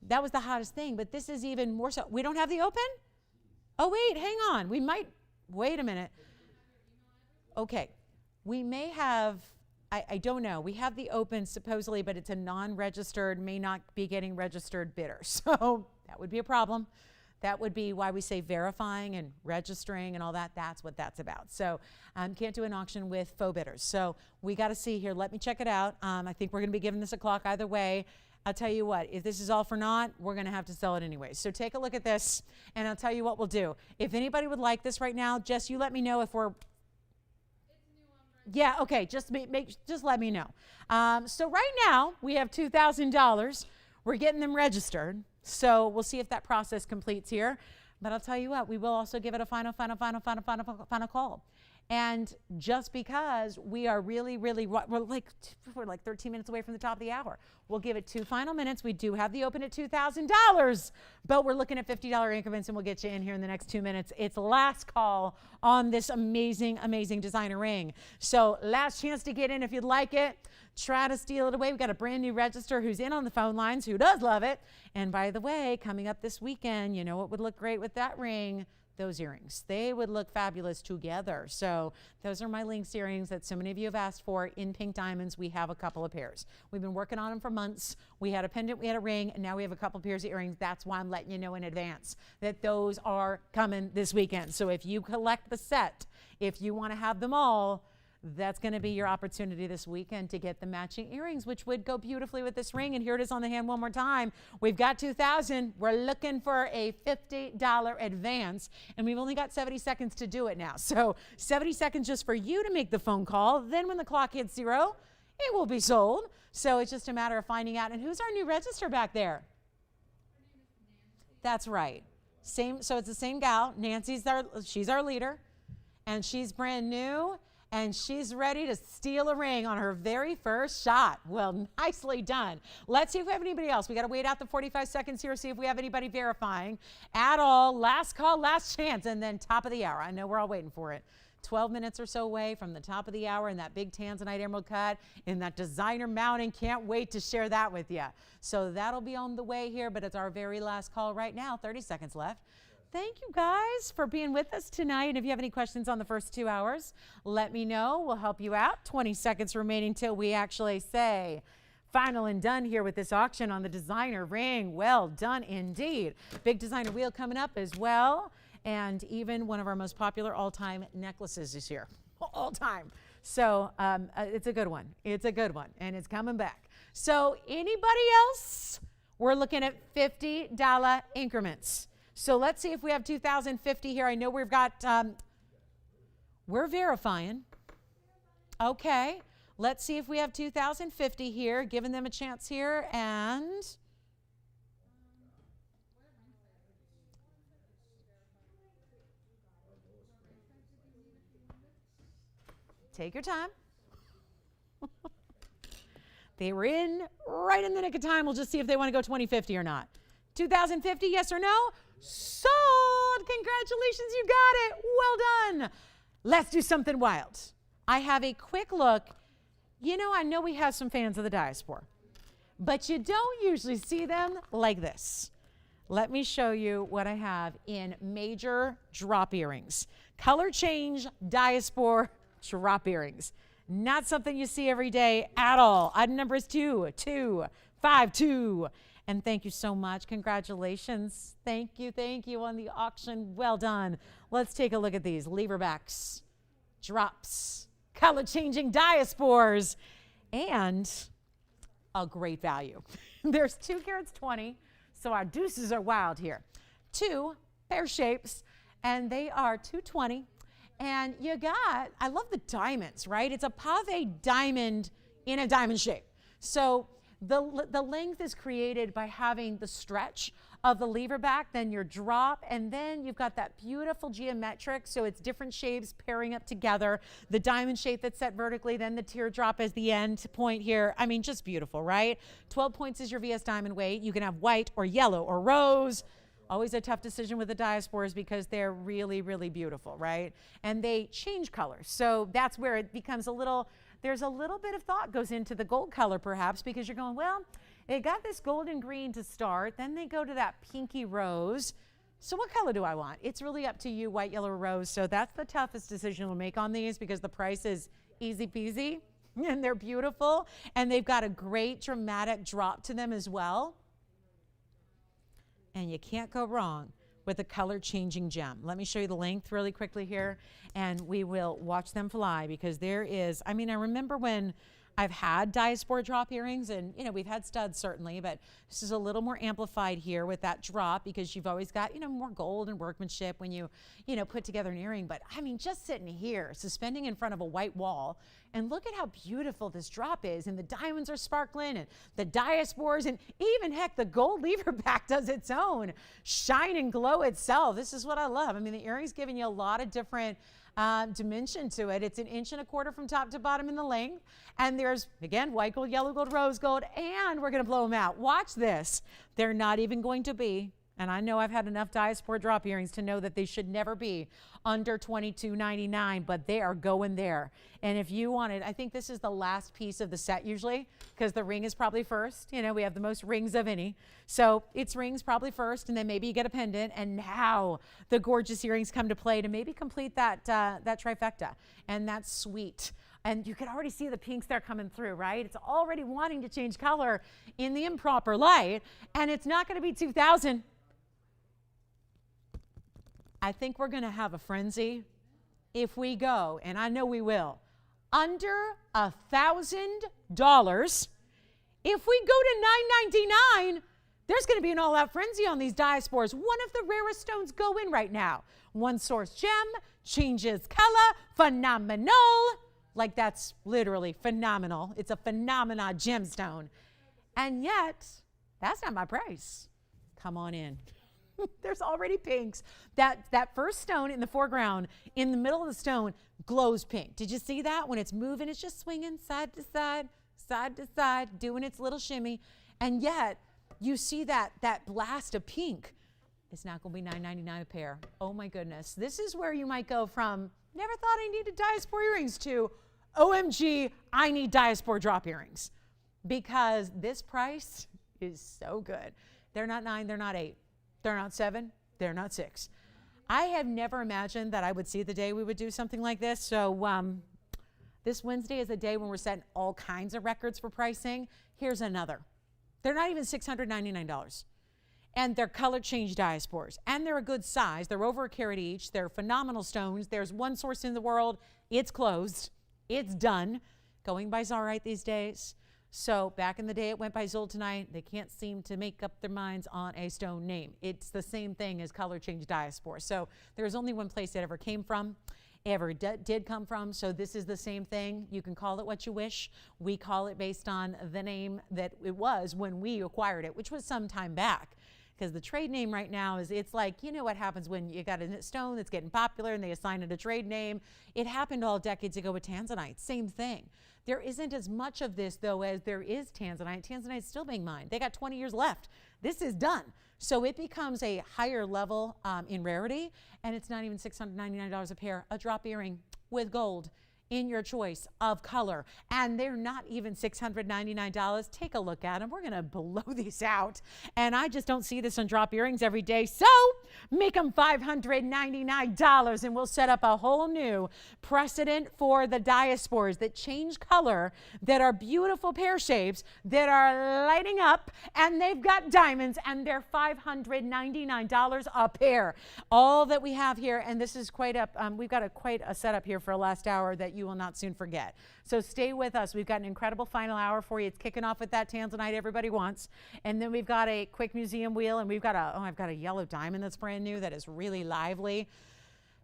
That was the hottest thing, but this is even more so. We don't have the open? Oh, wait, hang on. Wait a minute. Okay, we may have, I don't know, we have the open supposedly, but it's a non-registered, may not be getting registered bidder. So that would be a problem. That would be why we say verifying and registering and all that. That's what that's about. So can't do an auction with faux bidders. So we got to see here. Let me check it out. I think we're going to be giving this a clock either way. I'll tell you what, if this is all for naught, we're going to have to sell it anyway. So take a look at this, and I'll tell you what we'll do. If anybody would like this right now, Jess, you let me know if we're... Yeah, okay, just let me know. So right now, we have $2,000. We're getting them registered. So we'll see if that process completes here. But I'll tell you what, we will also give it a final call. And just because we are really, we're like 13 minutes away from the top of the hour. We'll give it 2 final minutes. We do have the open at $2,000, but we're looking at $50 increments, and we'll get you in here in the next 2 minutes. It's last call on this amazing, amazing designer ring. So last chance to get in if you'd like it. Try to steal it away. We've got a brand new register who's in on the phone lines, who does love it. And by the way, coming up this weekend, you know what would look great with that ring? Those earrings. They would look fabulous together. So those are my Lynx earrings that so many of you have asked for in pink diamonds. We have a couple of pairs. We've been working on them for months. We had a pendant, we had a ring, and now we have a couple pairs of earrings. That's why I'm letting you know in advance that those are coming this weekend. So if you collect the set, if you want to have them all, that's going to be your opportunity this weekend to get the matching earrings, which would go beautifully with this ring. And here it is on the hand one more time. We've got $2,000. We're looking for a $50 advance, and we've only got 70 seconds to do it now. So 70 seconds just for you to make the phone call. Then when the clock hits 0, it will be sold. So it's just a matter of finding out. And who's our new register back there? That's right. So it's the same gal. She's our leader, and she's brand new. And she's ready to steal a ring on her very first shot. Well, nicely done. Let's see if we have anybody else. We got to wait out the 45 seconds here, see if we have anybody verifying at all. Last call, last chance, and then top of the hour. I know we're all waiting for it. 12 minutes or so away from the top of the hour in that big tanzanite emerald cut in that designer mounting. Can't wait to share that with you. So that'll be on the way here, but it's our very last call right now. 30 seconds left. Thank you guys for being with us tonight. And if you have any questions on the first 2 hours, let me know. We'll help you out. 20 seconds remaining till we actually say final and done here with this auction on the designer ring. Well done indeed. Big designer wheel coming up as well. And even one of our most popular all-time necklaces this year. All time. So it's a good one. It's a good one. And it's coming back. So anybody else? We're looking at $50 increments. So let's see if we have 2,050 here. I know we've got, we're verifying. Okay. Let's see if we have 2,050 here, giving them a chance here. And take your time. They were right in the nick of time. We'll just see if they want to go 2050 or not. 2,050, yes or no? Sold! Congratulations, you got it. Well done. Let's do something wild. I have a quick look. You know, I know we have some fans of the diaspora, but you don't usually see them like this. Let me show you what I have in major drop earrings. Color change diaspora drop earrings. Not something you see every day at all. Item number is 2252. And thank you so much. Congratulations. Thank you on the auction. Well done. Let's take a look at these. Leverbacks, drops, color-changing diaspores, and a great value. There's 2 carats 20, so our deuces are wild here. 2 pear shapes, and they are 220. And you got, I love the diamonds, right? It's a pave diamond in a diamond shape. So the length is created by having the stretch of the lever back, then your drop, and then you've got that beautiful geometric, so it's different shapes pairing up together. The diamond shape that's set vertically, then the teardrop as the end point here. I mean, just beautiful, right? 12 points is your VS diamond weight. You can have white or yellow or rose. Always a tough decision with the diasporas because they're really, really beautiful, right? And they change colors. So that's where it becomes there's a little bit of thought goes into the gold color perhaps, because you're going, well, they got this golden green to start, then they go to that pinky rose. So what color do I want? It's really up to you, white, yellow, or rose. So that's the toughest decision we'll make on these because the price is easy peasy and they're beautiful and they've got a great dramatic drop to them as well. And you can't go wrong with a color changing gem. Let me show you the length really quickly here and we will watch them fly because there is, I mean, I remember when I've had diaspora drop earrings and, you know, we've had studs certainly, but this is a little more amplified here with that drop because you've always got, you know, more gold and workmanship when you know, put together an earring. But I mean, just sitting here, suspending in front of a white wall, and look at how beautiful this drop is. And the diamonds are sparkling and the diasporas and even heck, the gold lever back does its own shine and glow itself. This is what I love. I mean, the earring's giving you a lot of different dimension to it. It's 1.25 inches from top to bottom in the length. And there's, again, white gold, yellow gold, rose gold, and we're going to blow them out. Watch this. They're not even going to be, and I know I've had enough Diaspora drop earrings to know that they should never be under $22.99, but they are going there. And if you wanted, I think this is the last piece of the set usually, because the ring is probably first. You know, we have the most rings of any. So it's rings probably first, and then maybe you get a pendant, and now the gorgeous earrings come to play to maybe complete that, that trifecta. And that's sweet. And you can already see the pinks there coming through, right? It's already wanting to change color in the improper light, and it's not going to be $2,000. I think we're going to have a frenzy if we go, and I know we will, under $1,000. If we go to $999, there's going to be an all-out frenzy on these Diasporas. One of the rarest stones go in right now. One source gem, changes color, phenomenal. Like, that's literally phenomenal. It's a phenomena gemstone. And yet, that's not my price. Come on in. There's already pinks. That first stone in the foreground, in the middle of the stone, glows pink. Did you see that? When it's moving, it's just swinging side to side, doing its little shimmy. And yet, you see that blast of pink. It's not going to be $9.99 a pair. Oh my goodness. This is where you might go from, never thought I needed Diaspora earrings, to, OMG, I need Diaspora drop earrings. Because this price is so good. They're not 9, they're not 8. They're not 7, they're not 6. I have never imagined that I would see the day we would do something like this. So this Wednesday is a day when we're setting all kinds of records for pricing. Here's another. They're not even $699. And they're color change Diasporas. And they're a good size. They're over a carat each. They're phenomenal stones. There's one source in the world. It's closed. It's done. Going by Zarite these days. So back in the day, it went by Zoltanite. They can't seem to make up their minds on a stone name. It's the same thing as color change Diaspora. So there's only one place it ever came from, did come from. So this is the same thing. You can call it what you wish. We call it based on the name that it was when we acquired it, which was some time back. Because the trade name right now is, it's like, you know what happens when you got a stone that's getting popular and they assign it a trade name. It happened all decades ago with Tanzanite. Same thing. There isn't as much of this, though, as there is Tanzanite. Tanzanite's still being mined. They got 20 years left. This is done. So it becomes a higher level in rarity, and it's not even $699 a pair. A drop earring with gold in your choice of color, and they're not even $699. Take a look at them. We're going to blow these out, and I just don't see this on drop earrings every day, so make them $599, and we'll set up a whole new precedent for the Diasporas that change color, that are beautiful pear shapes, that are lighting up, and they've got diamonds, and they're $599 a pair. All that we have here, and this is quite a we've got quite a setup here for a last hour that you will not soon forget. So stay with us. We've got an incredible final hour for you. It's kicking off with that Tanzanite everybody wants. And then we've got a quick museum wheel, and we've got I've got a yellow diamond that's brand new that is really lively.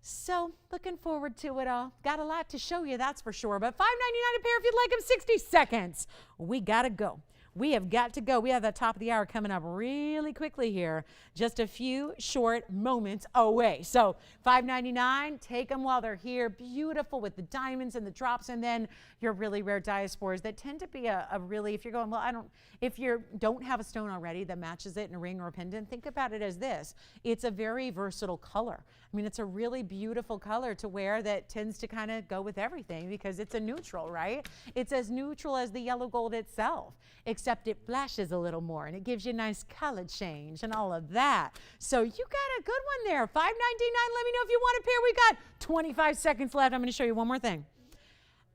So looking forward to it all. Got a lot to show you, that's for sure. But $5.99 a pair if you'd like them. 60 seconds. We got to go. We have got to go. We have the top of the hour coming up really quickly here. Just a few short moments away. So $5.99, take them while they're here. Beautiful with the diamonds and the drops, and then your really rare Diasporas that tend to be a really, if you're going, well, if you don't have a stone already that matches it in a ring or a pendant, think about it as this. It's a very versatile color. I mean, it's a really beautiful color to wear that tends to kind of go with everything because it's a neutral, right? It's as neutral as the yellow gold itself, except it flashes a little more and it gives you a nice color change and all of that. So you got a good one there. $5.99. Let me know if you want a pair. We got 25 seconds left. I'm going to show you one more thing.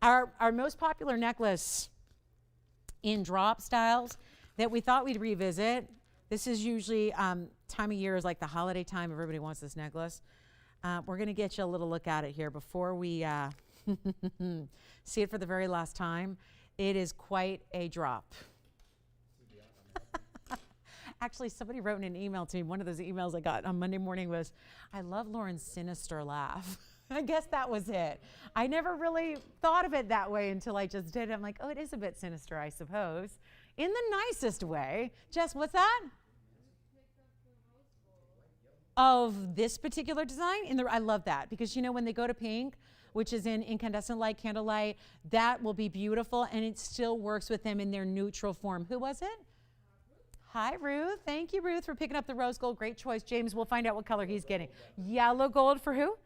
Our most popular necklace in drop styles that we thought we'd revisit. This is usually time of year is like the holiday time. Everybody wants this necklace. We're going to get you a little look at it here before we see it for the very last time. It is quite a drop. Actually, somebody wrote in an email to me. One of those emails I got on Monday morning was, I love Lauren's sinister laugh. I guess that was it. I never really thought of it that way until I just did it. I'm like, oh, it is a bit sinister, I suppose. In the nicest way. Jess, what's that? of this particular design. I love that because, you know, when they go to pink, which is in incandescent light, candlelight, that will be beautiful, and it still works with them in their neutral form. Who was it? Hi, Ruth. Thank you, Ruth, for picking up the rose gold. Great choice. James, we'll find out what color he's getting. Yellow gold for who?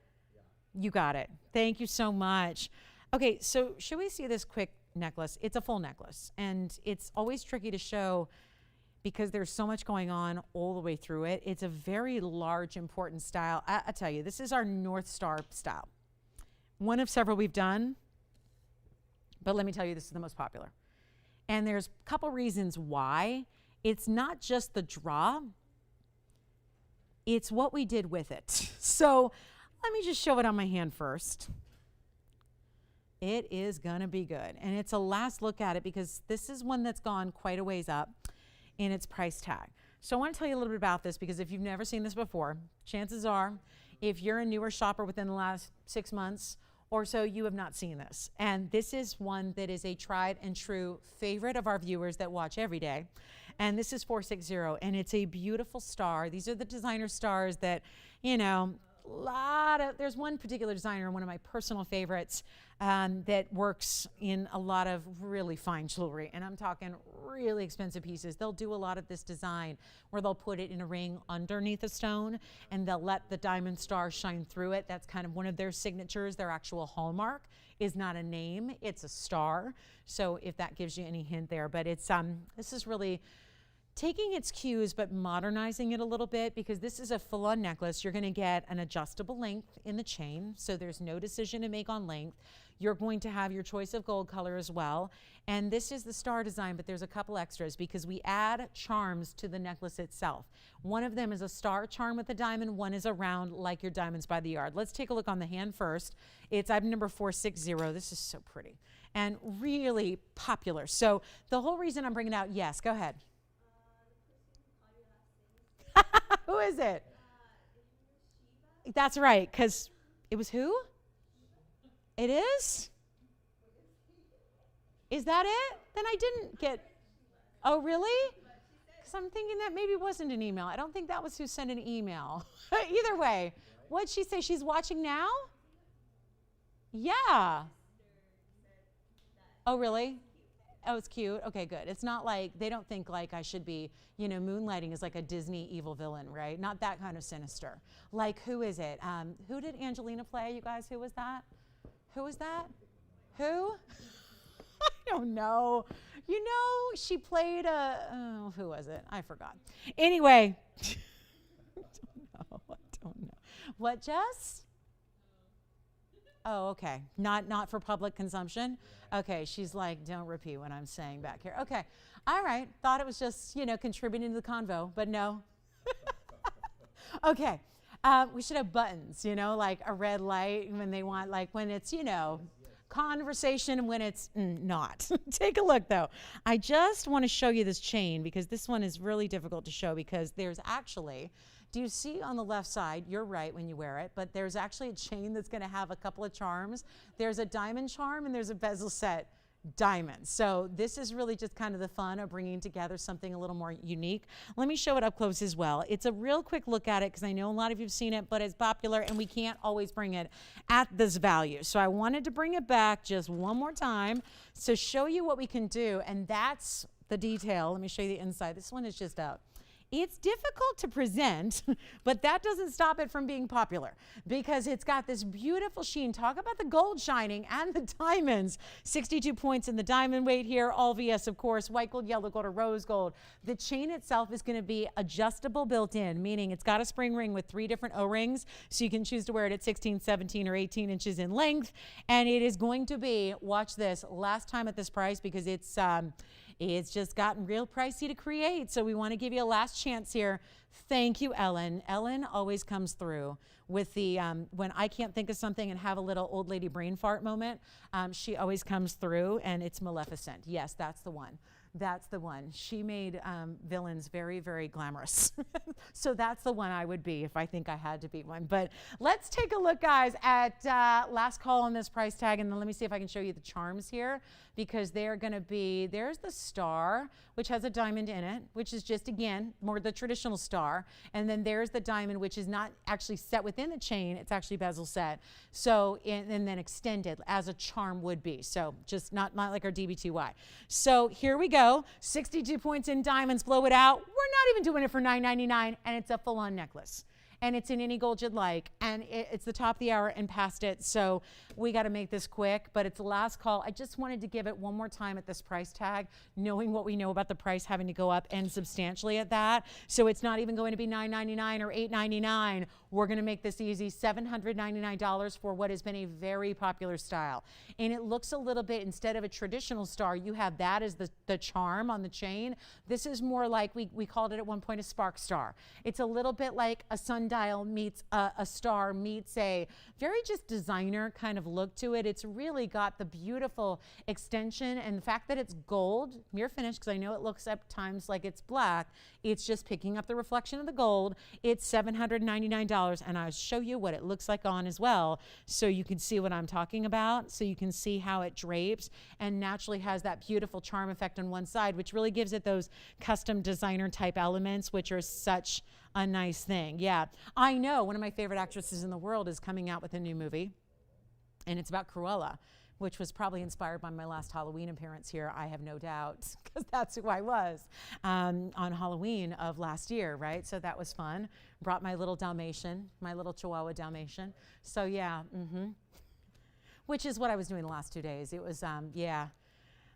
You got it. Thank you so much. Okay, so should we see this quick necklace? It's a full necklace, and it's always tricky to show because there's so much going on all the way through it. It's a very large, important style. I tell you, this is our North Star style. One of several we've done, but let me tell you, this is the most popular. And there's a couple reasons why. It's not just the draw, it's what we did with it. So let me just show it on my hand first. It is gonna be good. And it's a last look at it because this is one that's gone quite a ways up in its price tag. So I wanna tell you a little bit about this because if you've never seen this before, chances are, if you're a newer shopper within the last 6 months or so, you have not seen this. And this is one that is a tried and true favorite of our viewers that watch every day. And this is 460, and it's a beautiful star. These are the designer stars that, you know, there's one particular designer, one of my personal favorites, that works in a lot of really fine jewelry, and I'm talking really expensive pieces. They'll do a lot of this design where they'll put it in a ring underneath a stone, and they'll let the diamond star shine through it. That's kind of one of their signatures. Their actual hallmark is not a name, it's a star. So if that gives you any hint there, but it's this is really taking its cues but modernizing it a little bit because this is a full-on necklace. You're going to get an adjustable length in the chain, so there's no decision to make on length. You're going to have your choice of gold color as well, and this is the star design, but there's a couple extras because we add charms to the necklace itself. One of them is a star charm with a diamond, one is a round like your diamonds by the yard. Let's take a look on the hand first. It's item number 460. This is so pretty and really popular. So the whole reason I'm bringing it out, yes, go ahead. Who is it? That's right, because it was who? It is? Is that it? Then I didn't get, oh really? Because I'm thinking that maybe wasn't an email. I don't think that was who sent an email. Either way, what'd she say? She's watching now? Yeah. Oh really? Oh, it's cute. Okay, good. It's not like, they don't think like I should be, you know, moonlighting as like a Disney evil villain, right? Not that kind of sinister. Like, who is it? Who did Angelina play, you guys? Who was that? Who was that? Who? I don't know. You know, she played oh, who was it? I forgot. Anyway. I don't know. What, Jess? Oh, okay. Not for public consumption? Okay, she's like, don't repeat what I'm saying back here. Okay, all right. Thought it was just, you know, contributing to the convo, but no. Okay, we should have buttons, you know, like a red light when they want, like when it's, you know, conversation when it's not. Take a look though. I just want to show you this chain because this one is really difficult to show because there's actually, do you see on the left side, you're right when you wear it, but there's actually a chain that's going to have a couple of charms. There's a diamond charm and there's a bezel set diamond. So this is really just kind of the fun of bringing together something a little more unique. Let me show it up close as well. It's a real quick look at it because I know a lot of you've seen it, but it's popular and we can't always bring it at this value. So I wanted to bring it back just one more time to show you what we can do, and that's the detail. Let me show you the inside. This one is just out. It's difficult to present, but that doesn't stop it from being popular because it's got this beautiful sheen. Talk about the gold shining and the diamonds. 62 points in the diamond weight here, all VS, of course, white gold, yellow gold, or rose gold. The chain itself is going to be adjustable built in, meaning it's got a spring ring with 3 different O-rings, so you can choose to wear it at 16, 17, or 18 inches in length. And it is going to be, watch this, last time at this price because it's just gotten real pricey to create, so we want to give you a last chance here. Thank you, Ellen. Ellen always comes through with the, when I can't think of something and have a little old lady brain fart moment, she always comes through, and it's Maleficent. Yes, that's the one. That's the one. She made villains very, very glamorous. So that's the one I would be if I think I had to be one. But let's take a look, guys, at last call on this price tag, and then let me see if I can show you the charms here because they're going to be, there's the star, which has a diamond in it, which is just, again, more the traditional star. And then there's the diamond, which is not actually set within the chain. It's actually bezel set. So, and then extended as a charm would be. So just not like our DBTY. So here we go. 62 points in diamonds. Blow it out. We're not even doing it for $9.99, and it's a full-on necklace. And it's in any gold you'd like. And it's the top of the hour and past it. So we got to make this quick, but it's the last call. I just wanted to give it one more time at this price tag, knowing what we know about the price having to go up and substantially at that. So it's not even going to be $9.99 or $8.99. We're going to make this easy, $799 for what has been a very popular style. And it looks a little bit, instead of a traditional star, you have that as the charm on the chain. This is more like, we called it at one point a spark star. It's a little bit like a sundial meets a star meets a very just designer kind of look to it. It's really got the beautiful extension, and the fact that it's gold, mirror finish, because I know it looks at times like it's black. It's just picking up the reflection of the gold. It's $799, and I'll show you what it looks like on as well, so you can see what I'm talking about, so you can see how it drapes and naturally has that beautiful charm effect on one side, which really gives it those custom designer type elements, which are such a nice thing. Yeah, I know one of my favorite actresses in the world is coming out with a new movie, and it's about Cruella, which was probably inspired by my last Halloween appearance here, I have no doubt, because that's who I was on Halloween of last year, right? So that was fun. Brought my little Dalmatian, my little Chihuahua Dalmatian. So yeah, which is what I was doing the last 2 days. It was, yeah,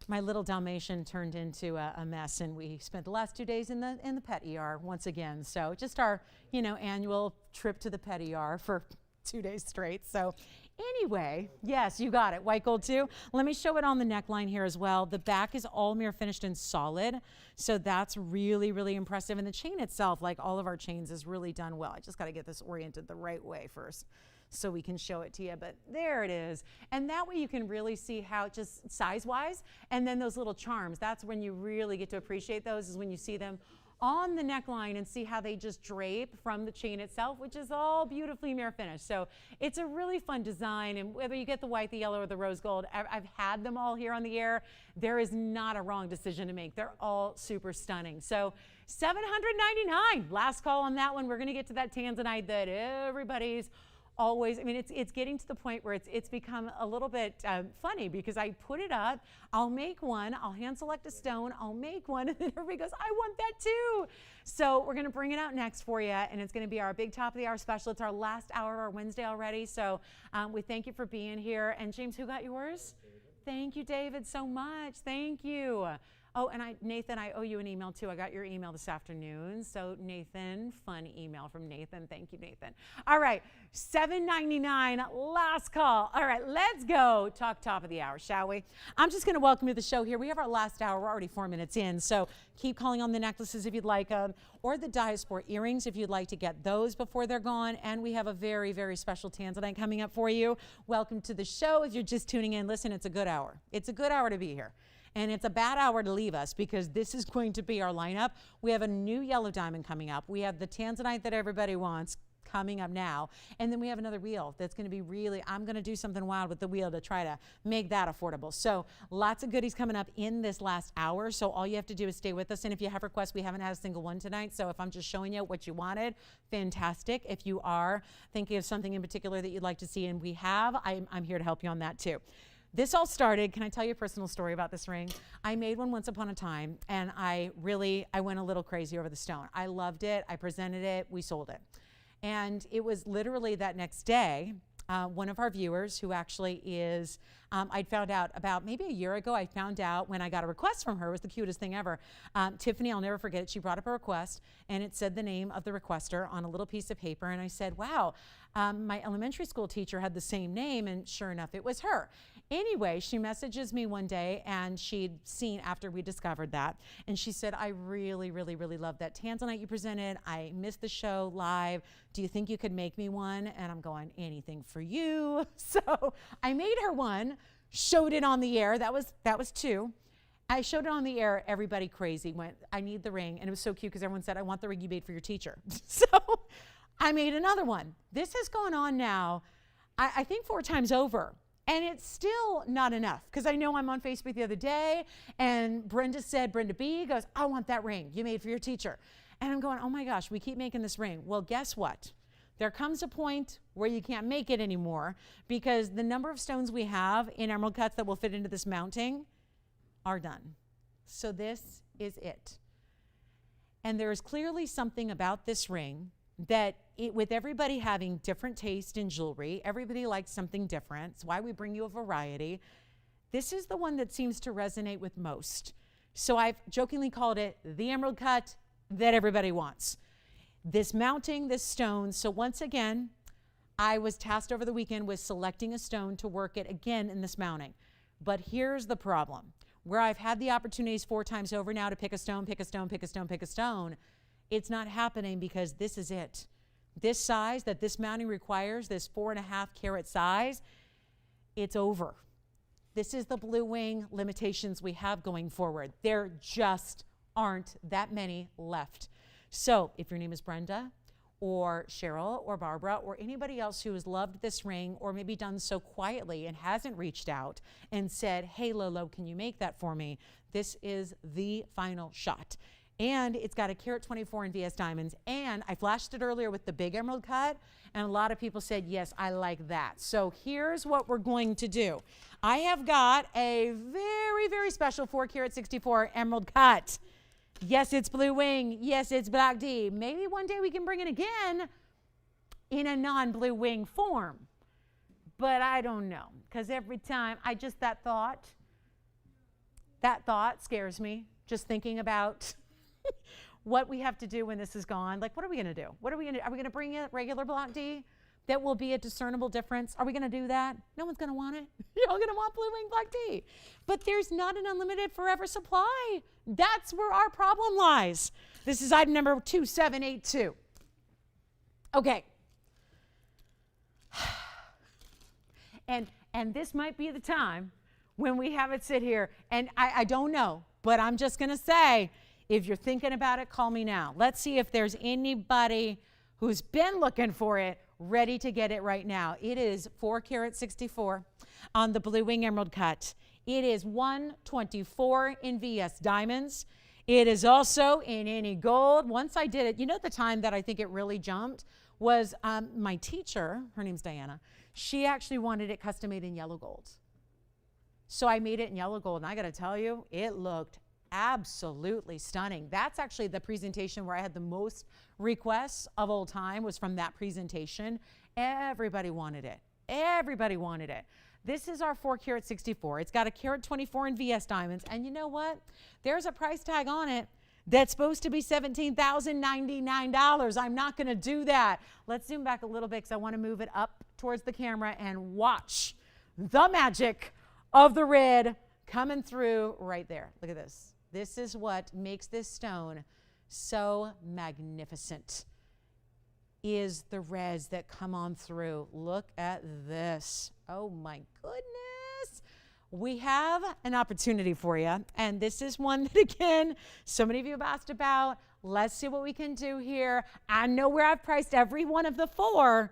my little Dalmatian turned into a mess, and we spent the last 2 days in the pet ER once again. So just our, annual trip to the pet ER for 2 days straight. So anyway, yes, you got it. White gold too. Let me show it on the neckline here as well. The back is all mirror finished and solid. So that's really, really impressive. And the chain itself, like all of our chains, is really done well. I just got to get this oriented the right way first so we can show it to you, but there it is. And that way you can really see how it just size-wise, and then those little charms, that's when you really get to appreciate those, is when you see them on the neckline and see how they just drape from the chain itself, which is all beautifully mirror finished. So it's a really fun design, and whether you get the white, the yellow, or the rose gold, I've had them all here on the air. There is not a wrong decision to make. They're all super stunning. So $799, last call on that one. We're gonna get to that tanzanite that everybody's always, I mean, it's getting to the point where it's become a little bit funny, because I put it up, I'll make one, I'll hand select a stone, I'll make one, and then everybody goes, I want that too. So we're gonna bring it out next for you, and it's gonna be our big top of the hour special. It's our last hour of our Wednesday already, so we thank you for being here. And James, who got yours? David. Thank you, David, so much. Thank you. Oh, and Nathan, I owe you an email too. I got your email this afternoon. So Nathan, fun email from Nathan. Thank you, Nathan. All right, $799, last call. All right, let's go talk top of the hour, shall we? I'm just gonna welcome you to the show here. We have our last hour. We're already 4 minutes in. So keep calling on the necklaces if you'd like them, or the Diaspora earrings if you'd like to get those before they're gone. And we have a very, very special tanzanite coming up for you. Welcome to the show. If you're just tuning in, listen, it's a good hour. It's a good hour to be here. And it's a bad hour to leave us, because this is going to be our lineup. We have a new yellow diamond coming up. We have the tanzanite that everybody wants coming up now. And then we have another wheel that's going to be really, I'm going to do something wild with the wheel to try to make that affordable. So lots of goodies coming up in this last hour. So all you have to do is stay with us. And if you have requests, we haven't had a single one tonight. So if I'm just showing you what you wanted, fantastic. If you are thinking of something in particular that you'd like to see, and we have, I'm here to help you on that too. This all started, can I tell you a personal story about this ring? I made one once upon a time, and I went a little crazy over the stone. I loved it, I presented it, we sold it. And it was literally that next day, one of our viewers, who actually is, I'd found out about maybe a year ago, I found out when I got a request from her. It was the cutest thing ever. Tiffany, I'll never forget it, she brought up a request, and it said the name of the requester on a little piece of paper, and I said, wow, my elementary school teacher had the same name, and sure enough, it was her. Anyway, she messages me one day, and she'd seen after we discovered that, and she said, I really, really, really love that tanzanite you presented. I missed the show live. Do you think you could make me one? And I'm going, anything for you. So I made her one, showed it on the air. That was two. I showed it on the air. Everybody crazy went, I need the ring. And it was so cute, because everyone said, I want the ring you made for your teacher. So I made another one. This has gone on now, I think 4 times over. And it's still not enough, because I know I'm on Facebook the other day and Brenda B goes, I want that ring you made for your teacher. And I'm going, oh my gosh, we keep making this ring. Well, guess what? There comes a point where you can't make it anymore, because the number of stones we have in emerald cuts that will fit into this mounting are done. So this is it. And there is clearly something about this ring that with everybody having different taste in jewelry, everybody likes something different. It's why we bring you a variety. This is the one that seems to resonate with most. So I've jokingly called it the emerald cut that everybody wants. This mounting, this stone. So once again, I was tasked over the weekend with selecting a stone to work it again in this mounting. But here's the problem. Where I've had the opportunities 4 times over now to pick a stone, pick a stone, pick a stone, pick a stone, it's not happening, because this is it. This size that this mounting requires, this 4.5 carat size, it's over. This is the blue wing limitations we have going forward. There just aren't that many left. So if your name is Brenda or Cheryl or Barbara or anybody else who has loved this ring, or maybe done so quietly and hasn't reached out and said, hey Lolo, can you make that for me? This is the final shot. And it's got a carat 24 in VS diamonds. And I flashed it earlier with the big emerald cut, and a lot of people said, yes, I like that. So here's what we're going to do. I have got a very, very special 4 carat 64 emerald cut. Yes, it's blue wing. Yes, it's black D. Maybe one day we can bring it again in a non-blue wing form. But I don't know, because every time that thought scares me, just thinking about what we have to do when this is gone. Like, what are we going to do? Are we going to bring a regular block D that will be a discernible difference? Are we going to do that? No one's going to want it. You're all going to want blue wing black D. But there's not an unlimited forever supply. That's where our problem lies. This is item number 2782. Okay. And this might be the time when we have it sit here. And I don't know, but I'm just going to say, if you're thinking about it, call me now. Let's see if there's anybody who's been looking for it, ready to get it right now. It is 4 carat 64 on the blue wing emerald cut. It is 124 in VS diamonds. It is also in any gold. Once I did it, you know, the time that I think it really jumped was my teacher, her name's Diana. She actually wanted it custom made in yellow gold. So I made it in yellow gold, and I got to tell you, it looked absolutely stunning. That's actually the presentation where I had the most requests of all time, was from that presentation. Everybody wanted it. Everybody wanted it. This is our 4 carat 64. It's got a carat 24 in VS diamonds. And you know what? There's a price tag on it that's supposed to be $17,099. I'm not going to do that. Let's zoom back a little bit, because I want to move it up towards the camera and watch the magic of the red coming through right there. Look at this. This is what makes this stone so magnificent, is the reds that come on through. Look at this. Oh my goodness. We have an opportunity for you, and this is one that, again, so many of you have asked about. Let's see what we can do here. I know where I've priced every one of the 4,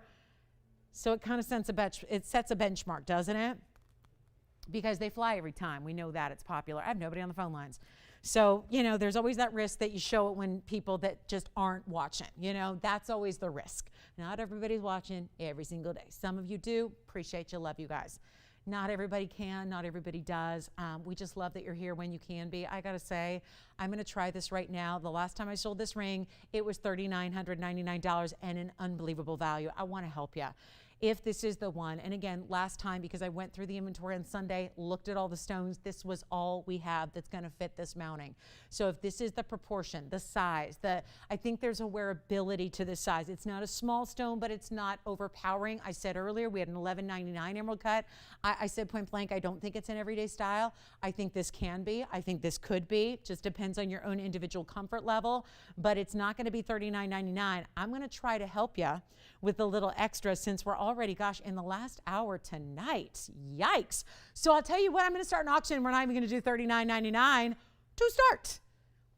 so it kind of sets a benchmark, doesn't it? Because they fly every time. We know that it's popular. I have nobody on the phone lines. So, you know, there's always that risk that you show it when people that just aren't watching. You know, that's always the risk. Not everybody's watching every single day. Some of you do. Appreciate you. Love you guys. Not everybody can. Not everybody does. We just love that you're here when you can be. I got to say, I'm going to try this right now. The last time I sold this ring, it was $3,999 and an unbelievable value. I want to help you. If this is the one, and again, last time, because I went through the inventory on Sunday, looked at all the stones, this was all we have that's going to fit this mounting. So if this is the proportion, the size, I think there's a wearability to this size. It's not a small stone, but it's not overpowering. I said earlier, we had an $11.99 emerald cut. I said point blank, I don't think it's an everyday style. I think this can be. I think this could be. Just depends on your own individual comfort level, but it's not going to be $39.99. I'm going to try to help you with a little extra, since we're already, gosh, in the last hour tonight. Yikes. So I'll tell you what, I'm going to start an auction. We're not even going to do $39.99 to start.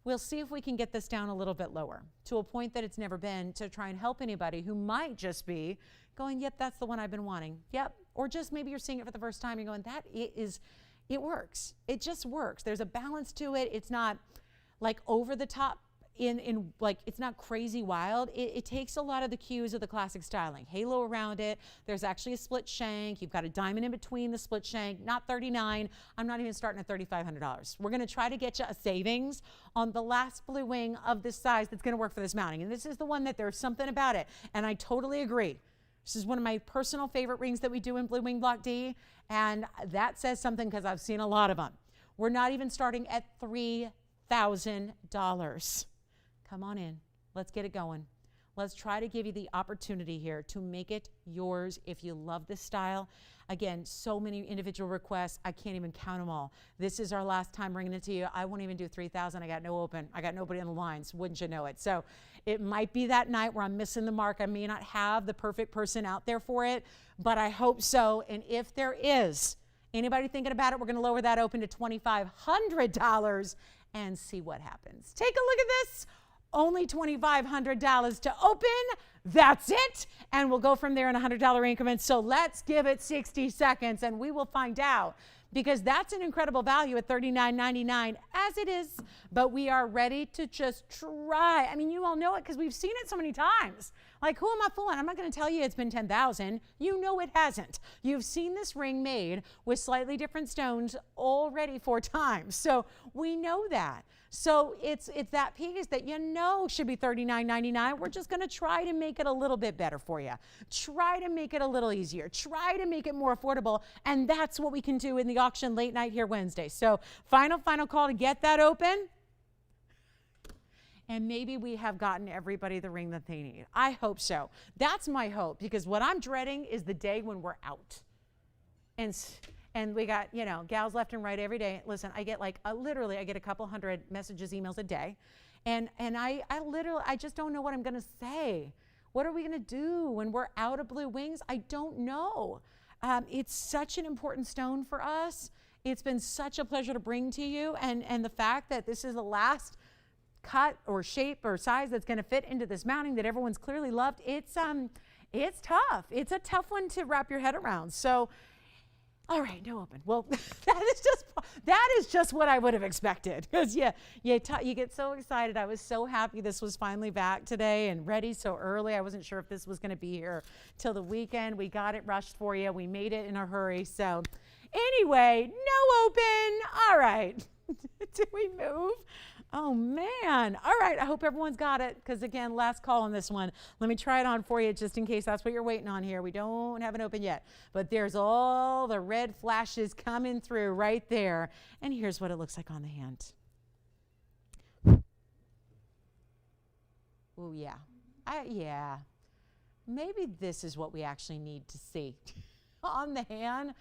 We'll see if we can get this down a little bit lower, to a point that it's never been, to try and help anybody who might just be going, yep, that's the one I've been wanting. Yep, Or just maybe you're seeing it for the first time and going, it works. It just works. There's a balance to it. It's not like over the top in like, it's not crazy wild. It takes a lot of the cues of the classic styling. Halo around it. There's actually a split shank. You've got a diamond in between the split shank, not $39. I'm not even starting at $3,500. We're going to try to get you a savings on the last blue wing of this size that's going to work for this mounting. And this is the one that there's something about it. And I totally agree. This is one of my personal favorite rings that we do in Blue Wing Block D. And that says something because I've seen a lot of them. We're not even starting at $3,000. Come on in. Let's get it going. Let's try to give you the opportunity here to make it yours if you love this style. Again, so many individual requests. I can't even count them all. This is our last time bringing it to you. I won't even do 3,000. I got no open. I got nobody on the lines. Wouldn't you know it? So it might be that night where I'm missing the mark. I may not have the perfect person out there for it, but I hope so. And if there is anybody thinking about it, we're going to lower that open to $2,500 and see what happens. Take a look at this. Only $2,500 to open. That's it. And we'll go from there in $100 increments. So let's give it 60 seconds and we will find out, because that's an incredible value at $39.99 as it is. But we are ready to just try. I mean, you all know it because we've seen it so many times. Like, who am I fooling? I'm not going to tell you it's been 10,000. You know it hasn't. You've seen this ring made with slightly different stones already 4 times. So we know that. So it's that piece that you know should be $39.99. We're just going to try to make it a little bit better for you. Try to make it a little easier. Try to make it more affordable. And that's what we can do in the auction late night here Wednesday. So final call to get that open. And maybe we have gotten everybody the ring that they need. I hope so. That's my hope, because what I'm dreading is the day when we're out. And we got, you know, gals left and right every day. Listen, I get like, literally, I get a couple hundred messages, emails a day. And I just don't know what I'm going to say. What are we going to do when we're out of blue wings? I don't know. It's such an important stone for us. It's been such a pleasure to bring to you. And the fact that this is the last cut or shape or size that's going to fit into this mounting that everyone's clearly loved, it's tough. It's a tough one to wrap your head around. So, all right, no open. Well, that is just what I would have expected. Because you get so excited. I was so happy this was finally back today and ready so early. I wasn't sure if this was going to be here till the weekend. We got it rushed for you. We made it in a hurry. So anyway, no open. All right. Did we move? Oh, man. All right. I hope everyone's got it, because, again, last call on this one. Let me try it on for you just in case that's what you're waiting on here. We don't have it open yet, but there's all the red flashes coming through right there. And here's what it looks like on the hand. Oh, yeah. Yeah. Maybe this is what we actually need to see. On the hand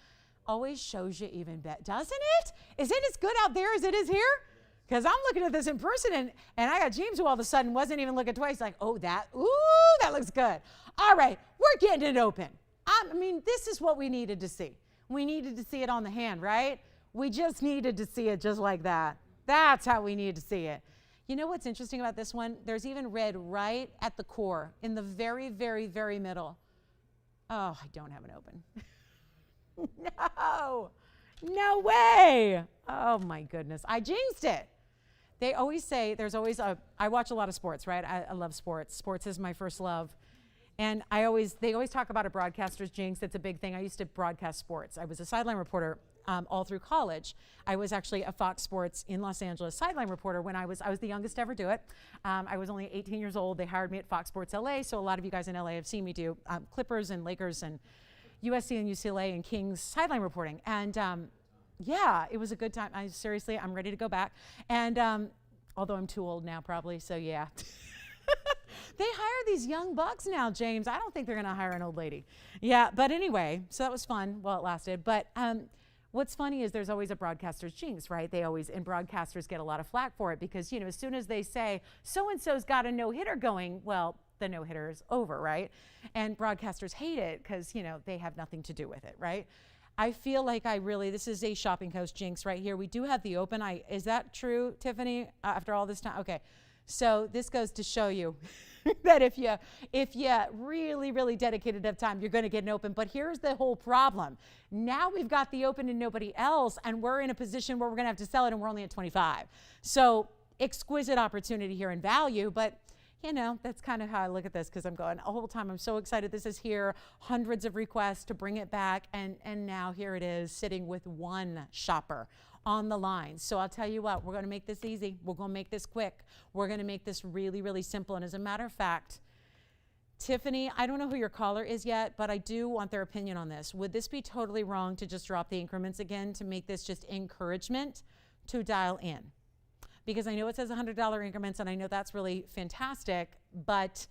always shows you even better, doesn't it? Is it as good out there as it is here? Because I'm looking at this in person, and I got James, who all of a sudden wasn't even looking twice, like, oh, that looks good. All right, we're getting it open. I mean, this is what we needed to see. We needed to see it on the hand, right? We just needed to see it just like that. That's how we needed to see it. You know what's interesting about this one? There's even red right at the core, in the very, very, very middle. Oh, I don't have it open. No way. Oh, my goodness. I jinxed it. They always say, I watch a lot of sports, right? I love sports. Sports is my first love. And they always talk about a broadcaster's jinx. It's a big thing. I used to broadcast sports. I was a sideline reporter all through college. I was actually a Fox Sports in Los Angeles sideline reporter when I was the youngest to ever do it. I was only 18 years old. They hired me at Fox Sports LA. So a lot of you guys in LA have seen me do Clippers and Lakers and USC and UCLA and Kings sideline reporting. And yeah, it was a good time. Seriously, I'm ready to go back. And although I'm too old now probably, so yeah. They hire these young bucks now, James. I don't think they're going to hire an old lady. Yeah, but anyway, so that was fun while it lasted. But what's funny is there's always a broadcaster's jinx, right? And broadcasters get a lot of flack for it because, you know, as soon as they say, so-and-so's got a no-hitter going, well, the no-hitter is over, right? And broadcasters hate it because, you know, they have nothing to do with it, right? I feel like this is a shopping coast jinx right here. We do have the open. Is that true, Tiffany, after all this time? Okay. So this goes to show you that if you really dedicated enough time, you're going to get an open. But here's the whole problem. Now we've got the open and nobody else, and we're in a position where we're going to have to sell it, and we're only at 25. So exquisite opportunity here in value, but that's kind of how I look at this, because I'm going the whole time, I'm so excited this is here, hundreds of requests to bring it back, and now here it is sitting with one shopper on the line. So I'll tell you what, we're going to make this easy. We're going to make this quick. We're going to make this really simple. And as a matter of fact, Tiffany, I don't know who your caller is yet, but I do want their opinion on this. Would this be totally wrong to just drop the increments again to make this just encouragement to dial in? Because I know it says $100 increments, and I know that's really fantastic, but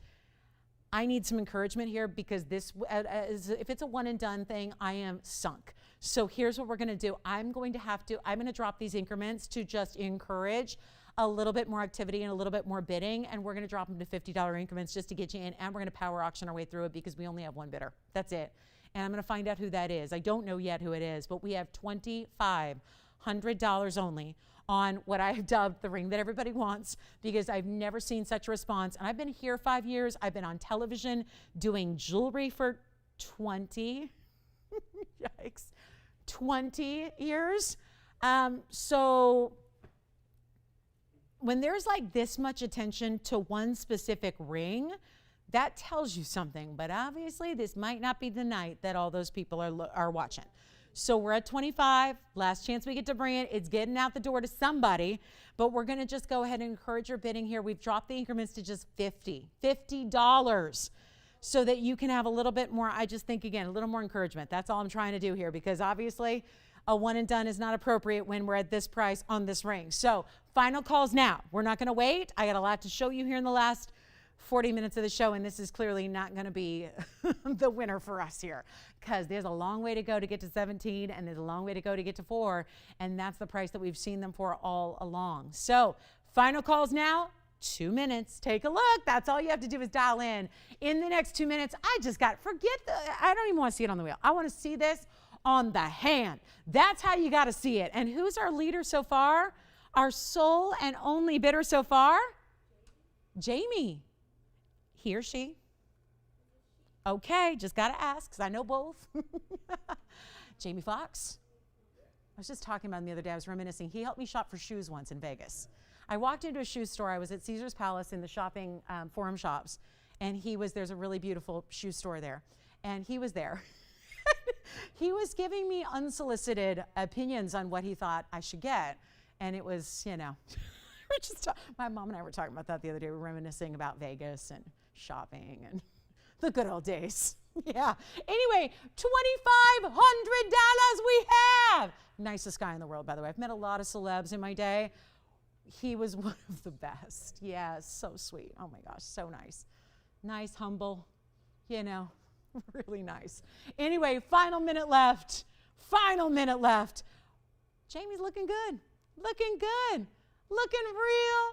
I need some encouragement here, because this, if it's a one and done thing, I am sunk. So here's what we're going to do. I'm going to drop these increments to just encourage a little bit more activity and a little bit more bidding, and we're going to drop them to $50 increments just to get you in, and we're going to power auction our way through it, because we only have one bidder. That's it. And I'm going to find out who that is. I don't know yet who it is, but we have $2,500 only on what I have dubbed the ring that everybody wants, because I've never seen such a response. And I've been here 5 years. I've been on television doing jewelry for 20 years. So when there's like this much attention to one specific ring, that tells you something. But obviously this might not be the night that all those people are watching. So we're at 25, last chance we get to bring it. It's getting out the door to somebody, but we're gonna just go ahead and encourage your bidding here. We've dropped the increments to just $50, so that you can have a little bit more, I just think, again, a little more encouragement. That's all I'm trying to do here, because obviously a one and done is not appropriate when we're at this price on this ring. So final calls now. We're not gonna wait. I got a lot to show you here in the last 40 minutes of the show, and this is clearly not going to be the winner for us here, because there's a long way to go to get to 17, and there's a long way to go to get to 4, and that's the price that we've seen them for all along. So final calls now, 2 minutes. Take a look. That's all you have to do is dial in. In the next 2 minutes, I don't even want to see it on the wheel. I want to see this on the hand. That's how you got to see it. And who's our leader so far? Our sole and only bidder so far? Jamie. He or she? Okay, just got to ask, because I know both. Jamie Foxx. I was just talking about him the other day. I was reminiscing. He helped me shop for shoes once in Vegas. I walked into a shoe store. I was at Caesar's Palace in the shopping forum shops, and there's a really beautiful shoe store there, and he was there. He was giving me unsolicited opinions on what he thought I should get, and it was, my mom and I were talking about that the other day. We were reminiscing about Vegas and shopping and the good old days. Yeah. Anyway, $2,500 we have. Nicest guy in the world, by the way. I've met a lot of celebs in my day. He was one of the best. Yeah, so sweet. Oh my gosh, so nice. Nice, humble, really nice. Anyway, final minute left. Jamie's looking good. Looking real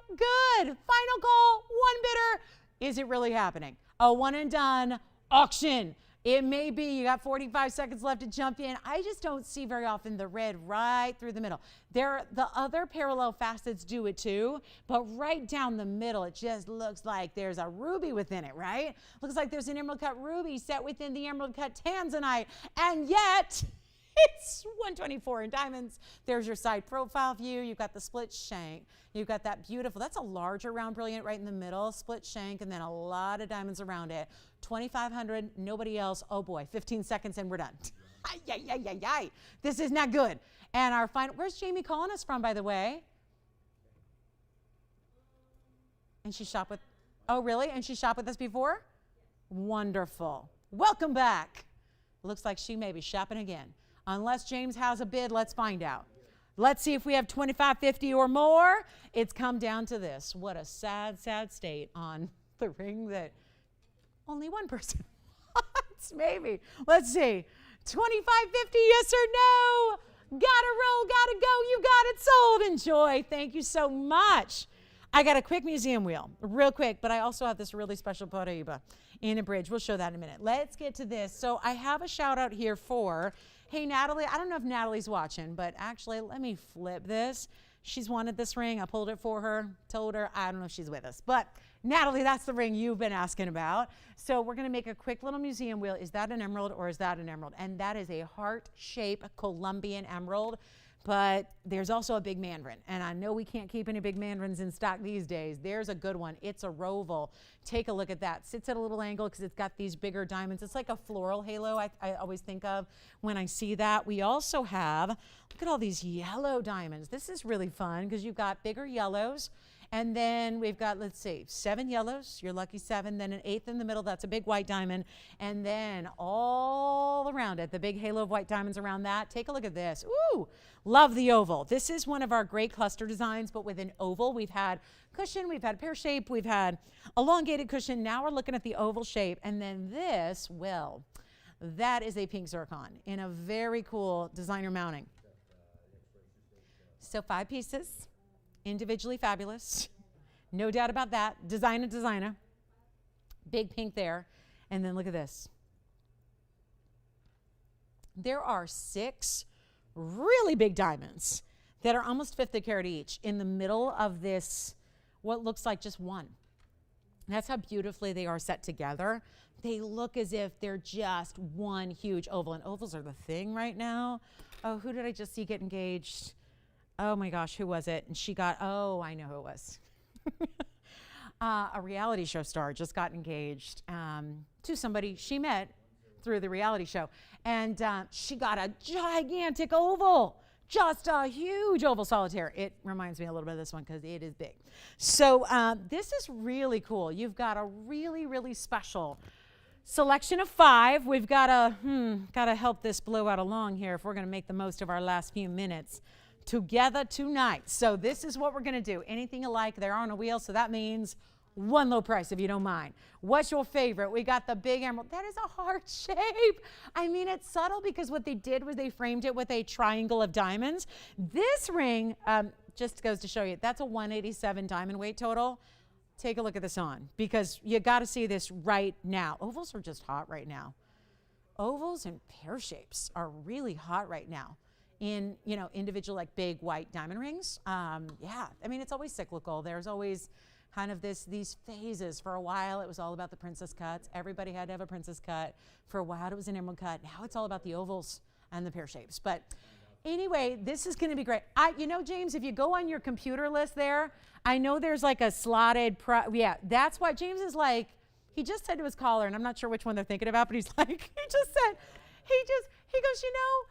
good. Final call, one bidder. Is it really happening? A one and done auction. It may be. You got 45 seconds left to jump in. I just don't see very often the red right through the middle. The other parallel facets do it too, but right down the middle, it just looks like there's a ruby within it, right? Looks like there's an emerald cut ruby set within the emerald cut tanzanite, and yet it's 124 in diamonds. There's your side profile view. You've got the split shank. You've got that beautiful, that's a larger round brilliant right in the middle, split shank, and then a lot of diamonds around it. 2,500, nobody else. Oh boy, 15 seconds and we're done. Ay. This is not good. And our final, where's Jamie calling us from, by the way? And she shopped with, oh really? And she shopped with us before? Wonderful. Welcome back. Looks like she may be shopping again. Unless James has a bid, let's find out. Let's see if we have 25.50 or more. It's come down to this. What a sad state on the ring that only one person wants, maybe. Let's see. 25.50, yes or no? Gotta roll, gotta go. You got it sold. Enjoy. Thank you so much. I got a quick museum wheel, real quick, but I also have this really special Paraíba in a bridge. We'll show that in a minute. Let's get to this. So I have a shout out here for, hey, Natalie, I don't know if Natalie's watching, but actually let me flip this She's wanted this ring. I pulled it for her, told her. I don't know if she's with us. But Natalie, that's the ring you've been asking about. So we're going to make a quick little museum wheel. Is that an emerald or is that an emerald? And that is a heart-shaped Colombian emerald. But there's also a big mandarin. And I know we can't keep any big mandarins in stock these days. There's a good one. It's a roval. Take a look at that. Sits at a little angle because it's got these bigger diamonds. It's like a floral halo I always think of when I see that. We also have, look at all these yellow diamonds. This is really fun because you've got bigger yellows. And then we've got, let's see, 7 yellows. You're lucky 7. Then an 8th in the middle. That's a big white diamond. And then all around it, the big halo of white diamonds around that. Take a look at this. Ooh, love the oval. This is one of our great cluster designs, but with an oval. We've had cushion, we've had pear shape, we've had elongated cushion. Now we're looking at the oval shape. And then this, well, that is a pink zircon in a very cool designer mounting. So 5 pieces. Individually fabulous, no doubt about that. Designer, big pink there. And then look at this. There are 6 really big diamonds that are almost 1/5 carat each in the middle of this, what looks like just one. That's how beautifully they are set together. They look as if they're just one huge oval, and ovals are the thing right now. Oh, who did I just see get engaged? Oh my gosh, who was it? And she got, oh, I know who it was. A reality show star just got engaged to somebody she met through the reality show. And she got a gigantic oval, just a huge oval solitaire. It reminds me a little bit of this one because it is big. So this is really cool. You've got a really, really special selection of 5. We've got to help this blow out along here if we're going to make the most of our last few minutes together tonight. So this is what we're going to do. Anything you like, they're on a wheel, so that means one low price if you don't mind. What's your favorite? We got the big emerald. That is a heart shape. I mean, it's subtle because what they did was they framed it with a triangle of diamonds. This ring just goes to show you, that's a 187 diamond weight total. Take a look at this on because you got to see this right now. Ovals are just hot right now. Ovals and pear shapes are really hot right now. In, you know, individual like big white diamond rings. Yeah, I mean, it's always cyclical. There's always kind of these phases. For a while, it was all about the princess cuts. Everybody had to have a princess cut. For a while, it was an emerald cut. Now it's all about the ovals and the pear shapes. But anyway, this is going to be great. You know, James, if you go on your computer list there, I know there's like a slotted, yeah, that's what James is like. He just said to his caller, and I'm not sure which one they're thinking about, but he's like, he goes, you know,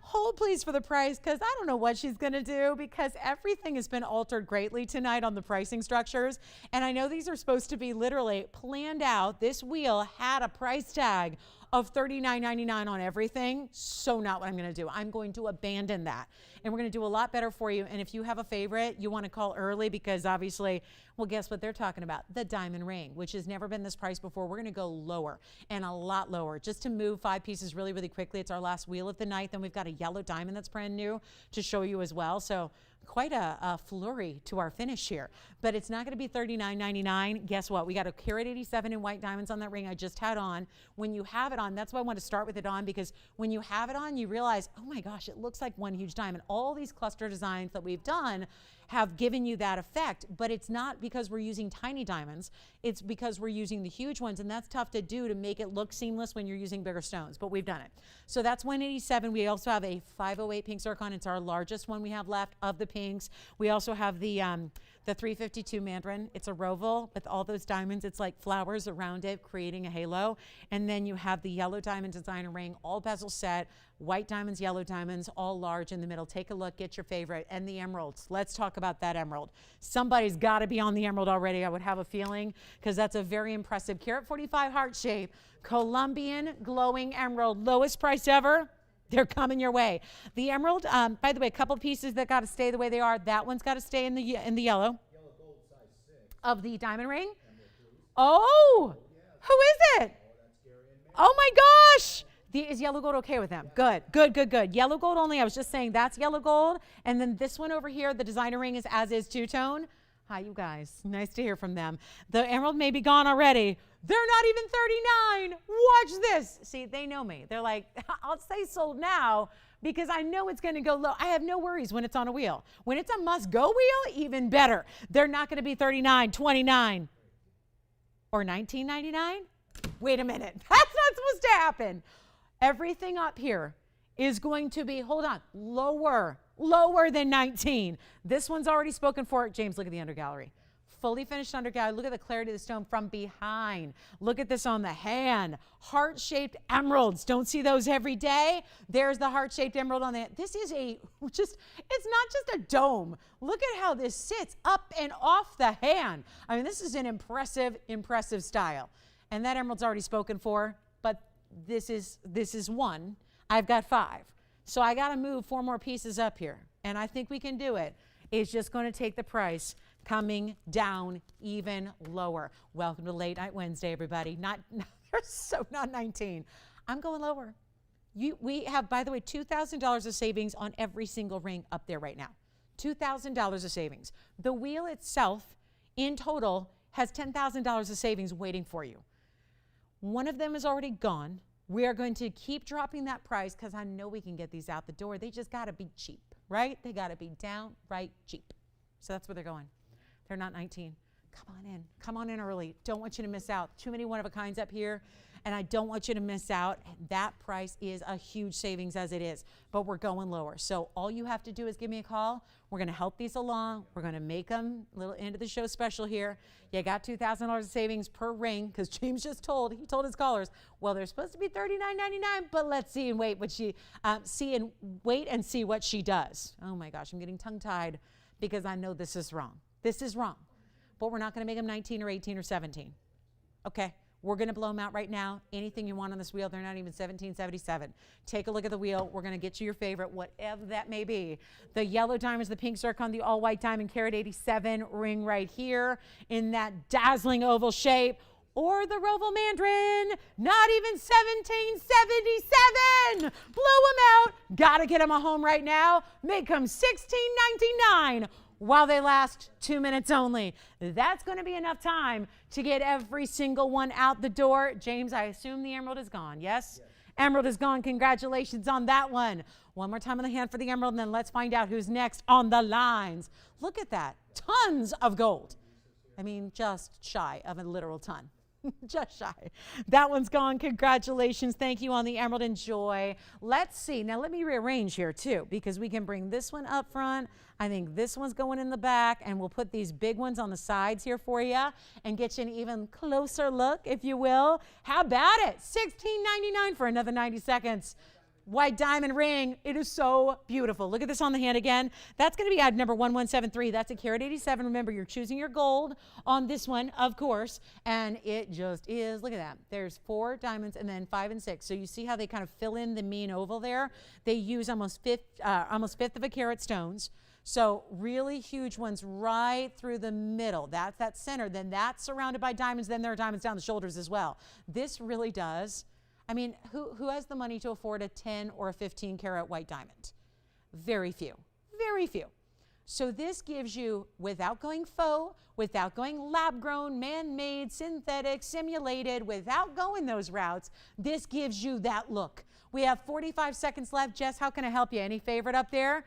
hold please for the price because I don't know what she's going to do because everything has been altered greatly tonight on the pricing structures. And I know these are supposed to be literally planned out. This wheel had a price tag of $39.99 on everything. So not what I'm going to do. I'm going to abandon that. And we're going to do a lot better for you. And if you have a favorite, you want to call early because obviously, well, guess what they're talking about? The diamond ring, which has never been this price before. We're going to go lower and a lot lower just to move 5 pieces really, really quickly. It's our last wheel of the night. Then we've got a yellow diamond that's brand new to show you as well. So quite a flurry to our finish here, but it's not going to be $39.99. Guess what? We got a carat 87 in white diamonds on that ring I just had on. When you have it on, that's why I want to start with it on because when you have it on, you realize, oh my gosh, it looks like one huge diamond. All these cluster designs that we've done have given you that effect, but it's not because we're using tiny diamonds. It's because we're using the huge ones, and that's tough to do to make it look seamless when you're using bigger stones, but we've done it. So that's 187. We also have a 508 pink zircon. It's our largest one we have left of the pinks. We also have the 352 mandarin. It's a roval with all those diamonds. It's like flowers around it, creating a halo. And then you have the yellow diamond designer ring, all bezel set, white diamonds, yellow diamonds, all large in the middle. Take a look, get your favorite. And the emeralds. Let's talk about that emerald. Somebody's got to be on the emerald already, I would have a feeling, because that's a very impressive carat 45 heart shape, Colombian glowing emerald, lowest price ever. They're coming your way. The emerald, by the way, a couple pieces that got to stay the way they are. That one's got to stay in the yellow. Yellow gold size 6. Of the diamond ring. Oh, who is it? Oh my gosh. Is yellow gold okay with them? Good, good, good, good. Yellow gold only. I was just saying that's yellow gold. And then this one over here, the designer ring is as is two-tone. Hi, you guys. Nice to hear from them. The emerald may be gone already. They're not even 39. Watch this. See, they know me. They're like, I'll say sold now because I know it's going to go low. I have no worries when it's on a wheel. When it's a must-go wheel, even better. They're not going to be 39, 29, or 19.99. Wait a minute. That's not supposed to happen. Everything up here is going to be, hold on, lower than 19. This one's already spoken for. James, look at the undergallery. Fully finished undergallery. Look at the clarity of the stone from behind. Look at this on the hand. Heart-shaped emeralds. Don't see those every day. There's the heart-shaped emerald on the hand. This is it's not just a dome. Look at how this sits up and off the hand. I mean, this is an impressive style. And that emerald's already spoken for, but this is one. I've got 5. So I got to move 4 more pieces up here. And I think we can do it. It's just going to take the price coming down even lower. Welcome to Late Night Wednesday, everybody. Not 19. I'm going lower. We have, by the way, $2,000 of savings on every single ring up there right now. $2,000 of savings. The wheel itself, in total, has $10,000 of savings waiting for you. One of them is already gone. We are going to keep dropping that price because I know we can get these out the door. They just got to be cheap, right? They got to be downright cheap. So that's where they're going. They're not 19. Come on in. Come on in early. Don't want you to miss out. Too many one-of-a-kinds up here, and I don't want you to miss out. That price is a huge savings as it is, but we're going lower. So all you have to do is give me a call. We're going to help these along. We're going to make them a little end of the show special here. You got $2,000 of savings per ring because James just told his callers, well, they're supposed to be $39.99, but let's see and wait what she wait and see what she does. Oh my gosh, I'm getting tongue-tied because I know this is wrong. This is wrong. But we're not going to make them 19 or 18 or 17. Okay, we're going to blow them out right now. Anything you want on this wheel, they're not even $17.77. Take a look at the wheel. We're going to get you your favorite, whatever that may be. The yellow diamonds, the pink zircon, the all-white diamond carat 87 ring right here in that dazzling oval shape. Or the Roval Mandarin, not even $17.77. Blow them out. Got to get them a home right now. Make them $16.99. While they last 2 minutes only. That's going to be enough time to get every single one out the door. James, I assume the emerald is gone, yes? Emerald is gone. Congratulations on that one. One more time on the hand for the emerald, and then let's find out who's next on the lines. Look at that. Tons of gold. I mean, just shy of a literal ton. Just shy. That one's gone. Congratulations. Thank you on the emerald. Enjoy. Let's see. Now, let me rearrange here, too, because we can bring this one up front. I think this one's going in the back, and we'll put these big ones on the sides here for you and get you an even closer look, if you will. How about it? $16.99 for another 90 seconds. White diamond ring. It is so beautiful. Look at this on the hand again. That's going to be item number 1173. That's a carat 87. Remember, you're choosing your gold on this one, of course, and it just is. Look at that. There's 4 diamonds and then 5 and 6. So you see how they kind of fill in the mean oval there? They use almost fifth of a carat stones. So really huge ones right through the middle. That's that center. Then that's surrounded by diamonds. Then there are diamonds down the shoulders as well. This really does. I mean, who has the money to afford a 10 or a 15 karat white diamond? Very few. Very few. So this gives you, without going faux, without going lab-grown, man-made, synthetic, simulated, without going those routes, this gives you that look. We have 45 seconds left. Jess, how can I help you? Any favorite up there?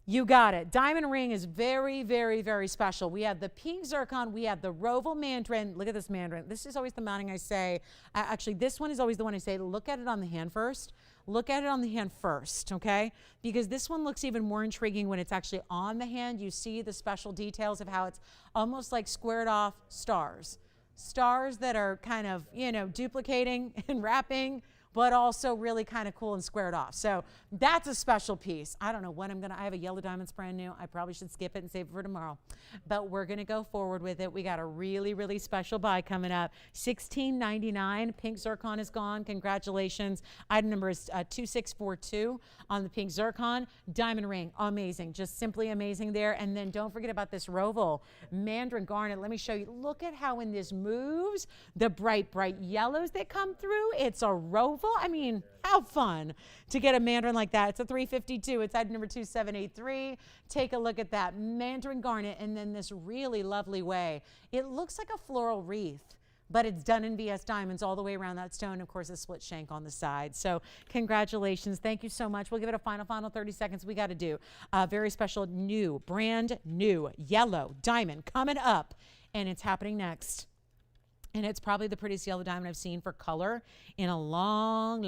You got it. Diamond ring is very, very, very special. We have the pink zircon. We have the Roval Mandarin. Look at this Mandarin. This is always the mounting I say. Actually, this one is always the one I say, look at it on the hand first. Look at it on the hand first, okay? Because this one looks even more intriguing when it's actually on the hand. You see the special details of how it's almost like squared off stars. Stars that are kind of, duplicating and wrapping, but also really kind of cool and squared off. So that's a special piece. I don't know when I have a yellow diamonds brand new. I probably should skip it and save it for tomorrow. But we're gonna go forward with it. We got a really, really special buy coming up. $16.99, pink zircon is gone. Congratulations. Item number is 2642 on the pink zircon. Diamond ring, amazing, just simply amazing there. And then don't forget about this Roval Mandarin garnet. Let me show you. Look at how when this moves, the bright, bright yellows that come through. It's a Roval. beautiful? I mean, how fun to get a mandarin like that. It's a 352. It's item number 2783. Take a look at that mandarin garnet, and then this really lovely way. It looks like a floral wreath, but it's done in VS diamonds all the way around that stone. Of course, a split shank on the side. So congratulations. Thank you so much. We'll give it a final 30 seconds. We got to do a very special new, brand new yellow diamond coming up, and it's happening next. And it's probably the prettiest yellow diamond I've seen for color in a long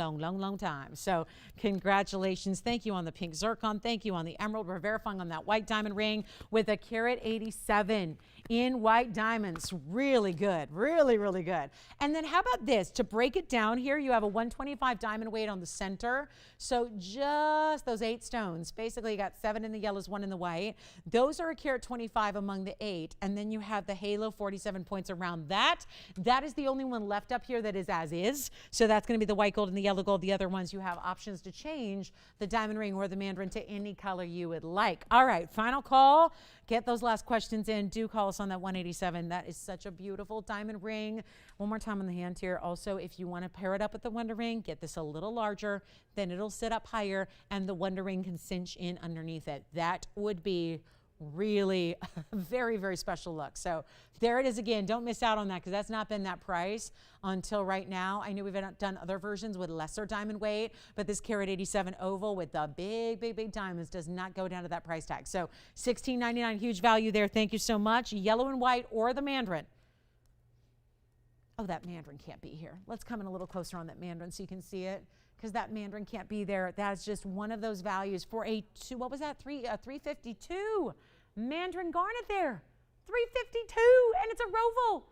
time. So congratulations. Thank you on the pink zircon. Thank you on the emerald. We're verifying on that white diamond ring with a carat 87 in white diamonds. Really good. Really good. And then how about this? To break it down here, you have a 125 diamond weight on the center. So just those 8 stones. Basically, you got 7 in the yellows, 1 in the white. Those are a carat 25 among the 8. And then you have the halo 47 points around that. That is the only one left up here that is as is. So that's going to be the white gold and the yellow gold. The other ones, you have options to change the diamond ring or the mandarin to any color you would like. All right, final call. Get those last questions in. Do call us on that 187. That is such a beautiful diamond ring. One more time on the hand here. Also, if you want to pair it up with the Wonder Ring, get this a little larger. Then it'll sit up higher, and the Wonder Ring can cinch in underneath it. That would be really very special look. So there it is again. Don't miss out on that, because that's not been that price until right now. I know we've done other versions with lesser diamond weight, but this carat 87 oval with the big diamonds does not go down to that price tag. So $16.99, huge value there. Thank you so much. Yellow and white or the mandarin. Oh, that mandarin can't be here. Let's come in a little closer on that mandarin so you can see it, because that mandarin can't be there. That's just one of those values for a what was that? 352 mandarin garnet there. 352, and it's a roval.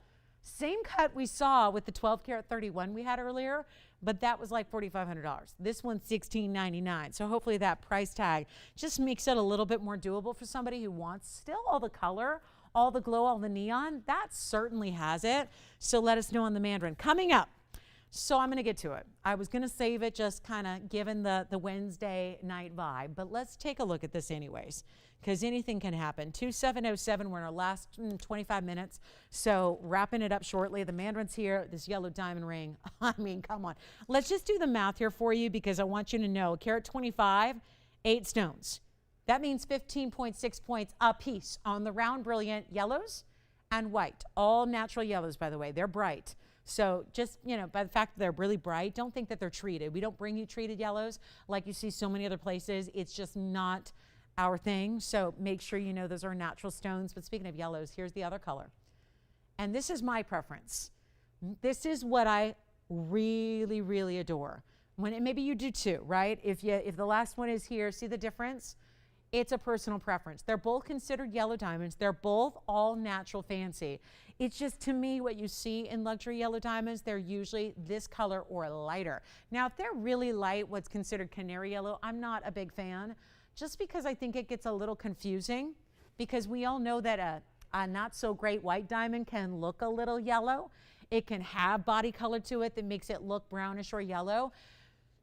Same cut we saw with the 12 karat 31 we had earlier, but that was like $4,500. This one's $16.99. So hopefully that price tag just makes it a little bit more doable for somebody who wants still all the color, all the glow, all the neon. That certainly has it. So let us know on the mandarin. Coming up. So I'm going to get to it. I was going to save it just kind of given the Wednesday night vibe, but let's take a look at this anyways, because anything can happen. 2707, we're in our last 25 minutes, so wrapping it up shortly. The mandarin's here, this yellow diamond ring. I mean, come on. Let's just do the math here for you, because I want you to know, carat 25, 8 stones. That means 15.6 points a piece on the round brilliant yellows and white. All natural yellows, by the way. They're bright. So just, by the fact that they're really bright, don't think that they're treated. We don't bring you treated yellows like you see so many other places. It's just not our thing. So make sure you know those are natural stones. But speaking of yellows, here's the other color. And this is my preference. This is what I really adore. Maybe you do too, right? If the last one is here, see the difference? It's a personal preference. They're both considered yellow diamonds. They're both all natural fancy. It's just, to me, what you see in luxury yellow diamonds, they're usually this color or lighter. Now, if they're really light, what's considered canary yellow, I'm not a big fan, just because I think it gets a little confusing, because we all know that a not so great white diamond can look a little yellow. It can have body color to it that makes it look brownish or yellow.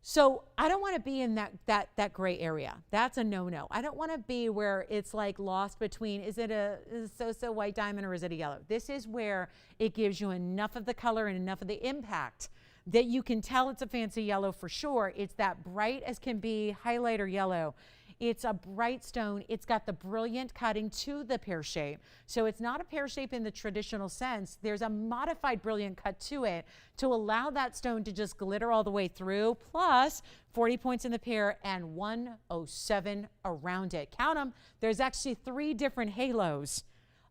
So I don't want to be in that gray area. That's a no-no. I don't want to be where it's like lost between, is it a so-so white diamond or is it a yellow? This is where it gives you enough of the color and enough of the impact that you can tell it's a fancy yellow for sure. It's that bright as can be highlighter yellow. It's a bright stone. It's got the brilliant cutting to the pear shape. So it's not a pear shape in the traditional sense. There's a modified brilliant cut to it to allow that stone to just glitter all the way through, plus 40 points in the pear and 107 around it. Count them. There's actually 3 different halos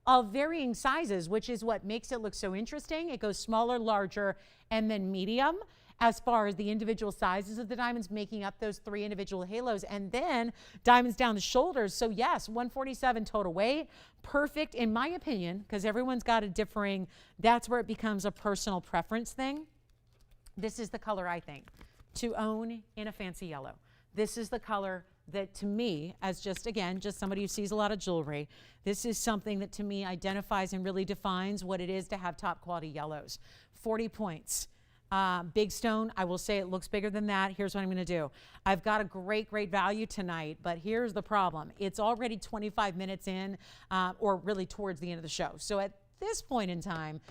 of varying sizes, which is what makes it look so interesting. It goes smaller, larger, and then medium, as far as the individual sizes of the diamonds making up those 3 individual halos, and then diamonds down the shoulders. So yes, 147 total weight, perfect in my opinion, because everyone's got a differing, that's where it becomes a personal preference thing. This is the color I think to own in a fancy yellow. This is the color that to me, as just somebody who sees a lot of jewelry, this is something that to me identifies and really defines what it is to have top quality yellows. 40 points. Big stone, I will say it looks bigger than that. Here's what I'm going to do. I've got a great value tonight, but here's the problem. It's already 25 minutes in, or really towards the end of the show. So at this point in time,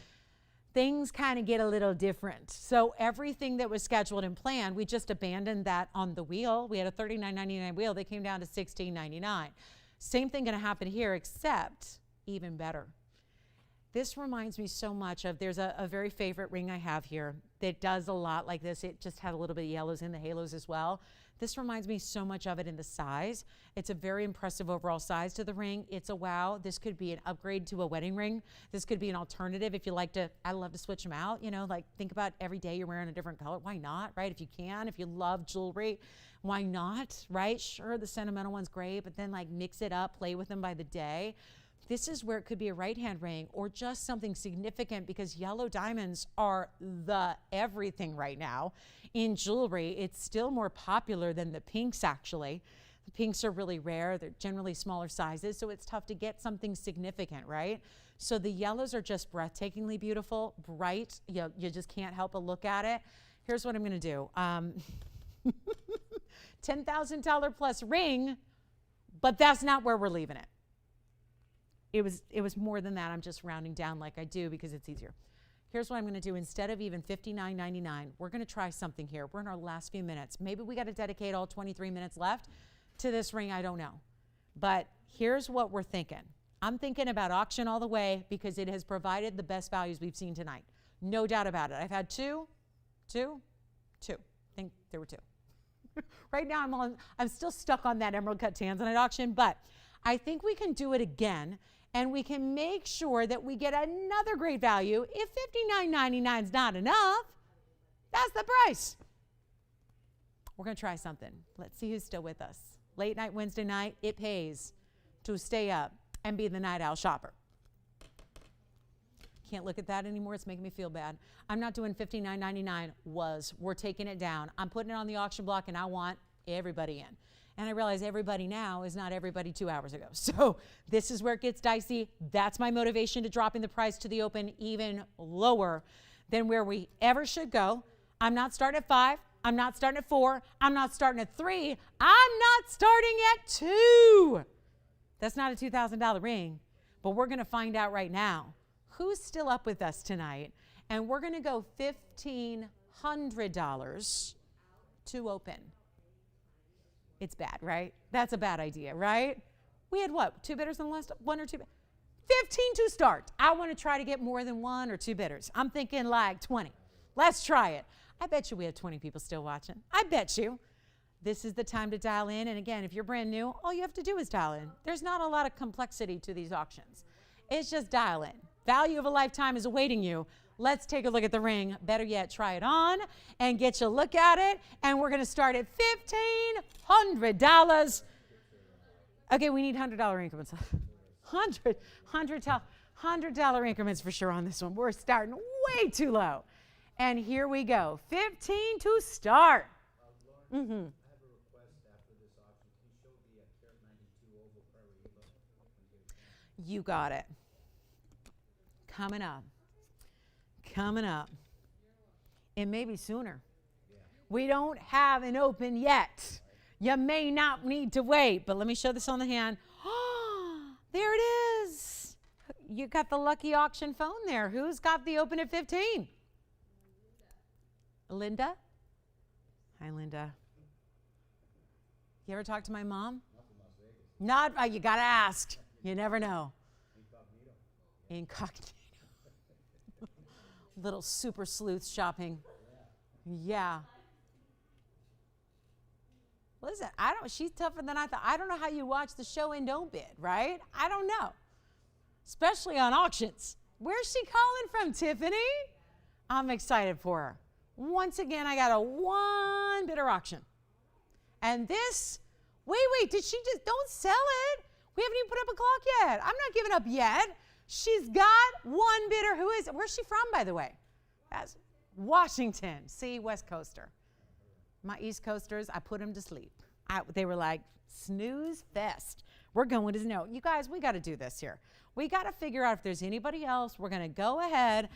things kind of get a little different. So everything that was scheduled and planned, we just abandoned that on the wheel. We had a $39.99 wheel. They came down to $16.99. Same thing going to happen here, except even better. This reminds me so much of, there's a very favorite ring I have here that does a lot like this. It just had a little bit of yellows in the halos as well. This reminds me so much of it in the size. It's a very impressive overall size to the ring. It's a wow. This could be an upgrade to a wedding ring. This could be an alternative if you like to, I love to switch them out, you know, like think about every day you're wearing a different color. Why not, right? If you can, if you love jewelry, why not, right? Sure, the sentimental one's great, but then like mix it up, play with them by the day. This is where it could be a right-hand ring or just something significant, because yellow diamonds are the everything right now in jewelry. It's still more popular than the pinks, actually. The pinks are really rare. They're generally smaller sizes, so it's tough to get something significant, right? So the yellows are just breathtakingly beautiful, bright. You just can't help but look at it. Here's what I'm going to do. $10,000 plus ring, but that's not where we're leaving it. It was more than that. I'm just rounding down like I do because it's easier. Here's what I'm going to do. Instead of even $59.99, we're going to try something here. We're in our last few minutes. Maybe we got to dedicate all 23 minutes left to this ring. I don't know. But here's what we're thinking. I'm thinking about auction all the way because it has provided the best values we've seen tonight. No doubt about it. I've had two. I think there were two. Right now I'm still stuck on that emerald cut tanzanite auction, but I think we can do it again. And we can make sure that we get another great value. If $59.99 is not enough, that's the price. We're going to try something. Let's see who's still with us. Late night Wednesday night, it pays to stay up and be the night owl shopper. Can't look at that anymore. It's making me feel bad. I'm not doing $59.99. We're taking it down. I'm putting it on the auction block, and I want everybody in. And I realize everybody now is not everybody 2 hours ago. So this is where it gets dicey. That's my motivation to dropping the price to the open even lower than where we ever should go. I'm not starting at 5. I'm not starting at 4. I'm not starting at 3. I'm not starting at 2. That's not a $2,000 ring, but we're going to find out right now who's still up with us tonight. And we're going to go $1,500 to open. It's bad, right? That's a bad idea, right? We had what? 2 bidders on the last one or two? 15 to start. I want to try to get more than 1 or 2 bidders. I'm thinking like 20. Let's try it. I bet you we have 20 people still watching. I bet you. This is the time to dial in. And again, if you're brand new, all you have to do is dial in. There's not a lot of complexity to these auctions. It's just dial in. Value of a lifetime is awaiting you. Let's take a look at the ring. Better yet, try it on and get you a look at it. And we're going to start at $1,500. Okay, we need $100 increments. $100 increments for sure on this one. We're starting way too low. And here we go. 15 to start. Lauren, I have a request after this auction. Can you show the Carat 92 oval Prairie? You got it. Coming up. It may be sooner. Yeah. We don't have an open yet. You may not need to wait, but let me show this on the hand. Oh, there it is. You got the lucky auction phone there. Who's got the open at 15? Linda? Hi, Linda. You ever talk to my mom? Not, you got to ask. You never know. Incognito. Little super sleuth shopping. Yeah. Listen, she's tougher than I thought. I don't know how you watch the show and don't bid, right? I don't know. Especially on auctions. Where's she calling from, Tiffany? I'm excited for her. Once again, I got a 1 bidder auction. And this, wait, did she just, don't sell it. We haven't even put up a clock yet. I'm not giving up yet. She's got 1 bidder. Where's she from, by the way? That's Washington. See, West Coaster. My East Coasters, I put them to sleep. They were like, snooze fest. We're going to know. You guys, we got to do this here. We got to figure out if there's anybody else. We're going to go ahead.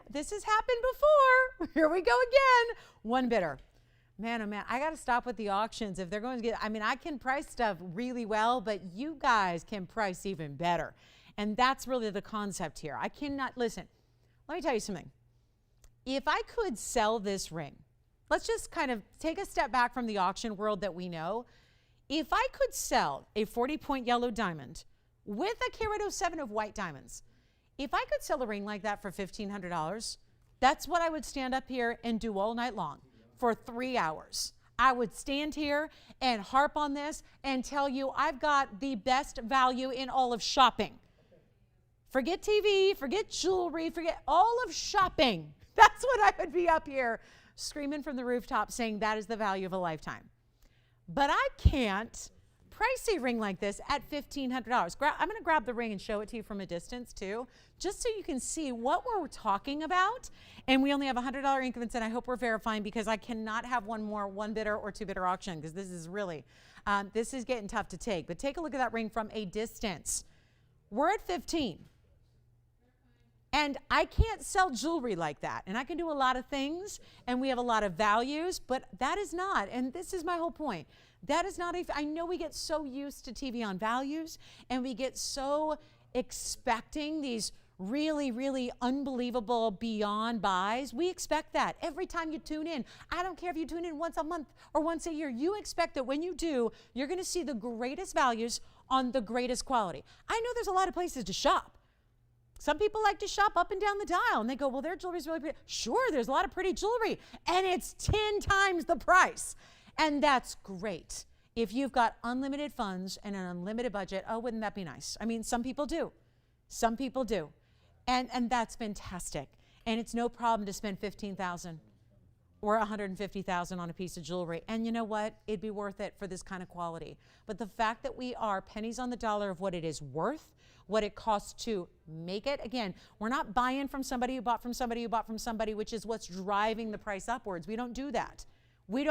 This has happened before. Here we go again. 1 bidder. Man, oh man, I got to stop with the auctions. If they're going to get, I can price stuff really well, but you guys can price even better. And that's really the concept here. I cannot, listen, let me tell you something. If I could sell this ring, let's just kind of take a step back from the auction world that we know. If I could sell a 40-point yellow diamond with a carat 07 of white diamonds, if I could sell a ring like that for $1,500, that's what I would stand up here and do all night long for 3 hours. I would stand here and harp on this and tell you I've got the best value in all of shopping. Forget TV, forget jewelry, forget all of shopping. That's what I would be up here screaming from the rooftop saying that is the value of a lifetime. But I can't price a ring like this at $1,500. I'm going to grab the ring and show it to you from a distance too, just so you can see what we're talking about. And we only have $100 increments, and I hope we're verifying because I cannot have one bidder or two bidder auction because this is really, this is getting tough to take. But take a look at that ring from a distance. We're at 15. And I can't sell jewelry like that. And I can do a lot of things, and we have a lot of values, but that is not, and this is my whole point. That is not I know we get so used to TVON values, and we get so expecting these really, really unbelievable beyond buys. We expect that every time you tune in. I don't care if you tune in once a month or once a year. You expect that when you do, you're going to see the greatest values on the greatest quality. I know there's a lot of places to shop. Some people like to shop up and down the dial, and they go, well, their jewelry's really pretty. Sure, there's a lot of pretty jewelry, and it's 10 times the price. And that's great. If you've got unlimited funds and an unlimited budget, oh, wouldn't that be nice? I mean, some people do. Some people do. And that's fantastic. And it's no problem to spend $15,000 or $150,000 on a piece of jewelry. And you know what? It'd be worth it for this kind of quality. But the fact that we are pennies on the dollar of what it is worth, what it costs to make it. Again, we're not buying from somebody who bought from somebody who bought from somebody, which is what's driving the price upwards. We don't do that. We're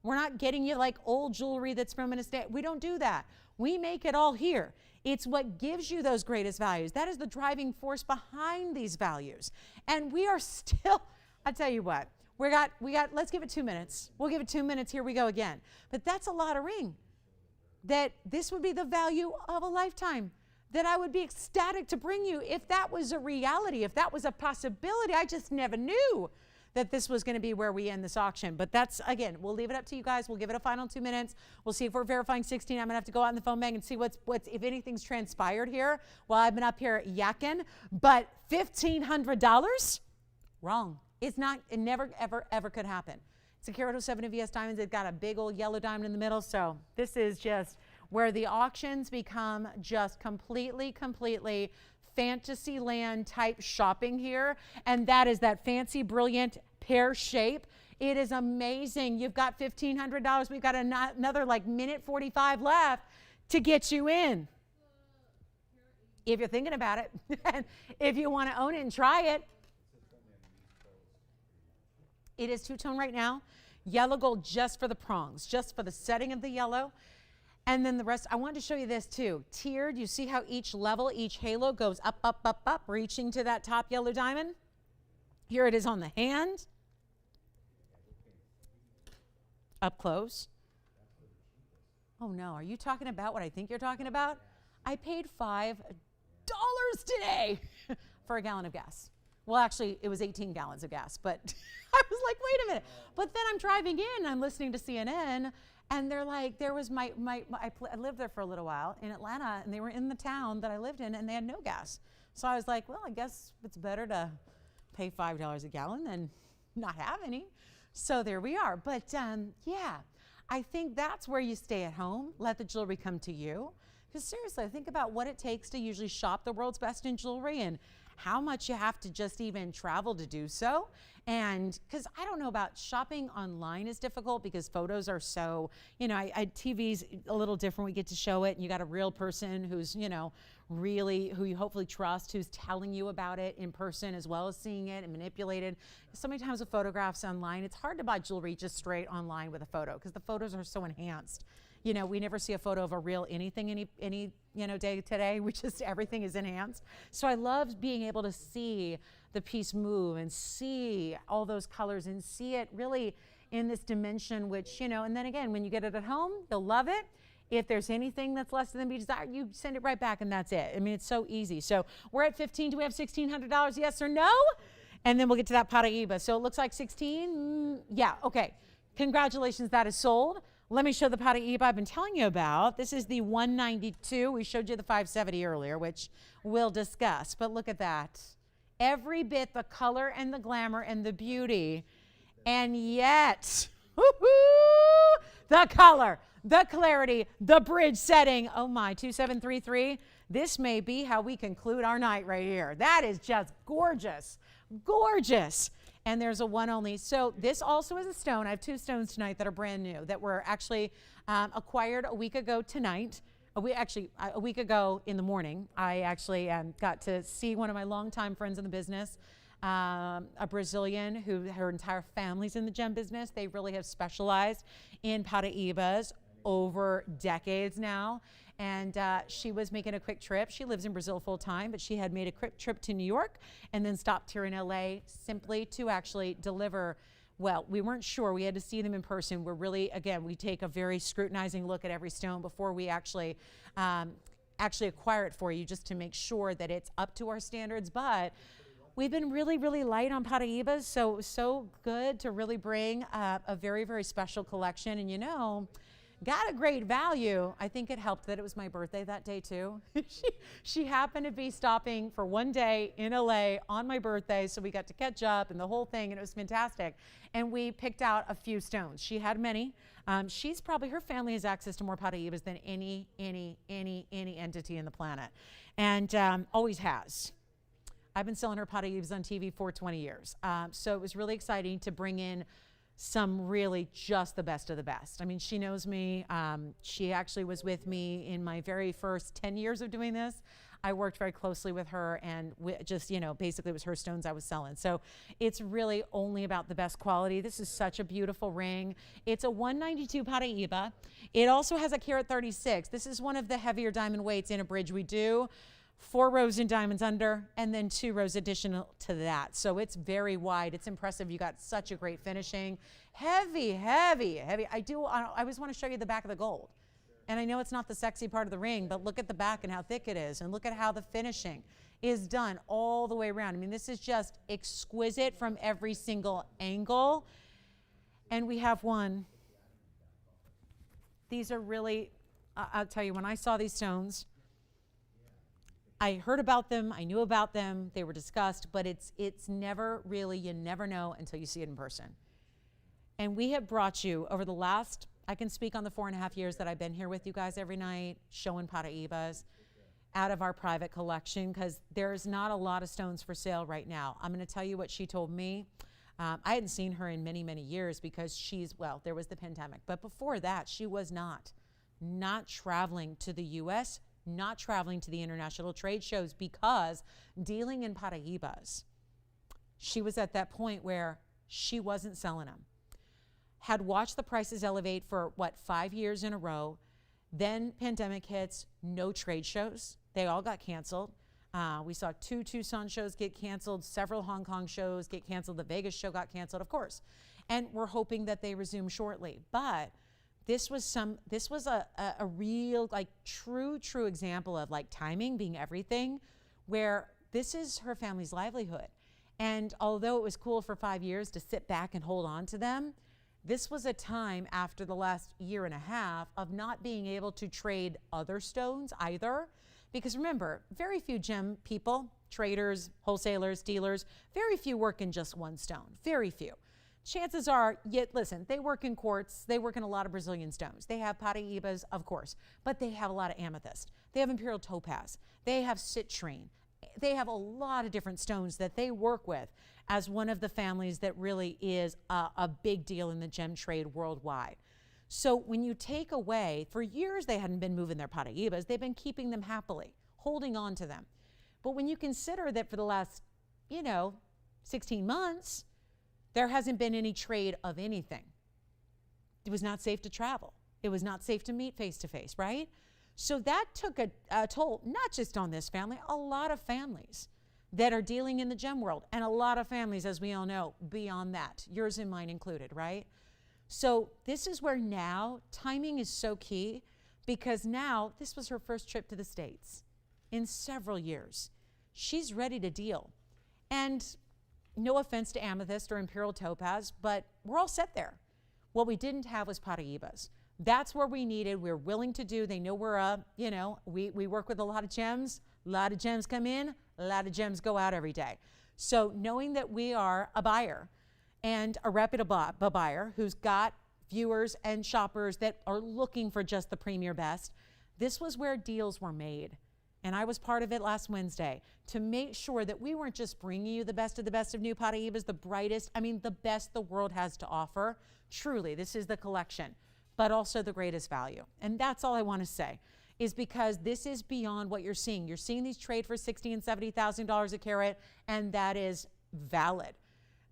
not getting you like old jewelry that's from an estate. We don't do that. We make it all here. It's what gives you those greatest values. That is the driving force behind these values. And we are still, I tell you what, we got, let's give it 2 minutes. We'll give it 2 minutes. Here we go again. But that's a lot of ring. That this would be the value of a lifetime. That I would be ecstatic to bring you if that was a reality, if that was a possibility. I just never knew that this was going to be where we end this auction. But that's, again, we'll leave it up to you guys. We'll give it a final 2 minutes. We'll see if we're verifying 16. I'm going to have to go out in the phone bank and see what's if anything's transpired here while I've been up here yakking. But $1,500? Wrong. It's not, it never, ever, ever could happen. It's a carat 07 of VS diamonds. It's got a big old yellow diamond in the middle. So this is just where the auctions become just completely fantasy land type shopping here. And that is that fancy, brilliant pear shape. It is amazing. You've got $1,500. We've got another like minute 45 left to get you in. If you're thinking about it, and if you want to own it and try it. It is two-tone right now. Yellow gold just for the prongs, just for the setting of the yellow. And then the rest, I wanted to show you this too. Tiered, you see how each level, each halo goes up, up, up, up, reaching to that top yellow diamond? Here it is on the hand. Up close. Oh no, are you talking about what I think you're talking about? I paid $5 today for a gallon of gas. Well, actually, it was 18 gallons of gas, but I was like, wait a minute. But then I'm driving in, I'm listening to CNN, and they're like, there was I lived there for a little while in Atlanta, and they were in the town that I lived in, and they had no gas. So I was like, well, I guess it's better to pay $5 a gallon than not have any. So there we are. But yeah, I think that's where you stay at home, let the jewelry come to you. Because seriously, think about what it takes to usually shop the world's best in jewelry and how much you have to just even travel to do so. And because I don't know about shopping online is difficult because photos are so, you know, TV's a little different. We get to show it and you got a real person who's, you know, really, who you hopefully trust, who's telling you about it in person as well as seeing it and manipulated. So many times with photographs online, it's hard to buy jewelry just straight online with a photo because the photos are so enhanced. You know, we never see a photo of a real anything any you know, day today. We just, everything is enhanced. So I love being able to see the piece move and see all those colors and see it really in this dimension, which, you know, and then again, when you get it at home, you'll love it. If there's anything that's less than be desired, you send it right back and that's it. I mean, it's so easy. So we're at 15. Do we have $1,600? Yes or no? And then we'll get to that Paraíba. So it looks like 16. Yeah, okay. Congratulations, that is sold. Let me show the Paraíba I've been telling you about. This is the 192. We showed you the 570 earlier, which we'll discuss. But look at that. Every bit the color and the glamour and the beauty. And yet, the color, the clarity, the bridge setting. Oh my, 2733. This may be how we conclude our night right here. That is just gorgeous, gorgeous. And there's a one only. So this also is a stone. I have two stones tonight that are brand new that were actually acquired a week ago tonight. A week ago in the morning. I actually got to see one of my longtime friends in the business, a Brazilian who her entire family's in the gem business. They really have specialized in Paraíbas over decades now. And she was making a quick trip. She lives in Brazil full time, but she had made a quick trip to New York and then stopped here in LA simply to actually deliver. Well, we weren't sure. We had to see them in person. We're really, again, we take a very scrutinizing look at every stone before we actually acquire it for you, just to make sure that it's up to our standards. But we've been really, really light on Paraíbas, so it was so good to really bring a very, very special collection. And you know, got a great value. I think it helped that it was my birthday that day too. she happened to be stopping for one day in LA on my birthday, so we got to catch up and the whole thing, and it was fantastic. And we picked out a few stones. She had many. She's probably, her family has access to more Paraíbas than any entity in the planet, and always has. I've been selling her Paraíbas on TV for 20 years. So it was really exciting to bring in some really just the best of the best. I mean, she knows me. She actually was with me in my very first 10 years of doing this. I worked very closely with her, and just, you know, basically it was her stones I was selling. So it's really only about the best quality. This is such a beautiful ring. It's a 192 Paraíba. It also has a carat 36. This is one of the heavier diamond weights in a bridge we do. 4 rows in diamonds under, and then 2 rows additional to that. So it's very wide. It's impressive. You got such a great finishing. Heavy, heavy, heavy. I always want to show you the back of the gold. And I know it's not the sexy part of the ring, but look at the back and how thick it is, and look at how the finishing is done all the way around. I mean, this is just exquisite from every single angle. And we have one. These are really, I'll tell you, when I saw these stones, I heard about them, I knew about them, they were discussed, but it's never really, you never know until you see it in person. And we have brought you over the last, I can speak on the 4.5 years that I've been here with you guys every night, showing Paraíbas out of our private collection, because there's not a lot of stones for sale right now. I'm going to tell you what she told me. I hadn't seen her in many, many years because well, there was the pandemic. But before that, she was not traveling to the U.S., not traveling to the international trade shows, because dealing in Paraíbas, she was at that point where she wasn't selling them. Had watched the prices elevate for, 5 years in a row. Then pandemic hits, no trade shows. They all got canceled. We saw 2 Tucson shows get canceled, several Hong Kong shows get canceled. The Vegas show got canceled, of course. And we're hoping that they resume shortly. But this was a real, true example of timing being everything, where this is her family's livelihood. And although it was cool for 5 years to sit back and hold on to them, this was a time after the last 1.5 years of not being able to trade other stones either. Because remember, very few gem people, traders, wholesalers, dealers, very few work in just one stone, very few. Chances are, listen, they work in quartz, they work in a lot of Brazilian stones. They have Paraíbas, of course, but they have a lot of amethyst. They have imperial topaz. They have citrine. They have a lot of different stones that they work with as one of the families that really is a big deal in the gem trade worldwide. So when you take away, for years they hadn't been moving their Paraíbas, they've been keeping them happily, holding on to them. But when you consider that for the last, 16 months, there hasn't been any trade of anything. It was not safe to travel. It was not safe to meet face to face, right? So that took a toll, not just on this family, a lot of families that are dealing in the gem world, and a lot of families, as we all know, beyond that, yours and mine included, right? So this is where now timing is so key, because now this was her first trip to the States in several years. She's ready to deal. And no offense to amethyst or imperial topaz, but we're all set there. What we didn't have was Paraibas. That's where we needed, we're willing to do. They know we're, we work with a lot of gems. A lot of gems come in, a lot of gems go out every day. So knowing that we are a buyer and a reputable buyer who's got viewers and shoppers that are looking for just the premier best, this was where deals were made. And I was part of it last Wednesday to make sure that we weren't just bringing you the best of new Paraibas, the brightest, the best the world has to offer. Truly, this is the collection, but also the greatest value. And that's all I want to say, is because this is beyond what you're seeing. You're seeing these trade for $60,000 and $70,000 a carat, and that is valid.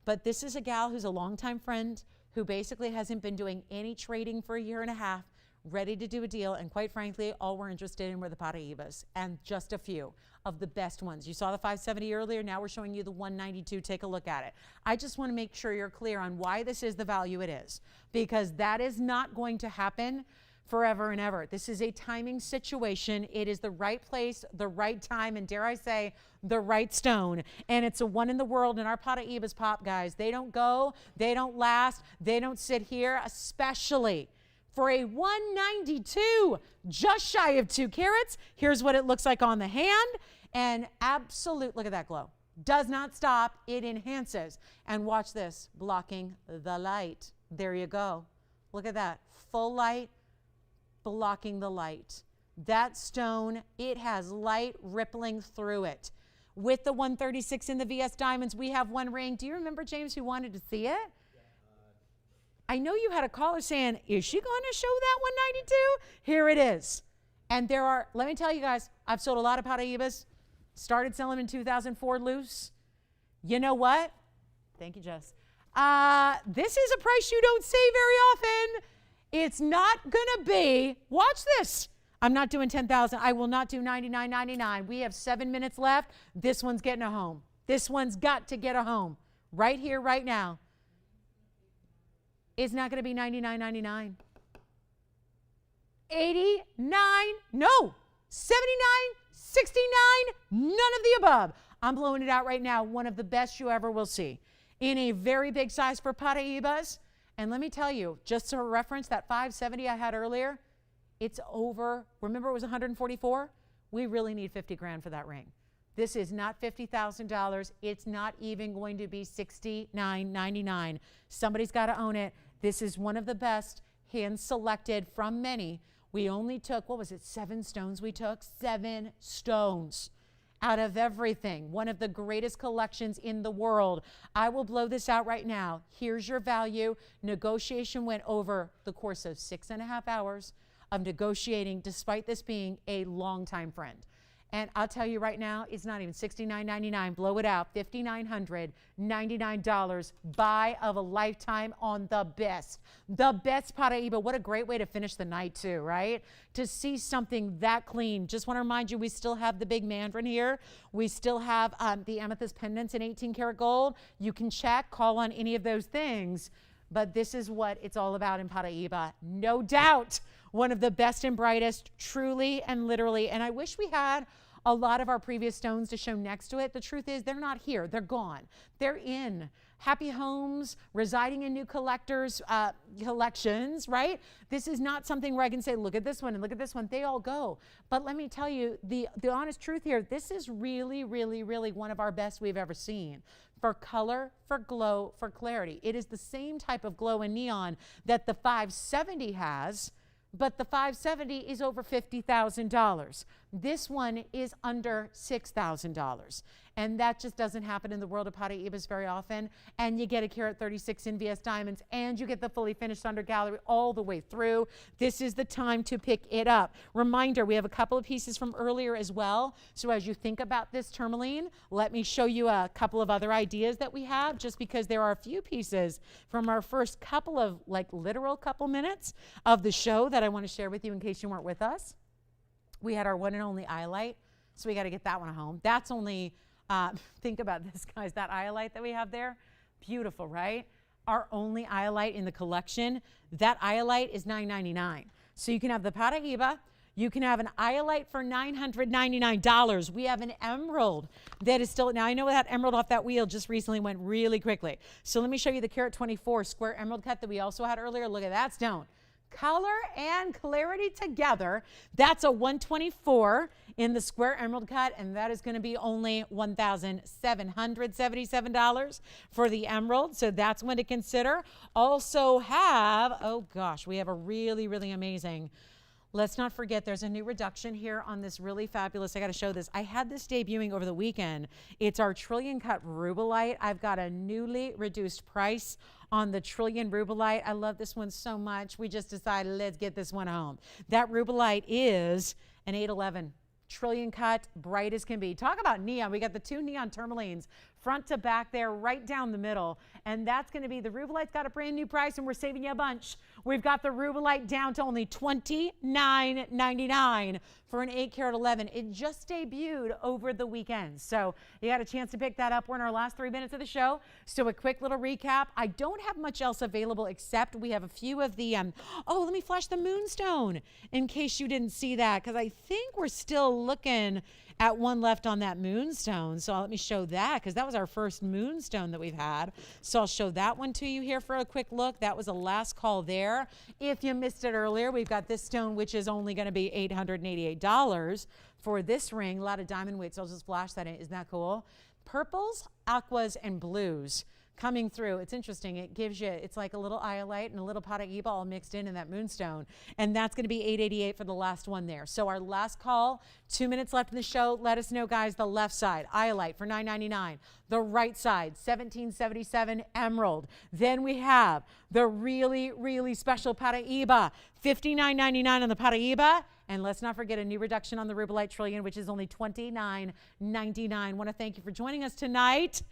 But this is a gal who's a longtime friend who basically hasn't been doing any trading for a year and a half, ready to do a deal, and quite frankly, all we're interested in were the Paraibas, and just a few of the best ones. You saw the 570 earlier, now we're showing you the 192. Take a look at it. I just want to make sure you're clear on why this is the value it is, because that is not going to happen forever and ever. This is a timing situation. It is the right place, the right time, and dare I say, the right stone. And it's a one in the world, and our Paraibas pop, guys. They don't go, they don't last, they don't sit here, especially for a 192, just shy of 2 carats. Here's what it looks like on the hand, and absolute, look at that glow. Does not stop, it enhances. And watch this, blocking the light. There you go. Look at that, full light, blocking the light. That stone, it has light rippling through it. With the 136 in the VS Diamonds, we have one ring. Do you remember, James, who wanted to see it? I know you had a caller saying, is she going to show that 192? Here it is. And there are, let me tell you guys, I've sold a lot of Paraibas, started selling in 2004 loose. You know what? Thank you, Jess. This is a price you don't see very often. It's not going to be, watch this. I'm not doing 10,000. I will not do $99.99. We have 7 minutes left. This one's getting a home. This one's got to get a home right here, right now. It's not going to be $99.99. 89, no, 79, 69, none of the above. I'm blowing it out right now. One of the best you ever will see in a very big size for Paraibas. And let me tell you, just to reference that 570 I had earlier, it's over. Remember it was 144? We really need 50 grand for that ring. This is not $50,000. It's not even going to be $69.99. Somebody's got to own it. This is one of the best, hand selected from many. We only took, what was it, 7 stones we took? 7 stones out of everything. One of the greatest collections in the world. I will blow this out right now. Here's your value. Negotiation went over the course of 6.5 hours of negotiating, despite this being a longtime friend. And I'll tell you right now, it's not even $69.99. Blow it out, $5,999. Buy of a lifetime on the best. The best Paraiba. What a great way to finish the night too, right? To see something that clean. Just want to remind you, we still have the big mandarin here. We still have the amethyst pendants in 18 karat gold. You can check, call on any of those things. But this is what it's all about in Paraiba. No doubt, one of the best and brightest, truly and literally. And I wish we had a lot of our previous stones to show next to it. The truth is, they're not here. They're gone. They're in happy homes, residing in new collectors' collections, right? This is not something where I can say, look at this one and look at this one. They all go. But let me tell you, the honest truth here, this is really, really, really one of our best we've ever seen. For color, for glow, for clarity. It is the same type of glow in neon that the 570 has, but the 570 is over $50,000. This one is under $6,000. And that just doesn't happen in the world of Paraibas very often. And you get a carat 36 in VS Diamonds, and you get the fully finished under gallery all the way through. This is the time to pick it up. Reminder, we have a couple of pieces from earlier as well. So as you think about this tourmaline, let me show you a couple of other ideas that we have, just because there are a few pieces from our first couple of, literal couple minutes of the show that I want to share with you in case you weren't with us. We had our one and only eye light, so we got to get that one home. That's only... think about this, guys, that eye light that we have there, beautiful, right? Our only eye light in the collection, that eye light is $9.99. So you can have the Paraíba. You can have an iolite for $999. We have an emerald that is still, now I know that emerald off that wheel just recently went really quickly. So let me show you the carat 24 square emerald cut that we also had earlier. Look at that stone. Color and clarity together. That's a 124 in the square emerald cut, and that is going to be only $1,777 for the emerald. So that's one to consider. Also have, oh gosh, we have a really, really amazing. Let's not forget there's a new reduction here on this really fabulous, I got to show this. I had this debuting over the weekend. It's our Trillion Cut Rubelite. I've got a newly reduced price on the Trillion Rubelite. I love this one so much. We just decided let's get this one home. That Rubelite is an 811. Trillion cut, bright as can be. Talk about neon. We got the two neon tourmalines front to back there, right down the middle. And that's going to be, the Rubelite's got a brand new price, and we're saving you a bunch. We've got the Rubelite down to only $29.99 for an 8 karat 11. It just debuted over the weekend. So you got a chance to pick that up. We're in our last 3 minutes of the show. So a quick little recap. I don't have much else available except we have a few of the, oh, let me flash the moonstone in case you didn't see that, because I think we're still looking at one left on that moonstone. So let me show that, because that was our first moonstone that we've had. So I'll show that one to you here for a quick look. That was a last call there. If you missed it earlier, we've got this stone, which is only going to be $888 for this ring. A lot of diamond weights. I'll just flash that in. Isn't that cool? Purples, aquas, and blues coming through. It's interesting. It gives you, it's like a little iolite and a little Paraíba all mixed in that moonstone. And that's going to be $888 for the last one there. So our last call, 2 minutes left in the show. Let us know, guys, the left side, iolite for $999. The right side, $1,777 emerald. Then we have the really, really special Paraíba, $59.99 on the Paraíba. And let's not forget a new reduction on the Rubelite Trillion, which is only $29.99. I want to thank you for joining us tonight.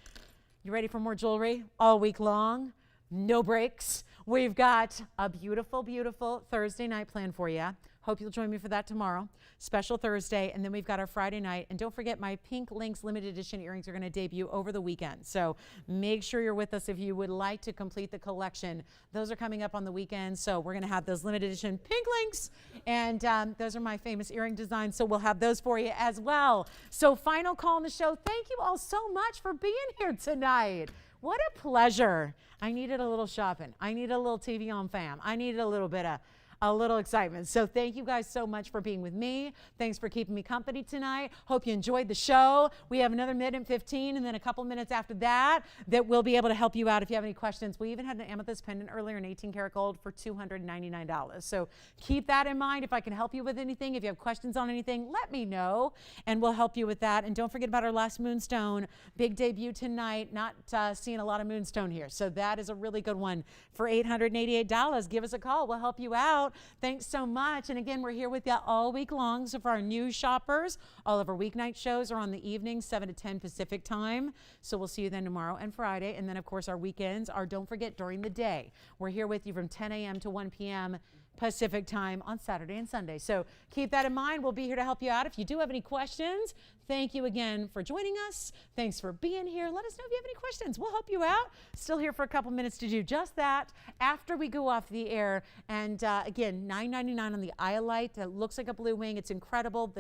You ready for more jewelry all week long? No breaks. We've got a beautiful, beautiful Thursday night planned for you. Hope you'll join me for that tomorrow. Special Thursday. And then we've got our Friday night. And don't forget, my Pink Lynx limited edition earrings are going to debut over the weekend. So make sure you're with us if you would like to complete the collection. Those are coming up on the weekend. So we're going to have those limited edition Pink Lynx. And those are my famous earring designs. So we'll have those for you as well. So final call on the show. Thank you all so much for being here tonight. What a pleasure. I needed a little shopping. I needed a little TVON fam. I needed a little bit of a little excitement. So thank you guys so much for being with me. Thanks for keeping me company tonight. Hope you enjoyed the show. We have another minute and 15 and then a couple minutes after that we'll be able to help you out if you have any questions. We even had an amethyst pendant earlier in 18 karat gold for $299. So keep that in mind. If I can help you with anything, if you have questions on anything, let me know and we'll help you with that. And don't forget about our last moonstone. Big debut tonight. Not seeing a lot of moonstone here. So that is a really good one for $888. Give us a call. We'll help you out. Thanks so much. And again, we're here with you all week long. So for our new shoppers, all of our weeknight shows are on the evening, 7 to 10 Pacific time. So we'll see you then tomorrow and Friday. And then, of course, our weekends are, don't forget, during the day. We're here with you from 10 a.m. to 1 p.m. Pacific time on Saturday and Sunday. So keep that in mind. We'll be here to help you out. If you do have any questions, thank you again for joining us. Thanks for being here. Let us know if you have any questions. We'll help you out. Still here for a couple minutes to do just that after we go off the air. And again, $9.99 on the iolite. That looks like a blue wing. It's incredible.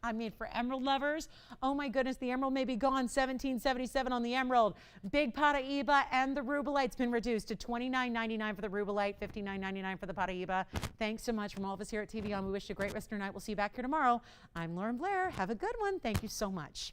I mean, for emerald lovers, oh my goodness, the emerald may be gone. $17.77 on the emerald. Big Paraíba and the Rubelite's been reduced to $29.99 for the Rubelite, $59.99 for the Paraíba. Thanks so much from all of us here at TVON. We wish you a great rest of your night. We'll see you back here tomorrow. I'm Lauren Blair. Have a good one. Thank you so much.